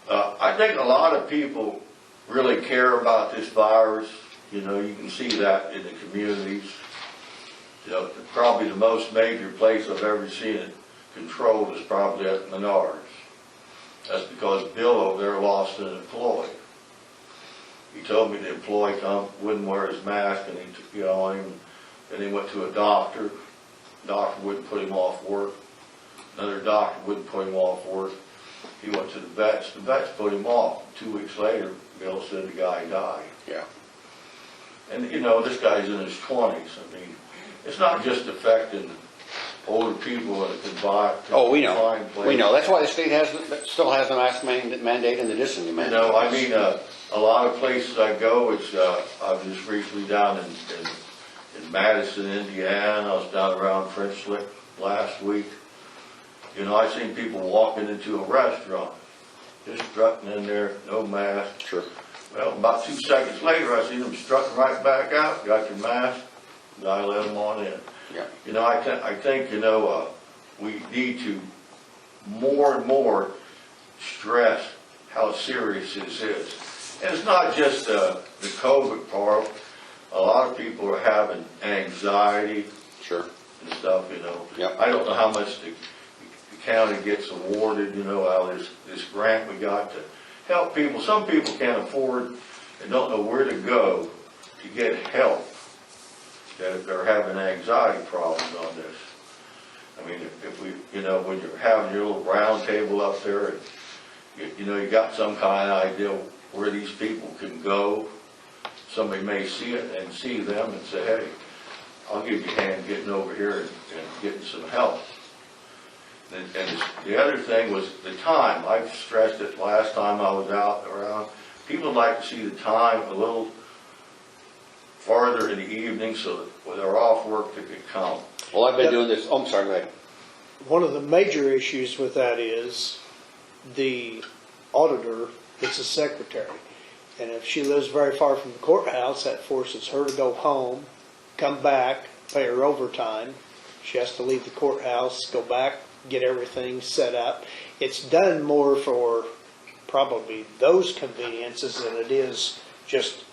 I think a lot of people really care about this virus. You can see that in the communities. Probably the most major place I've ever seen it controlled is probably at Menards. That's because Bill over there lost an employee. He told me the employee wouldn't wear his mask, and he took it on him. Then he went to a doctor. The doctor wouldn't put him off work. Another doctor wouldn't put him off work. He went to the vets. The vets put him off. 2 weeks later, Bill said the guy died. Yeah. And this guy's in his 20s. I mean, it's not just affecting older people in a confined Oh, we know. place. We know. That's why the state still has the mask mandate and the distancing mandate. I mean, a lot of places I go, I was just recently down in Madison, Indiana. I was down around French Lick last week. I seen people walking into a restaurant, just strutting in there, no mask. Sure. Well, about 2 seconds later, I seen them strutting right back out, got your mask, guy let them on in. Yeah. I think, we need to more and more stress how serious this is. And it's not just the COVID part. A lot of people are having anxiety Sure. and stuff, Yep. I don't know how much the county gets awarded, how this grant we got to help people. Some people can't afford and don't know where to go to get help. That they're having anxiety problems on this. I mean, if we, when you're having your little round table up there, and you got some kind of idea where these people can go, somebody may see it and see them and say, hey, I'll give you a hand getting over here and getting some help. And the other thing was the time. I've stressed it last time I was out around. People would like to see the time a little farther in the evening so that when they're off work, they could come. Well, I've been doing this, oh, I'm sorry, go ahead. One of the major issues with that is the auditor is a secretary. And if she lives very far from the courthouse, that forces her to go home, come back, pay her overtime. She has to leave the courthouse, go back, get everything set up. It's done more for probably those conveniences than it is just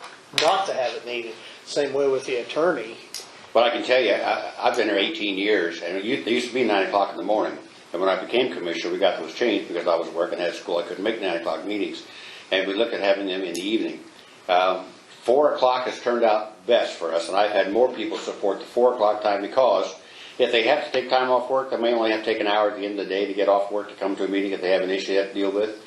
not to have it needed. Same way with the attorney. But I can tell you, I've been here 18 years, and it used to be 9 o'clock in the morning. And when I became commissioner, we got those changed because I was working at school. I couldn't make 9 o'clock meetings. And we looked at having them in the evening. 4 o'clock has turned out best for us, and I've had more people support the 4 o'clock time because if they have to take time off work, they may only have to take an hour at the end of the day to get off work to come to a meeting if they have an issue they have to deal with.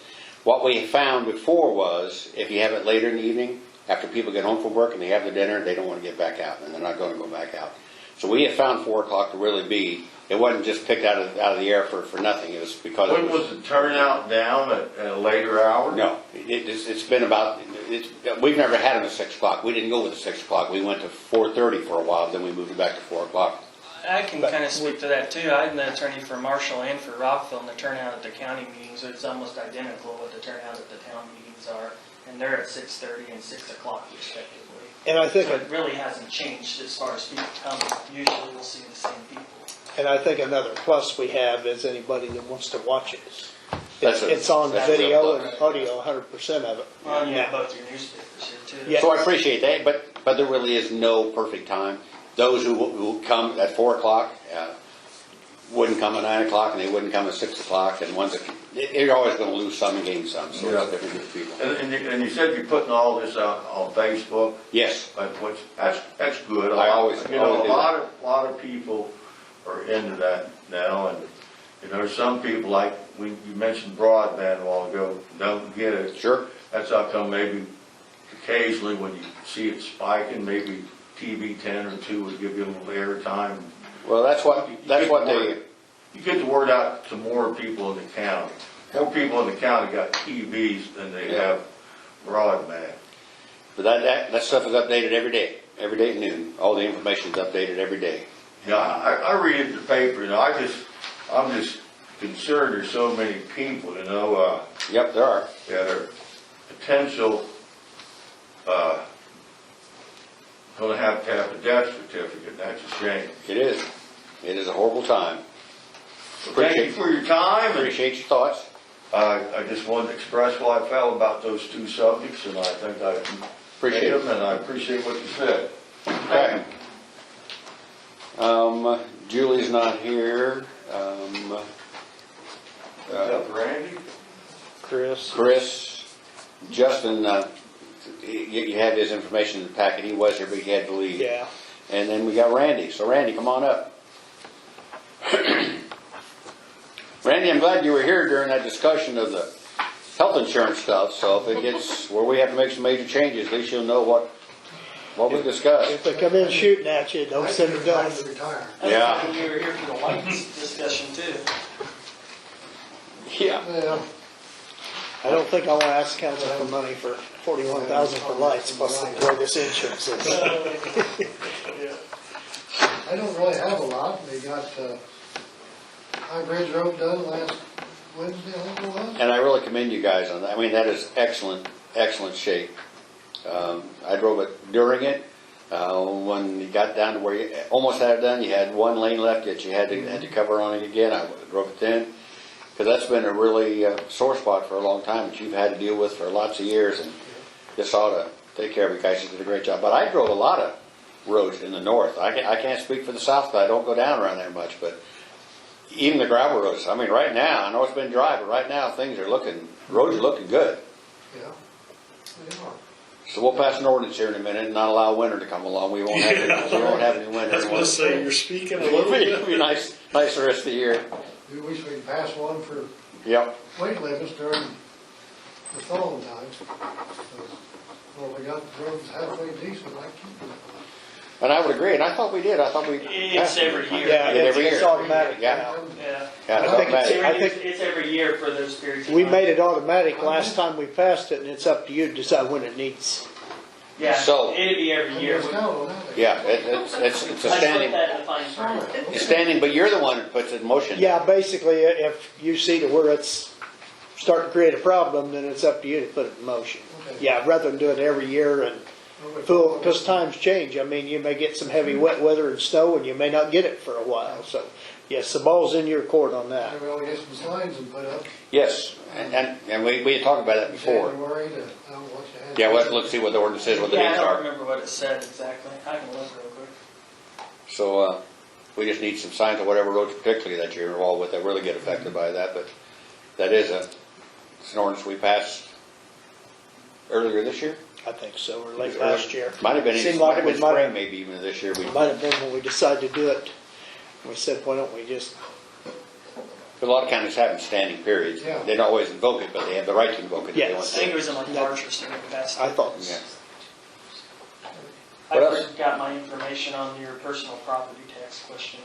What we found before was if you have it later in the evening, after people get home from work and they have their dinner, they don't want to get back out, and they're not going to go back out. So we have found 4 o'clock to really be, it wasn't just picked out of the air for nothing. It was because When was the turnout down at a later hour? No, it's been about, we've never had them at 6 o'clock. We didn't go with the 6 o'clock. We went to 4:30 for a while, then we moved it back to 4 o'clock. I can kind of speak to that too. I'm the attorney for Marshall and for Rockville, and the turnout at the county meetings is almost identical what the turnout at the town meetings are. And they're at 6:30 and 6 o'clock respectively. And I think So it really hasn't changed as far as people coming. Usually we'll see the same people. And I think another plus we have is anybody that wants to watch it. That's It's on that's video a- and audio, 100% of it. Well, you have Yeah. both your newspapers here too. Yeah. So I appreciate that, but there really is no perfect time. Those who come at 4 o'clock wouldn't come at 9 o'clock, and they wouldn't come at 6 o'clock, and ones that, you're always going to lose some and gain some, so Yeah. it's different with people. And you said you're putting all this out on Facebook, Yes, which, that's good. I always You know, do a lot of people are into that now, and, you know, some people, like, you mentioned broadband a while ago, don't get it. sure. That's how come maybe occasionally when you see it spiking, maybe TV 10 or 2 would give you a little airtime. Well, that's what they, You get the word out to more people in the county. More people in the county got TVs than they have broadband. but that stuff is updated every day at noon. All the information is updated every day. Yeah, I read the paper, you know, I'm just concerned there's so many people, you know, Yep, there are. that are potential, gonna have to have a death certificate, and that's a shame. It is. It is a horrible time. So thank you for your time, and Appreciate your thoughts. I just wanted to express how I felt about those two subjects, and I think I Appreciate made it. them, and I appreciate what you said. Okay. Julie's not here. Randy? Chris. Justin, you had his information in the packet. He was here, but he had to leave. Yeah. And then we got Randy. So Randy, come on up. Randy, I'm glad you were here during that discussion of the health insurance stuff. So if it gets where we have to make some major changes, at least you'll know what we discussed. If they come in shooting at you, don't send them down. Yeah. I think you were here for the lights discussion too. Yeah. I don't think I want to ask council for money for 41,000 for lights, plus the way this insurance is. I don't really have a lot. They got High Bridge Road done last Wednesday, I think it was. And I really commend you guys on that. I mean, that is excellent, excellent shape. I drove it during it. When you got down to where you almost had it done, you had one lane left that you had to cover on it again. I drove it then. Because that's been a really sore spot for a long time that you've had to deal with for lots of years. And just ought to take care of you guys. You did a great job. But I drove a lot of roads in the north. I can't speak for the south, but I don't go down around there much. But even the gravel roads, I mean, right now, I know it's been dry, but right now roads are looking good. Yeah, they are. So we'll pass an ordinance here in a minute and not allow winter to come along. We won't have any winter. I was going to say, you're speaking a little It'll bit. be nice the rest of the year. We wish we could pass one for Yep. weight limits during the thawing times. Well, we got the roads halfway decent, I keep them. And I would agree, and I thought we did. I thought we. It's every year. Yeah, Every it's year. automatic Yeah. now. Yeah. Yeah, it's I think automatic. I think- It's every year for those periods of We time. made it automatic last time we passed it, and it's up to you to decide when it needs. Yeah, So- it'd be every year. It's down on that. Yeah, it's a I split standing, that in the fine print. it's standing, but you're the one that puts it in motion. Yeah, basically, if you see to where it's starting to create a problem, then it's up to you to put it in motion. Okay. Yeah, rather than do it every year and fool, because times change. I mean, you may get some heavy wet weather and snow, and you may not get it for a while. So, yes, the ball's in your court on that. Maybe we'll get some signs and put up Yes, and we had talked about that before. January to, I don't know what you had. Yeah, let's see what the ordinance says, what the Yeah, I dates don't are. remember what it said exactly. I can look real quick. So, we just need some signs of whatever roads particularly that you're involved with that really get affected by that, but that is it's an ordinance we passed earlier this year? I think so, or late last year. Might have been, Seemed might like have we been might spring have, maybe even this year. We might have been when we decided to do it. We said, why don't we just, But a lot of counties have standing periods. Yeah. They don't always invoke it, but they have the right to invoke it if they Yes. want I think it to. was in like March or something. That's I thought, Yeah. I What else? got my information on your personal property tax question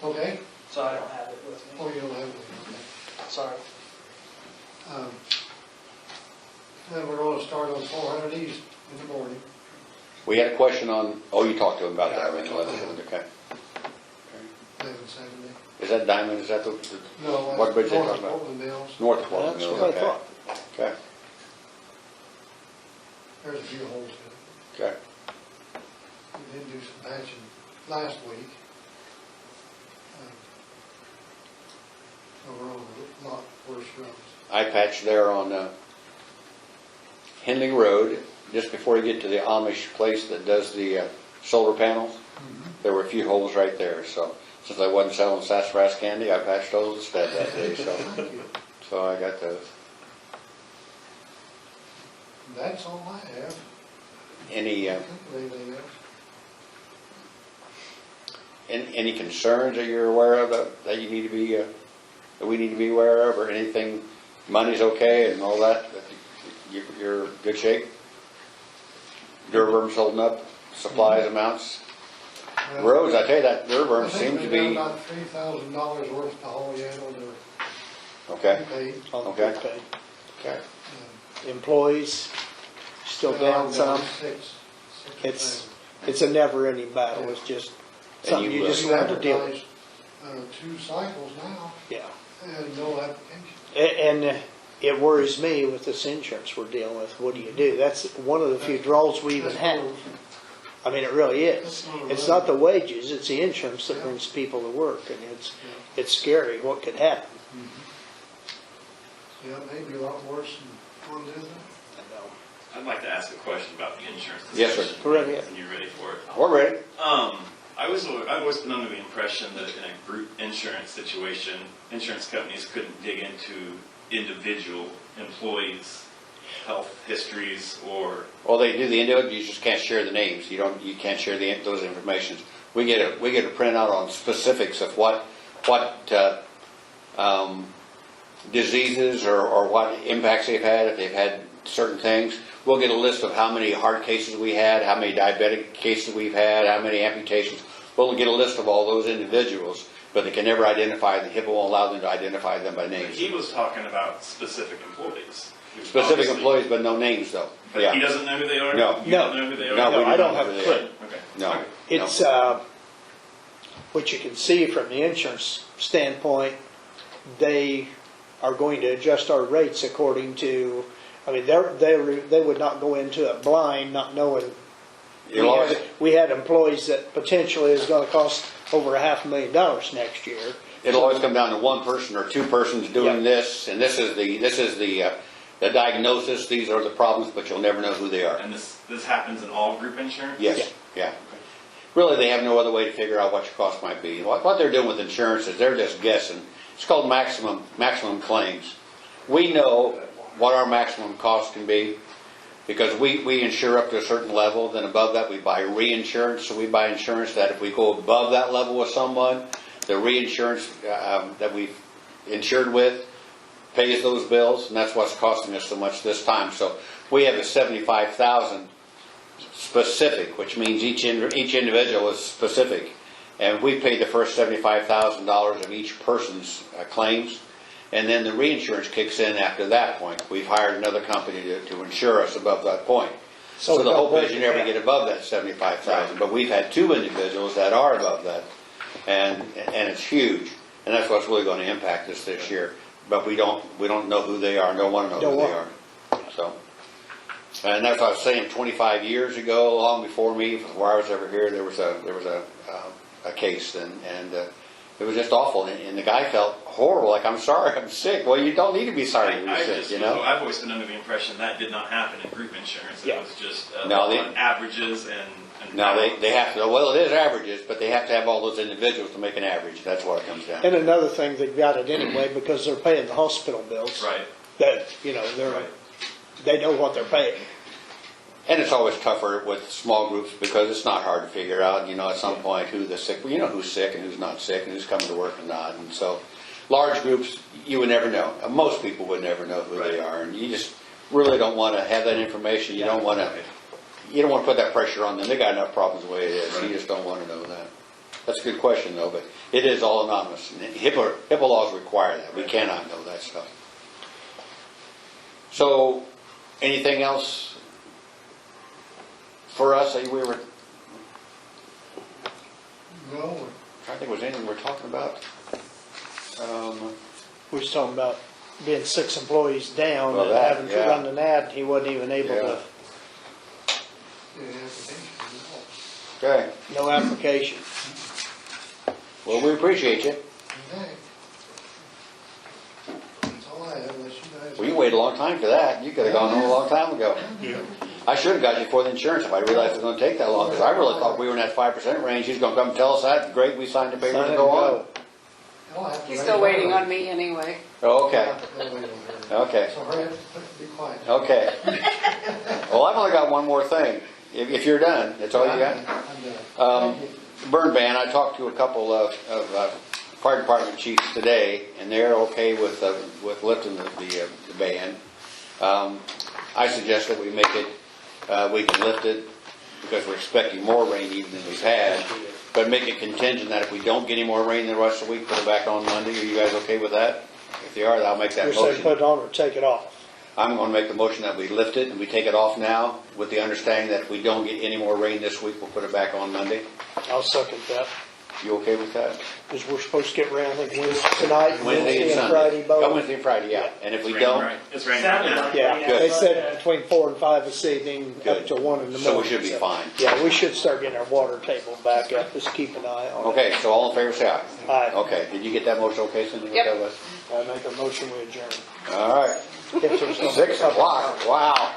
again, Okay, so I don't have it with me. oh, you don't have it, okay. Sorry. Then we're gonna start on 400 East in the morning. We had a question on, oh, you talked to him about that, Yeah, I already. talked to him. Okay. 1170. Is that Diamond, is that the, No, what bridge that's they north talking of about? Portland Mills. North of Portland that's Mills, what I okay. thought. Okay, There's a few holes in it. okay. We did do some patching last week. So we're on a lot worse roads. I patched there on Henley Road, just before you get to the Amish place that does the solar panels. There were a few holes right there, so since I wasn't selling sassafras candy, I patched those instead that day, so, Thank you. so I got those. That's all I have. Any, I can't think of anything else. any concerns that you're aware of that you need to be, that we need to be aware of, or anything, money's okay and all that you're in good shape? Durworm's holding up, supplies amounts? Well, Roads, I tell you, that I Durworm think seems to we've got be, about $3,000 worth to haul yet on the okay, prepaid. on the Okay. prepaid. okay. Employees, still down some. Six It's, it's a never-ending battle. It's just something you just We've have to deal with. advertised 2 cycles now Yeah. and no application. And it worries me with this insurance we're dealing with. What do you do? That's one of the few draws we even have. I mean, it really is. It's not the wages, it's the insurance that brings people to work, and it's scary what could happen. Yeah, maybe a lot worse than one did. I know. I'd like to ask a question about the insurance. Yes, sir. discussion. Go right ahead. And you ready for it? We're ready. I've always been under the impression that in a group insurance situation, insurance companies couldn't dig into individual employees' health histories or. Well, they do the individual, you just can't share the names. You can't share those informations. We get a printout on specifics of what diseases or what impacts they've had, if they've had certain things. We'll get a list of how many heart cases we had, how many diabetic cases we've had, how many amputations. We'll get a list of all those individuals, but they can never identify, the HIPAA won't allow them to identify them by But names. he was talking about specific employees. Specific Obviously- employees, but no names though. But Yeah. he doesn't know who they are? No. You don't know who they are? No, we No, I do don't not have know a who they clue. are. Okay. No. It's, what you can see from the insurance standpoint, they are going to adjust our rates according to, I mean, they would not go into it blind, not knowing. We had employees that potentially is gonna cost over $500,000 next year. It'll always come down to one person or two persons doing Yeah. this, and this is the diagnosis, these are the problems, but you'll never know who they are. And this happens in all group insurance? Yes, yeah. Really, they have no other way to figure out what your cost might be. What they're doing with insurance is they're just guessing. It's called maximum claims. We know what our maximum cost can be because we insure up to a certain level. Then above that, we buy reinsurance. So we buy insurance that if we go above that level with someone, the reinsurance that we've insured with pays those bills, and that's what's costing us so much this time. So we have a $75,000 specific, which means each individual is specific, And we paid the first $75,000 of each person's claims, and then the reinsurance kicks in after that point. We've hired another company to insure us above that point. So the don't hope break is you it never down. get above that 75,000, but we've had 2 individuals that are above that, and it's huge, and that's what's really going to impact us this year. But we don't know who they are, don't want to know who they are. So, and that's what I was saying. 25 years ago, long before me, before I was ever here, there was a case, and it was just awful. And the guy felt horrible, like, I'm sorry, I'm sick. Well, you don't need to be sorry you're sick, you know. I've always been under the impression that did not happen in group insurance. It was just on averages and no, they have to. Well, it is averages, but they have to have all those individuals to make an average. That's what it comes down to. And another thing, they've got it anyway because they're paying the hospital bills. Right. That, you know, they know what they're paying. And it's always tougher with small groups because it's not hard to figure out, you know, at some point who the sick, well, you know who's sick and who's not sick and who's coming to work and not. And so large groups, you would never know. Most people would never know who they are. And you just really don't want to have that information. You don't want to put that pressure on them. They got enough problems the way it is. You just don't want to know that. That's a good question though, but it is all anonymous. And HIPAA laws require that. We cannot know that stuff. So anything else for us? We were No, I think it was anything we're talking about. We was talking about being 6 employees down Well, and that, having to yeah. run an ad. He wasn't even able Yeah. to, Okay. no application. Well, we appreciate you. okay. That's all I have, unless you guys. Well, you waited a long time for that. You could have gone home a long time ago. I should have got you for the insurance if I realized it was going to take that long, because I really thought we were in that 5% range. He's going to come and tell us that. Great, we signed the papers Sign and it go and on. go. I'll have to He's wait still waiting around. on me anyway. Oh, okay. I'll wait on her. Okay. So hurry up, be quiet. Okay. Well, I've only got one more thing. If you're done, that's all you got? I'm done. Thank you. Burn ban, I talked to a couple of fire department chiefs today, and they're okay with lifting the ban. I suggest that we make it, we can lift it, because we're expecting more rain even than we've had, but make it contingent that if we don't get any more rain the rest of the week, put it back on Monday. Are you guys okay with that? If you are, I'll make that You're saying motion. put it on or take it off. I'm going to make the motion that we lift it and we take it off now, with the understanding that if we don't get any more rain this week, we'll put it back on Monday. I'll second that. You okay with that? Because we're supposed to get rain, I think, tonight, Wednesday and Sunday. Friday, Oh, both. Wednesday and Friday, yeah. And if we It's raining, don't, right? It's raining. Sounded Yeah. like Yeah, it, they yeah. said between 4 and 5 this evening, up Good. to 1 in the morning. so we should be fine. Yeah, we should start getting our water table back up. Just keep an eye on it. Okay, so all in favor, say aye. Aye. Okay, did you get that motion okay, Cindy? What Yep. that was? I make a motion we adjourn. All right, If there's no 6 o'clock, wow.